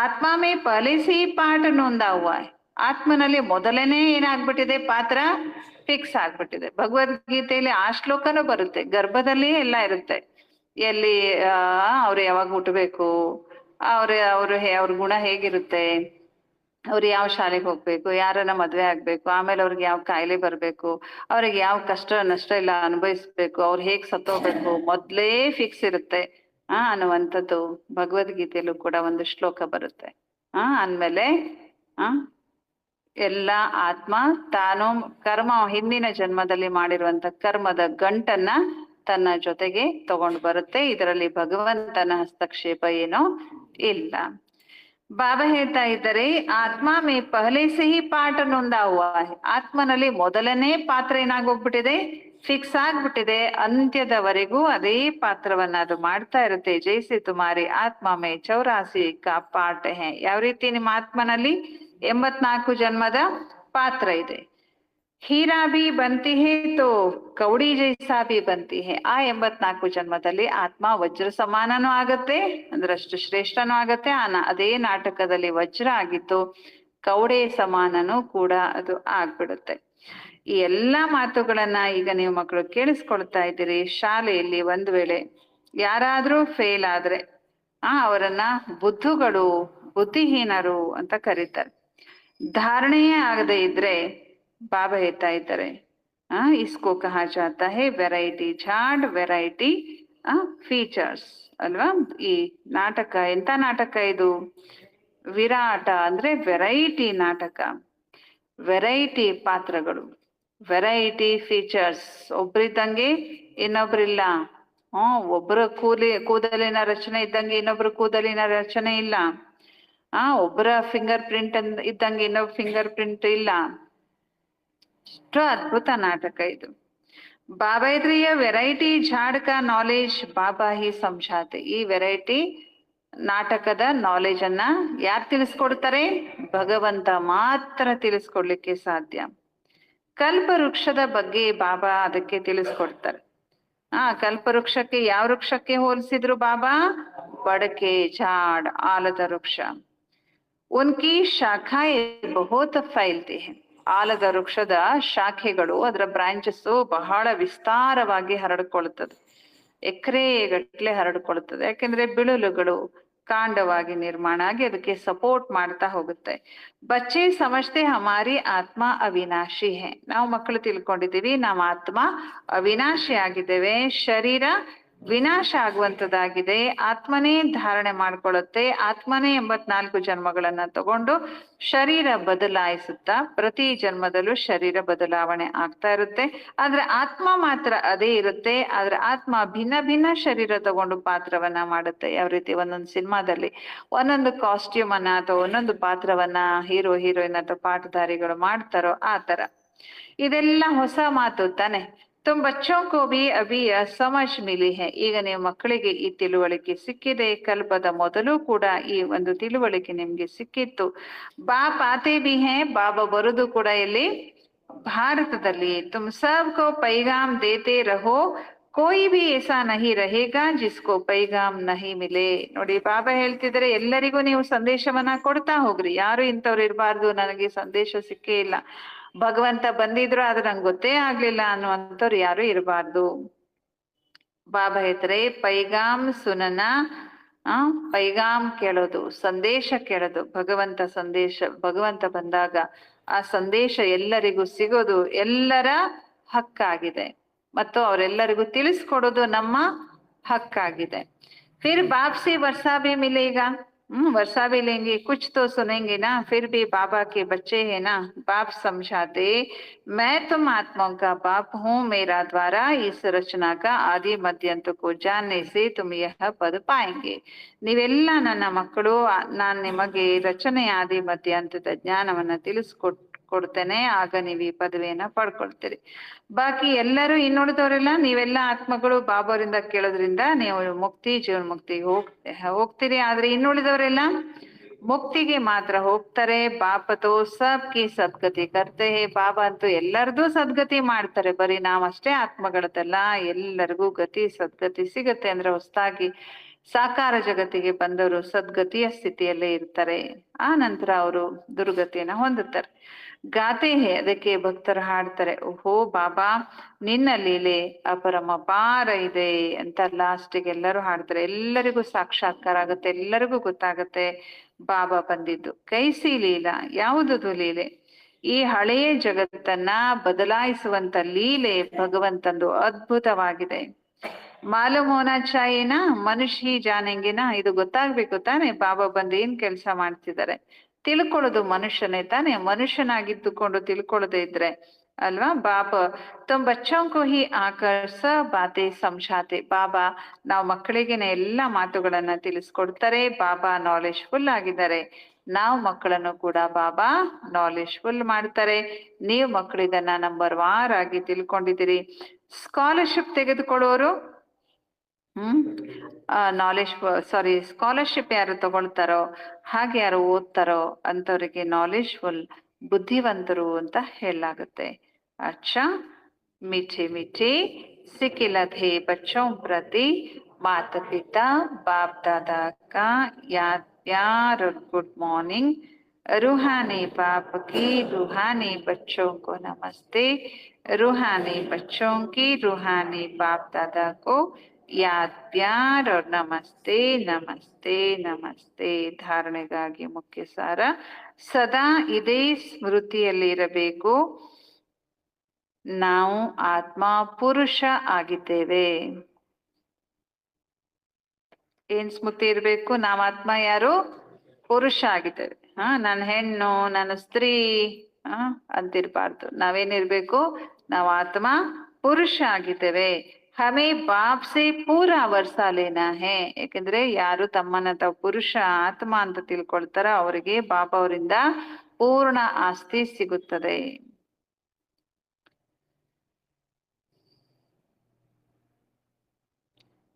ಆತ್ಮ ಮೇ ಪಹಲೆ ಸೆ ಹಿ ಪಾಠ ನೋಂದಾ ಹುವಾ ಹೈ. ಆತ್ಮನಲ್ಲಿ ಮೊದಲೇನೆ ಏನಾಗ್ಬಿಟ್ಟಿದೆ, ಪಾತ್ರ ಫಿಕ್ಸ್ ಆಗ್ಬಿಟ್ಟಿದೆ. ಭಗವದ್ಗೀತೆಯಲ್ಲಿ ಆ ಶ್ಲೋಕನೂ ಬರುತ್ತೆ, ಗರ್ಭದಲ್ಲಿ ಎಲ್ಲ ಇರುತ್ತೆ. ಎಲ್ಲಿ ಅವ್ರು ಯಾವಾಗ ಹುಟ್ಟಬೇಕು, ಅವ್ರ ಗುಣ ಹೇಗಿರುತ್ತೆ, ಅವ್ರು ಯಾವ ಶಾಲೆಗೆ ಹೋಗ್ಬೇಕು, ಯಾರನ್ನ ಮದ್ವೆ ಆಗ್ಬೇಕು, ಆಮೇಲೆ ಅವ್ರಿಗೆ ಯಾವ ಕಾಯಿಲೆ ಬರ್ಬೇಕು, ಅವ್ರಿಗೆ ಯಾವ ಕಷ್ಟ ನಷ್ಟ ಇಲ್ಲ ಅನುಭವಿಸ್ಬೇಕು, ಅವ್ರು ಹೇಗ್ ಸತ್ತೋಗ್ಬೇಕು, ಮೊದ್ಲೇ ಫಿಕ್ಸ್ ಇರುತ್ತೆ ಅನ್ನುವಂಥದ್ದು ಭಗವದ್ಗೀತೆಯಲ್ಲೂ ಕೂಡ ಒಂದು ಶ್ಲೋಕ ಬರುತ್ತೆ. ಅಂದ್ಮೇಲೆ ಎಲ್ಲ ಆತ್ಮ ತಾನು ಕರ್ಮ ಹಿಂದಿನ ಜನ್ಮದಲ್ಲಿ ಮಾಡಿರುವಂತ ಕರ್ಮದ ಗಂಟನ್ನ ತನ್ನ ಜೊತೆಗೆ ತಗೊಂಡು ಬರುತ್ತೆ. ಇದರಲ್ಲಿ ಭಗವಂತನ ಹಸ್ತಕ್ಷೇಪ ಏನೋ ಇಲ್ಲ. ಬಾಬಾ ಹೇಳ್ತಾ ಇದ್ದಾರೆ, ಆತ್ಮ ಮೇ ಪಹಲೆ ಸೆ ಹಿ ಪಾಠ ನೋಂದಾ ಹುವಾ ಹೈ. ಆತ್ಮನಲ್ಲಿ ಮೊದಲನೇ ಪಾತ್ರ ಏನಾಗೋಗ್ಬಿಟ್ಟಿದೆ, ಫಿಕ್ಸ್ ಆಗ್ಬಿಟ್ಟಿದೆ. ಅಂತ್ಯದವರೆಗೂ ಅದೇ ಪಾತ್ರವನ್ನ ಅದು ಮಾಡ್ತಾ ಇರುತ್ತೆ. ಜೈಸೆ ತುಮಾರಿ ಆತ್ಮ ಮೇ 84 ಕಾ ಪಾಠ ಹೈ. ಯಾವ ರೀತಿ ನಿಮ್ಮ ಆತ್ಮನಲ್ಲಿ 84 ಜನ್ಮದ ಪಾತ್ರ ಇದೆ. ಹೀರಾ ಬಿ ಬಂತಿ ಹೇ ತೋ ಕೌಡಿ ಜೈಸಾ ಬಿ ಬಂತಿ ಹೇ. ಆ 84 ಜನ್ಮದಲ್ಲಿ ಆತ್ಮ ವಜ್ರ ಸಮಾನನೂ ಆಗತ್ತೆ, ಅಂದ್ರಷ್ಟು ಶ್ರೇಷ್ಠನೂ ಆಗತ್ತೆ. ಅದೇ ನಾಟಕದಲ್ಲಿ ವಜ್ರ ಆಗಿತ್ತು, ಕೌಡೆ ಸಮಾನನೂ ಕೂಡ ಅದು ಆಗ್ಬಿಡುತ್ತೆ. ಈ ಎಲ್ಲಾ ಮಾತುಗಳನ್ನ ಈಗ ನೀವು ಮಕ್ಕಳು ಕೇಳಿಸ್ಕೊಳ್ತಾ ಇದ್ದೀರಿ. ಶಾಲೆಯಲ್ಲಿ ಒಂದ್ ವೇಳೆ ಯಾರಾದ್ರೂ ಫೇಲ್ ಆದ್ರೆ ಅವರನ್ನ ಬುದ್ಧುಗಳು, ಬುದ್ಧಿಹೀನರು ಅಂತ ಕರೀತಾರೆ. ಧಾರಣೆಯೇ ಆಗದೆ ಇದ್ರೆ ಬಾಬಾ ಹೇಳ್ತಾ ಇದ್ದಾರೆ, ಇಸ್ಕೋ ಕಹಾ ಜಾತಾ ಹೇ ವೆರೈಟಿ ಝಾಡ್ ವೆರೈಟಿ ಫೀಚರ್ಸ್ ಅಲ್ವಾ. ಈ ನಾಟಕ ಎಂತ ನಾಟಕ ಇದು, ವಿರಾಟ ಅಂದ್ರೆ ವೆರೈಟಿ ನಾಟಕ, ವೆರೈಟಿ ಪಾತ್ರಗಳು, ವೆರೈಟಿ ಫೀಚರ್ಸ್. ಒಬ್ರಿದ್ದಂಗೆ ಇನ್ನೊಬ್ರಿಲ್ಲ. ಒಬ್ಬರ ಕೂದಲಿನ ರಚನೆ ಇದ್ದಂಗೆ ಇನ್ನೊಬ್ರ ಕೂದಲಿನ ರಚನೆ ಇಲ್ಲ. ಒಬ್ಬರ ಫಿಂಗರ್ ಪ್ರಿಂಟ್ ಇದ್ದಂಗೆ ಇನ್ನೊಬ್ಬ ಫಿಂಗರ್ ಪ್ರಿಂಟ್ ಇಲ್ಲ. ಎಷ್ಟು ಅದ್ಭುತ ನಾಟಕ ಇದು. ಬಾಬಾ ಇದ್ರೆ ವೆರೈಟಿ ಝಾಡ್ ಕಾ ನಾಲೆಜ್ ಬಾಬಾ ಹಿ ಸಮझाते. ಈ ವೆರೈಟಿ ನಾಟಕದ ನಾಲೆಜ್ ಅನ್ನ ಯಾರು ತಿಳಿಸ್ಕೊಡ್ತಾರೆ, ಭಗವಂತ ಮಾತ್ರ ತಿಳಿಸ್ಕೊಡ್ಲಿಕ್ಕೆ ಸಾಧ್ಯ. ಕಲ್ಪವೃಕ್ಷದ ಬಗ್ಗೆ ಬಾಬಾ ಅದಕ್ಕೆ ತಿಳಿಸ್ಕೊಡ್ತಾರೆ. ಕಲ್ಪವೃಕ್ಷಕ್ಕೆ ಯಾವ ವೃಕ್ಷಕ್ಕೆ ಹೋಲಿಸಿದ್ರು ಬಾಬಾ, ಬಡಕೆ ಝಾಡ್ ಆಲದ ವೃಕ್ಷ. ಉನ್ಕಿ ಶಾಖಾಯೆ ಬಹುತ್ ಫೈಲ್ತಿ ಹೈ. ಆಲದ ವೃಕ್ಷದ ಶಾಖೆಗಳು, ಅದರ ಬ್ರಾಂಚಸ್ ಬಹಳ ವಿಸ್ತಾರವಾಗಿ ಹರಡ್ಕೊಳ್ತದೆ, ಎಕರೆ ಗಟ್ಲೆ ಹರಡ್ಕೊಳ್ತದೆ. ಯಾಕೆಂದ್ರೆ ಬಿಳುಲುಗಳು ಕಾಂಡವಾಗಿ ನಿರ್ಮಾಣ ಆಗಿ ಅದಕ್ಕೆ ಸಪೋರ್ಟ್ ಮಾಡ್ತಾ ಹೋಗುತ್ತೆ. ಬಚ್ಚೆ ಸಮಜ್ತೆ ಹಮಾರಿ ಆತ್ಮ ಅವಿನಾಶಿ ಹೇ. ನಾವು ಮಕ್ಕಳು ತಿಳ್ಕೊಂಡಿದ್ದೀವಿ ನಮ್ಮ ಆತ್ಮ ಅವಿನಾಶಿ ಆಗಿದ್ದೇವೆ, ಶರೀರ ವಿನಾಶ ಆಗುವಂತದ್ದಾಗಿದೆ. ಆತ್ಮನೇ ಧಾರಣೆ ಮಾಡ್ಕೊಳ್ಳುತ್ತೆ. ಆತ್ಮನೇ 84 ಜನ್ಮಗಳನ್ನ ತಗೊಂಡು ಶರೀರ ಬದಲಾಯಿಸುತ್ತಾ ಪ್ರತಿ ಜನ್ಮದಲ್ಲೂ ಶರೀರ ಬದಲಾವಣೆ ಆಗ್ತಾ ಇರುತ್ತೆ. ಆದ್ರೆ ಆತ್ಮ ಮಾತ್ರ ಅದೇ ಇರುತ್ತೆ. ಆದ್ರೆ ಆತ್ಮ ಭಿನ್ನ ಭಿನ್ನ ಶರೀರ ತಗೊಂಡು ಪಾತ್ರವನ್ನ ಮಾಡುತ್ತೆ. ಯಾವ ರೀತಿ ಒಂದೊಂದು ಸಿನಿಮಾದಲ್ಲಿ ಒಂದೊಂದು ಕಾಸ್ಟ್ಯೂಮ್ ಅನ್ನ ಅಥವಾ ಒಂದೊಂದು ಪಾತ್ರವನ್ನ ಹೀರೋ ಹೀರೋಯಿನ್ ಅಥವಾ ಪಾಠಧಾರಿಗಳು ಮಾಡ್ತಾರೋ ಆ ತರ. ಇದೆಲ್ಲ ಹೊಸ ಮಾತು ತಾನೆ. ತುಮ್ ಬಚ್ಚೋ ಕೋ ಭಿ ಅಭಿ ಸಮಜ್ ಮಿಲಿ ಹೈ. ಈಗ ನೀವು ಮಕ್ಕಳಿಗೆ ಈ ತಿಳುವಳಿಕೆ ಸಿಕ್ಕಿದೆ. ಕಲ್ಪದ ಮೊದಲು ಕೂಡ ಈ ಒಂದು ತಿಳುವಳಿಕೆ ನಿಮ್ಗೆ ಸಿಕ್ಕಿತ್ತು. ಬಾಪ್ ಆತೆ ಭಿ ಹೈ. ಬಾಬಾ ಬರುದು ಕೂಡ ಇಲ್ಲಿ ಭಾರತದಲ್ಲಿ. ತುಮ್ ಸಬ್ ಕೋ ಪೈಗಾಮ್ ದೇತೆ ರಹೋ, ಕೋಯಿ ಭಿ ಏಸಾ ನಹಿ ರಹೇಗಾ ಜಿಸ್ಕೋ ಪೈಗಾಮ್ ನಹಿ ಮಿಲೆ. ನೋಡಿ ಬಾಬಾ ಹೇಳ್ತಿದ್ರೆ ಎಲ್ಲರಿಗೂ ನೀವು ಸಂದೇಶವನ್ನ ಕೊಡ್ತಾ ಹೋಗ್ರಿ. ಯಾರು ಇಂಥವ್ರು ಇರಬಾರ್ದು ನನಗೆ ಸಂದೇಶ ಸಿಕ್ಕೇ ಇಲ್ಲ, ಭಗವಂತ ಬಂದಿದ್ರು ಆದ್ರೆ ನಂಗೆ ಗೊತ್ತೇ ಆಗ್ಲಿಲ್ಲ ಅನ್ನುವಂಥವ್ರು ಯಾರು ಇರಬಾರ್ದು. ಬಾಬಾ ಹೇಳ್ತಾರೆ ಪೈಗಾಮ್ ಸುನನ, ಪೈಗಾಮ್ ಕೇಳೋದು, ಸಂದೇಶ ಕೇಳೋದು. ಭಗವಂತ ಸಂದೇಶ, ಭಗವಂತ ಬಂದಾಗ ಆ ಸಂದೇಶ ಎಲ್ಲರಿಗೂ ಸಿಗೋದು ಎಲ್ಲರ ಹಕ್ಕಾಗಿದೆ ಮತ್ತು ಅವರೆಲ್ಲರಿಗೂ ತಿಳಿಸ್ಕೊಡೋದು ನಮ್ಮ ಹಕ್ಕಾಗಿದೆ. ಫಿರ್ ಬಾಪ್ಸಿ ವರ್ಷಾ ಭಿ ಮಿಲೇಗಾ. वर्षा भी लेंगे, कुछ तो सुनेंगे ना, फिर भी बाबा के बच्चे हैं ना. बाप समझाते मैं तुम आत्माओं का बाप हूँ, मेरा द्वारा इस रचना का आदि मध्यांत को जानने से तुम यह पद पाएंगे. ನೀವೆಲ್ಲ ನನ್ನ ಮಕ್ಕಳು, ನಾನ್ ನಿಮಗೆ ರಚನೆ ಆದಿ ಮಧ್ಯಾಂತದ ಜ್ಞಾನವನ್ನ ತಿಳಿಸ್ಕೊಡ್ತೇನೆ, ಆಗ ನೀವು ಈ ಪದವಿಯನ್ನ ಪಡ್ಕೊಳ್ತೀರಿ. ಬಾಕಿ ಎಲ್ಲರೂ ಇನ್ನುಳಿದವರೆಲ್ಲ ನೀವೆಲ್ಲ ಆತ್ಮಗಳು ಬಾಬಾರಿಂದ ಕೇಳೋದ್ರಿಂದ ನೀವು ಮುಕ್ತಿ, ಜೀವನ್ ಮುಕ್ತಿಗೆ ಹೋಗ್ತೀರಿ. ಆದ್ರೆ ಇನ್ನುಳಿದವರೆಲ್ಲ ಮುಕ್ತಿಗೆ ಮಾತ್ರ ಹೋಗ್ತಾರೆ. ಬಾಪತೋ ಸಬ್ಕಿ ಸದ್ಗತಿ ಕರ್ತೆ ಹೇ. ಬಾಬಾ ಅಂತೂ ಎಲ್ಲರದು ಸದ್ಗತಿ ಮಾಡ್ತಾರೆ, ಬರೀ ನಾವಷ್ಟೇ ಆತ್ಮಗಳದಲ್ಲ, ಎಲ್ಲರಿಗೂ ಗತಿ ಸದ್ಗತಿ ಸಿಗತ್ತೆ. ಅಂದ್ರೆ ಹೊಸದಾಗಿ ಸಾಕಾರ ಜಗತ್ತಿಗೆ ಬಂದವರು ಸದ್ಗತಿಯ ಸ್ಥಿತಿಯಲ್ಲೇ ಇರ್ತಾರೆ. ಆ ನಂತರ ಅವರು ದುರ್ಗತಿಯನ್ನ ಹೊಂದುತ್ತಾರೆ. ಗಾತೆ ಹೇ, ಅದಕ್ಕೆ ಭಕ್ತರು ಹಾಡ್ತಾರೆ, ಓಹೋ ಬಾಬಾ ನಿನ್ನ ಲೀಲೆ ಅಪರಮಪಾರ ಇದೆ ಅಂತ ಲಾಸ್ಟಿಗೆ ಎಲ್ಲರೂ ಹಾಡ್ತಾರೆ. ಎಲ್ಲರಿಗೂ ಸಾಕ್ಷಾತ್ಕಾರ ಆಗುತ್ತೆ, ಎಲ್ಲರಿಗೂ ಗೊತ್ತಾಗತ್ತೆ ಬಾಬಾ ಬಂದಿದ್ದು. ಕೈಸಿ ಲೀಲಾ, ಯಾವುದದು ಲೀಲೆ? ಈ ಹಳೆಯ ಜಗತ್ತನ್ನ ಬದಲಾಯಿಸುವಂತ ಲೀಲೆ ಭಗವಂತಂದು ಅದ್ಭುತವಾಗಿದೆ. ಮಾಲೂಮ್ ಹೋನಾ ಚಾಹಿಯೇನಾ, ಮನುಷ್ಯ ಜಾನೆಂಗೆನಾ, ಇದು ಗೊತ್ತಾಗ್ಬೇಕು ತಾನೆ ಬಾಬಾ ಬಂದು ಏನ್ ಕೆಲಸ ಮಾಡ್ತಿದ್ದಾರೆ. ತಿಳ್ಕೊಳ್ಳೋದು ಮನುಷ್ಯನೇ ತಾನೆ, ಮನುಷ್ಯನಾಗಿದ್ದುಕೊಂಡು ತಿಳ್ಕೊಳ್ಳೋದೇ ಇದ್ರೆ ಅಲ್ವಾ. ಬಾಬಾ ತುಮ್ ಬಚ್ಚೋಂ ಕೋ ಹಿ ಆಕರ್ ಸ ಬಾತೆ ಸಮझाते. ಬಾಬಾ ನಾವು ಮಕ್ಕಳಿಗೆನೆ ಎಲ್ಲಾ ಮಾತುಗಳನ್ನ ತಿಳಿಸ್ಕೊಡ್ತಾರೆ. ಬಾಬಾ ನಾಲೆಜ್ ಫುಲ್ ಆಗಿದ್ದಾರೆ. ನಾವು ಮಕ್ಕಳನ್ನು ಕೂಡ ಬಾಬಾ ನಾಲೆಜ್ ಫುಲ್ ಮಾಡ್ತಾರೆ. ನೀವು ಮಕ್ಕಳು ಇದನ್ನ ನಂಬರ್ ವಾರ್ ಆಗಿ ತಿಳ್ಕೊಂಡಿದ್ದೀರಿ. ಸ್ಕಾಲರ್ಶಿಪ್ ತೆಗೆದುಕೊಳ್ಳೋರು ನಾಲೆಜ್ ಸ್ಕಾಲರ್ಶಿಪ್ ಯಾರು ತಗೊಳ್ತಾರೋ, ಹಾಗೆ ಯಾರು ಓದ್ತಾರೋ ಅಂತವ್ರಿಗೆ ನಾಲೆಜ್ ಫುಲ್ ಬುದ್ಧಿವಂತರು ಅಂತ ಹೇಳಲಾಗುತ್ತೆ. अच्छा मीठे मीठे सिकिलधे बच्चों प्रति माता पिता बाप दादा का याद प्यार और गुड मॉर्निंग. रूहानी बाप की रूहानी बच्चों को नमस्ते. रूहानी बच्चों की रूहानी बाप दादा को याद प्यार और नमस्ते नमस्ते नमस्ते. ಧಾರಣೆಗಾಗಿ ಮುಖ್ಯ ಸಾರ, ಸದಾ ಇದೇ ಸ್ಮೃತಿಯಲ್ಲಿರಬೇಕು, ನಾವು ಆತ್ಮ ಪುರುಷ ಆಗಿದ್ದೇವೆ. ಏನ್ ಸ್ಮೃತಿ ಇರ್ಬೇಕು? ನಾವು ಆತ್ಮ ಯಾರು? ಪುರುಷ ಆಗಿದ್ದೇವೆ. ನಾನು ಹೆಣ್ಣು, ನಾನು ಸ್ತ್ರೀ ಅಂತಿರ್ಬಾರ್ದು. ನಾವೇನಿರ್ಬೇಕು? ನಾವು ಆತ್ಮ ಪುರುಷ ಆಗಿದ್ದೇವೆ. ಹಮೇ ಬಾಪ್ ಸೆ ಪೂರಾ ವರ್ಷ ಲೇನಾ ಹೇ. ಯಾಕಂದ್ರೆ ಯಾರು ತಮ್ಮನ್ನ ತಾವು ಪುರುಷ ಆತ್ಮ ಅಂತ ತಿಳ್ಕೊಳ್ತಾರ ಅವರಿಗೆ ಬಾಬಾ ಅವರಿಂದ ಪೂರ್ಣ ಆಸ್ತಿ ಸಿಗುತ್ತದೆ.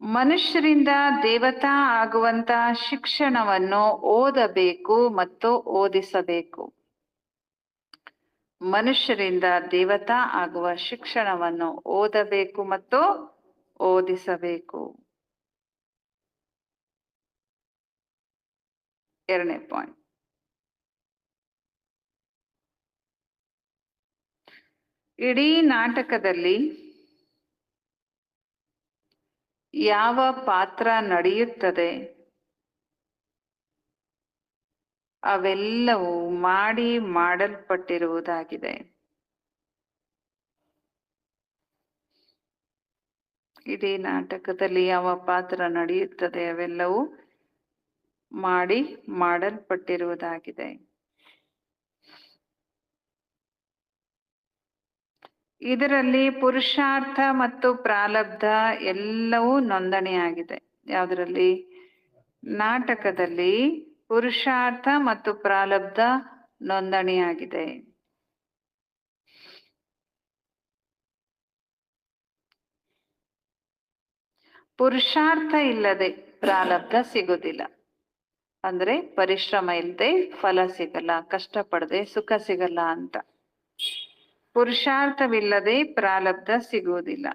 ಮನುಷ್ಯರಿಂದ ದೇವತಾ ಆಗುವಂತ ಶಿಕ್ಷಣವನ್ನು ಓದಬೇಕು ಮತ್ತು ಓದಿಸಬೇಕು. ಮನುಷ್ಯರಿಂದ ದೇವತಾ ಆಗುವ ಶಿಕ್ಷಣವನ್ನು ಓದಬೇಕು ಮತ್ತು ಓದಿಸಬೇಕು. 2ನೇ ಪಾಯಿಂಟ್. ಇಡೀ ನಾಟಕದಲ್ಲಿ ಯಾವ ಪಾತ್ರ ನಡೆಯುತ್ತದೆ ಅವೆಲ್ಲವೂ ಮಾಡಲ್ಪಟ್ಟಿರುವುದಾಗಿದೆ. ಇಡೀ ನಾಟಕದಲ್ಲಿ ಯಾವ ಪಾತ್ರ ನಡೆಯುತ್ತದೆ ಅವೆಲ್ಲವೂ ಮಾಡಲ್ಪಟ್ಟಿರುವುದಾಗಿದೆ. ಇದರಲ್ಲಿ ಪುರುಷಾರ್ಥ ಮತ್ತು ಪ್ರಾರಬ್ಧ ಎಲ್ಲವೂ ನೋಂದಣಿಯಾಗಿದೆ. ಯಾವುದರಲ್ಲಿ? ನಾಟಕದಲ್ಲಿ ಪುರುಷಾರ್ಥ ಮತ್ತು ಪ್ರಾರಬ್ಧ ನೋಂದಣಿಯಾಗಿದೆ. ಪುರುಷಾರ್ಥ ಇಲ್ಲದೆ ಪ್ರಾರಬ್ಧ ಸಿಗುವುದಿಲ್ಲ. ಅಂದ್ರೆ ಪರಿಶ್ರಮ ಇಲ್ಲದೆ ಫಲ ಸಿಗಲ್ಲ, ಕಷ್ಟಪಡದೆ ಸುಖ ಸಿಗಲ್ಲ ಅಂತ. ಪುರುಷಾರ್ಥವಿಲ್ಲದೆ ಪ್ರಾರಬ್ಧ ಸಿಗುವುದಿಲ್ಲ.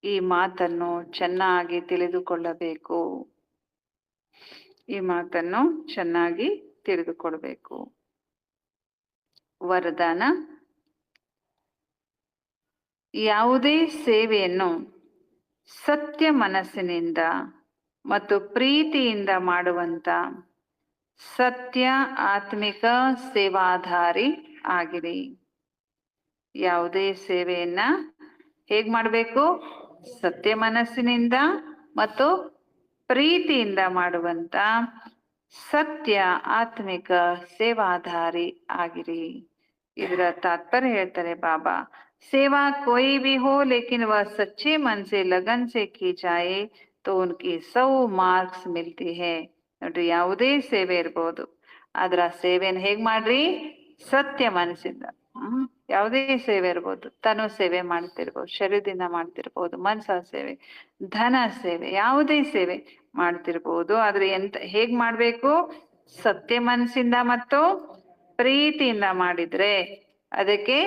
ಈ ಮಾತನ್ನು ಚೆನ್ನಾಗಿ ತಿಳಿದುಕೊಳ್ಳಬೇಕು. ಈ ಮಾತನ್ನು ಚೆನ್ನಾಗಿ ತಿಳಿದುಕೊಳ್ಬೇಕು. ವರದಾನ: ಯಾವುದೇ ಸೇವೆಯನ್ನು ಸತ್ಯ ಮನಸ್ಸಿನಿಂದ ಮತ್ತು ಪ್ರೀತಿಯಿಂದ ಮಾಡುವಂತ ಸತ್ಯ ಆತ್ಮಿಕ ಸೇವಾಧಾರಿ ಆಗಿರಿ. ಯಾವುದೇ ಸೇವೆಯನ್ನ ಹೇಗ್ ಮಾಡಬೇಕು? ಸತ್ಯ ಮನಸ್ಸಿನಿಂದ ಮತ್ತು ಪ್ರೀತಿಯಿಂದ ಮಾಡುವಂತ ಸತ್ಯ ಆತ್ಮಿಕ ಸೇವಾಧಾರಿ ಆಗಿರಿ. ಇದರ ತಾತ್ಪರ್ಯ ಹೇಳ್ತಾರೆ ಬಾಬಾ, ಸೇವಾ कोई भी हो लेकिन वह सच्चे मन से लगन से की जाए तो उनकी 100 ಮಾರ್ಕ್ಸ್ मिलती है. ನೋಡ್ರಿ, ಯಾವುದೇ ಸೇವೆ ಇರ್ಬೋದು, ಆದ್ರ ಸೇವೆಯನ್ನು ಹೇಗ್ ಮಾಡ್ರಿ? ಸತ್ಯ ಮನಸ್ಸಿಂದ. ಯಾವುದೇ ಸೇವೆ ಇರ್ಬೋದು, ತನು ಸೇವೆ ಮಾಡ್ತಿರ್ಬೋದು, ಶರೀರದಿಂದ ಮಾಡ್ತಿರ್ಬೋದು, ಮನಸ ಸೇವೆ, ಧನ ಸೇವೆ, ಯಾವುದೇ ಸೇವೆ ಮಾಡ್ತಿರ್ಬೋದು. ಆದ್ರೆ ಹೇಗ್ ಮಾಡ್ಬೇಕು? ಸತ್ಯ ಮನಸ್ಸಿಂದ ಮತ್ತು ಪ್ರೀತಿಯಿಂದ ಮಾಡಿದ್ರೆ ಅದಕ್ಕೆ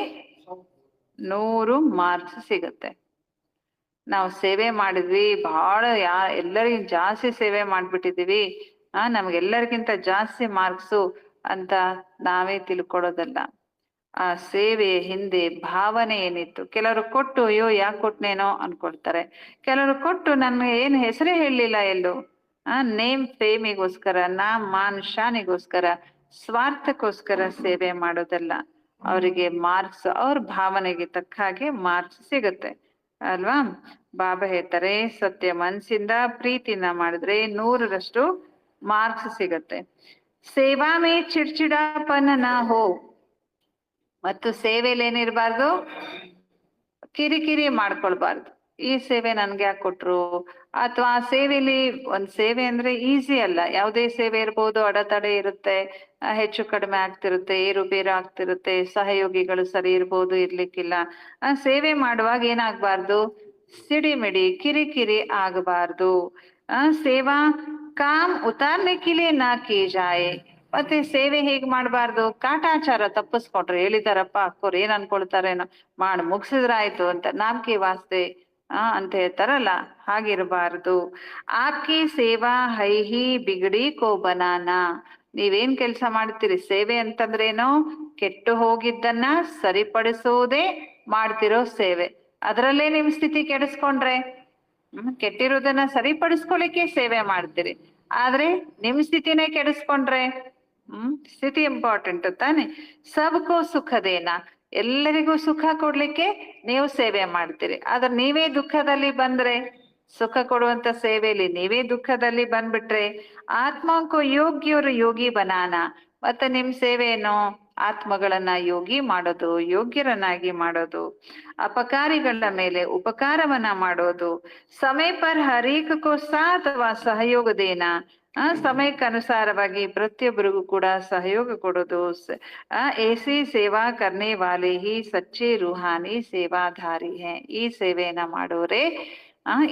100 ಮಾರ್ಕ್ಸ್ ಸಿಗುತ್ತೆ. ನಾವು ಸೇವೆ ಮಾಡಿದ್ವಿ, ಬಹಳ ಎಲ್ಲರಿಗೂ ಜಾಸ್ತಿ ಸೇವೆ ಮಾಡ್ಬಿಟ್ಟಿದೀವಿ, ನಮ್ಗೆಲ್ಲರಿಗಿಂತ ಜಾಸ್ತಿ ಮಾರ್ಕ್ಸು ಅಂತ ನಾವೇ ತಿಳ್ಕೊಳ್ಳೋದಲ್ಲ. ಆ ಸೇವೆಯ ಹಿಂದೆ ಭಾವನೆ ಏನಿತ್ತು. ಕೆಲವರು ಕೊಟ್ಟು ಅಯ್ಯೋ ಯಾಕೆ ಕೊಟ್ನೇನೋ ಅನ್ಕೊಳ್ತಾರೆ. ಕೆಲವರು ಕೊಟ್ಟು ನನ್ಗೆ ಏನ್ ಹೆಸರೇ ಹೇಳಲಿಲ್ಲ ಎಲ್ಲೂ. ನೇಮ್ ಫೇಮಿಗೋಸ್ಕರ, ಮಾನ್ ಶಾನಿಗೋಸ್ಕರ, ಸ್ವಾರ್ಥಕ್ಕೋಸ್ಕರ ಸೇವೆ ಮಾಡೋದಲ್ಲ. ಅವರಿಗೆ ಮಾರ್ಕ್ಸ್, ಅವ್ರ ಭಾವನೆಗೆ ತಕ್ಕ ಹಾಗೆ ಮಾರ್ಕ್ಸ್ ಸಿಗುತ್ತೆ ಅಲ್ವಾ. ಬಾಬಾ ಹೇಳ್ತಾರೆ ಸತ್ಯ ಮನಸ್ಸಿಂದ ಪ್ರೀತಿನ ಮಾಡಿದ್ರೆ 100ರಷ್ಟು ಮಾರ್ಕ್ಸ್ ಸಿಗತ್ತೆ. ಸೇವಾ ಮೇ ಚಿಡ್ಚಿಡಾಪನ ನಾ ಹೋ, ಮತ್ತು ಸೇವೆಯಲ್ಲಿ ಏನಿರ್ಬಾರ್ದು, ಕಿರಿಕಿರಿ ಮಾಡ್ಕೊಳ್ಬಾರ್ದು. ಈ ಸೇವೆ ನನ್ಗೆ ಯಾಕೆ ಕೊಟ್ರು, ಅಥವಾ ಆ ಸೇವೆಯಲ್ಲಿ, ಒಂದ್ ಸೇವೆ ಅಂದ್ರೆ ಈಸಿ ಅಲ್ಲ. ಯಾವುದೇ ಸೇವೆ ಇರ್ಬೋದು, ಅಡೆತಡೆ ಇರುತ್ತೆ, ಹೆಚ್ಚು ಕಡಿಮೆ ಆಗ್ತಿರುತ್ತೆ, ಏರುಪೇರು ಆಗ್ತಿರುತ್ತೆ, ಸಹಯೋಗಿಗಳು ಸರಿ ಇರ್ಬೋದು, ಇರ್ಲಿಕ್ಕಿಲ್ಲ. ಆ ಸೇವೆ ಮಾಡುವಾಗ ಏನಾಗ್ಬಾರ್ದು, ಸಿಡಿಮಿಡಿ ಕಿರಿಕಿರಿ ಆಗಬಾರ್ದು. ಸೇವಾ ಕಾಮ್ ಉತಾರ್ನೆ ಕಿಲೆ ನಾ ಕಿ ಜಾಯೆ. ಮತ್ತೆ ಸೇವೆ ಹೇಗ್ ಮಾಡ್ಬಾರ್ದು, ಕಾಟಾಚಾರ ತಪ್ಪಿಸ್ಕೊಟ್ರೆ, ಹೇಳಿದಾರಪ್ಪ ಅಕ್ಕೋರು ಏನ್ ಅನ್ಕೊಳ್ತಾರೇನೋ, ಮಾಡಿ ಮುಗಿಸಿದ್ರಾಯ್ತು ಅಂತ ನಾಮ್ಕಿ ವಾಸ್ತೆ ಅಂತ ಹೇಳ್ತಾರಲ್ಲ, ಹಾಗಿರಬಾರ್ದು. ಆಕಿ ಸೇವಾ ಹೈಹಿ ಬಿಗಡಿ ಕೋ ಬನಾನ. ನೀವೇನ್ ಕೆಲ್ಸ ಮಾಡ್ತೀರಿ, ಸೇವೆ ಅಂತಂದ್ರೇನೋ ಕೆಟ್ಟು ಹೋಗಿದ್ದನ್ನ ಸರಿಪಡಿಸೋದೇ ಮಾಡ್ತಿರೋ ಸೇವೆ. ಅದರಲ್ಲೇ ನಿಮ್ ಸ್ಥಿತಿ ಕೆಡಿಸ್ಕೊಂಡ್ರೆ, ಕೆಟ್ಟಿರೋದನ್ನ ಸರಿಪಡಿಸ್ಕೊಳಿಕ್ಕೆ ಸೇವೆ ಮಾಡ್ತೀರಿ, ಆದ್ರೆ ನಿಮ್ ಸ್ಥಿತಿನೇ ಕೆಡಿಸ್ಕೊಂಡ್ರೆ ಸ್ಥಿತಿ ಇಂಪಾರ್ಟೆಂಟ್ ತಾನೆ. ಸಬ್ಕೋ ಸುಖದೇನ, ಎಲ್ಲರಿಗೂ ಸುಖ ಕೊಡ್ಲಿಕ್ಕೆ ನೀವು ಸೇವೆ ಮಾಡ್ತೀರಿ, ಆದ್ರೆ ನೀವೇ ದುಃಖದಲ್ಲಿ ಬಂದ್ರೆ, ಸುಖ ಕೊಡುವಂತ ಸೇವೆಯಲ್ಲಿ ನೀವೇ ದುಃಖದಲ್ಲಿ ಬಂದ್ಬಿಟ್ರೆ, ಆತ್ಮಕ್ಕೂ ಯೋಗ್ಯರು ಯೋಗಿ ಬನಾನ. ಮತ್ತೆ ನಿಮ್ ಸೇವೆ ಏನು, ಆತ್ಮಗಳನ್ನ ಯೋಗಿ ಮಾಡೋದು, ಯೋಗ್ಯರನ್ನಾಗಿ ಮಾಡೋದು, ಅಪಕಾರಿಗಳ ಮೇಲೆ ಉಪಕಾರವನ್ನ ಮಾಡೋದು. ಸಮಯ ಪರ್ ಹರೇಕಕ್ಕೂ ಸಾಥ್ ವ ಸಹಯೋಗ ದೇನ, ಸಮಯಕ್ಕನುಸಾರವಾಗಿ ಪ್ರತಿಯೊಬ್ಬರಿಗೂ ಕೂಡ ಸಹಯೋಗ ಕೊಡೋದು. ऐसी ಸೇವಾ ಕರ್ನೆ ವಾಲೆ ಹಿ ಸಚ್ಚೆ ರೂಹಾನಿ ಸೇವಾಧಾರಿ ಹೇ. ಈ ಸೇವೆಯನ್ನ ಮಾಡೋರೆ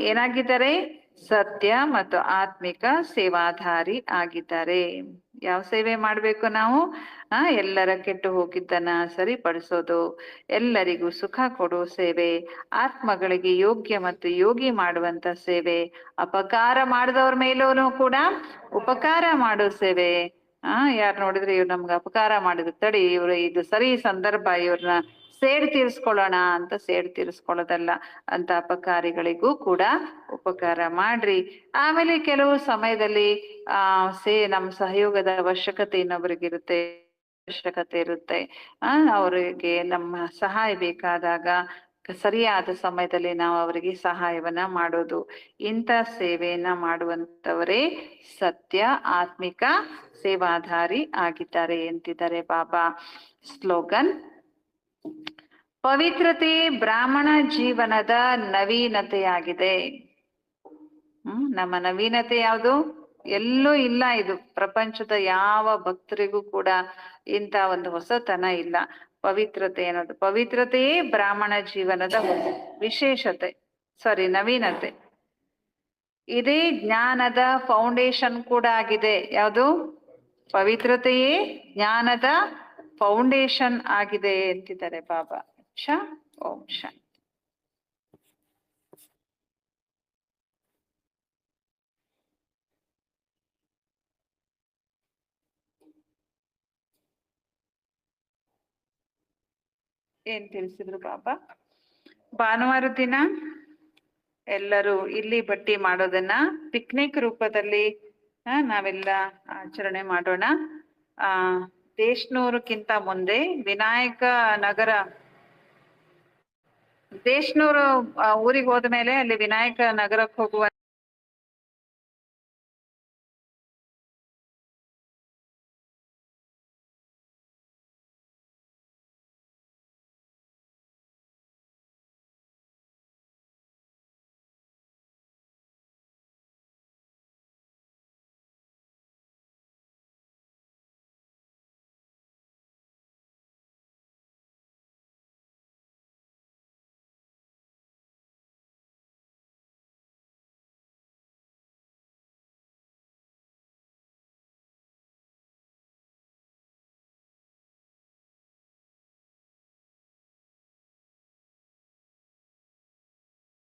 ಏನಾಗಿದ್ದಾರೆ, ಸತ್ಯ ಮತ್ತು ಆತ್ಮಿಕ ಸೇವಾಧಾರಿ ಆಗಿದ್ದಾರೆ. ಯಾವ ಸೇವೆ ಮಾಡ್ಬೇಕು ನಾವು, ಎಲ್ಲರ ಕೆಟ್ಟು ಹೋಗಿದ್ದನ್ನ ಸರಿಪಡಿಸೋದು, ಎಲ್ಲರಿಗೂ ಸುಖ ಕೊಡೋ ಸೇವೆ, ಆತ್ಮಗಳಿಗೆ ಯೋಗ್ಯ ಮತ್ತು ಯೋಗಿ ಮಾಡುವಂತ ಸೇವೆ, ಅಪಕಾರ ಮಾಡಿದವ್ರ ಮೇಲೂ ಕೂಡ ಉಪಕಾರ ಮಾಡೋ ಸೇವೆ. ಯಾರು ನೋಡಿದ್ರೆ ಇವ್ರು ನಮ್ಗೆ ಅಪಕಾರ ಮಾಡಿದ್ರು, ತಡಿ ಇವ್ರು ಇದು ಸರಿ ಸಂದರ್ಭ, ಇವ್ರನ್ನ ಸೇಡ್ ತೀರಿಸ್ಕೊಳ್ಳೋಣ ಅಂತ ಸೇಡ್ ತೀರಿಸ್ಕೊಳ್ಳೋದಲ್ಲ, ಅಂತ ಅಪಕಾರಿಗಳಿಗೂ ಕೂಡ ಉಪಕಾರ ಮಾಡ್ರಿ. ಆಮೇಲೆ ಕೆಲವು ಸಮಯದಲ್ಲಿ ನಮ್ಮ ಸಹಯೋಗದ ಅವಶ್ಯಕತೆ ಇನ್ನೊಬ್ರಿಗಿರುತ್ತೆ, ಅವಶ್ಯಕತೆ ಇರುತ್ತೆ. ಅವರಿಗೆ ನಮ್ಮ ಸಹಾಯ ಬೇಕಾದಾಗ ಸರಿಯಾದ ಸಮಯದಲ್ಲಿ ನಾವು ಅವರಿಗೆ ಸಹಾಯವನ್ನ ಮಾಡೋದು. ಇಂಥ ಸೇವೆಯನ್ನ ಮಾಡುವಂತವರೇ ಸತ್ಯ ಆತ್ಮಿಕ ಸೇವಾಧಾರಿ ಆಗಿದ್ದಾರೆ ಎಂತಿದ್ದಾರೆ ಬಾಬಾ. ಸ್ಲೋಗನ್: ಪವಿತ್ರತೆ ಬ್ರಾಹ್ಮಣ ಜೀವನದ ನವೀನತೆಯಾಗಿದೆ. ನಮ್ಮ ನವೀನತೆ ಯಾವುದು, ಎಲ್ಲೂ ಇಲ್ಲ. ಇದು ಪ್ರಪಂಚದ ಯಾವ ಭಕ್ತರಿಗೂ ಕೂಡ ಇಂಥ ಒಂದು ಹೊಸತನ ಇಲ್ಲ. ಪವಿತ್ರತೆ ಅನ್ನೋದು, ಪವಿತ್ರತೆಯೇ ಬ್ರಾಹ್ಮಣ ಜೀವನದ ವಿಶೇಷತೆ, ನವೀನತೆ. ಇದೇ ಜ್ಞಾನದ ಫೌಂಡೇಶನ್ ಕೂಡ ಆಗಿದೆ. ಯಾವುದು, ಪವಿತ್ರತೆಯೇ ಜ್ಞಾನದ ಫೌಂಡೇಶನ್ ಆಗಿದೆ ಅಂತಿದ್ದಾರೆ ಬಾಬಾ. ಓಂ ಶಾಂತಿ. ಏನ್ ತಿಳಿಸಿದ್ರು ಬಾಬಾ? ಭಾನುವಾರ ದಿನ ಎಲ್ಲರೂ ಇಲ್ಲಿ ಬಟ್ಟಿ ಮಾಡೋದನ್ನ ಪಿಕ್ನಿಕ್ ರೂಪದಲ್ಲಿ ನಾವೆಲ್ಲ ಆಚರಣೆ ಮಾಡೋಣ. ದೇಶನೂರಕ್ಕಿಂತ ಮುಂದೆ ವಿನಾಯಕ ನಗರ, ದೇಶನೂರು ಊರಿಗೆ ಹೋದ್ಮೇಲೆ ಅಲ್ಲಿ ವಿನಾಯಕ ನಗರಕ್ಕೆ ಹೋಗುವ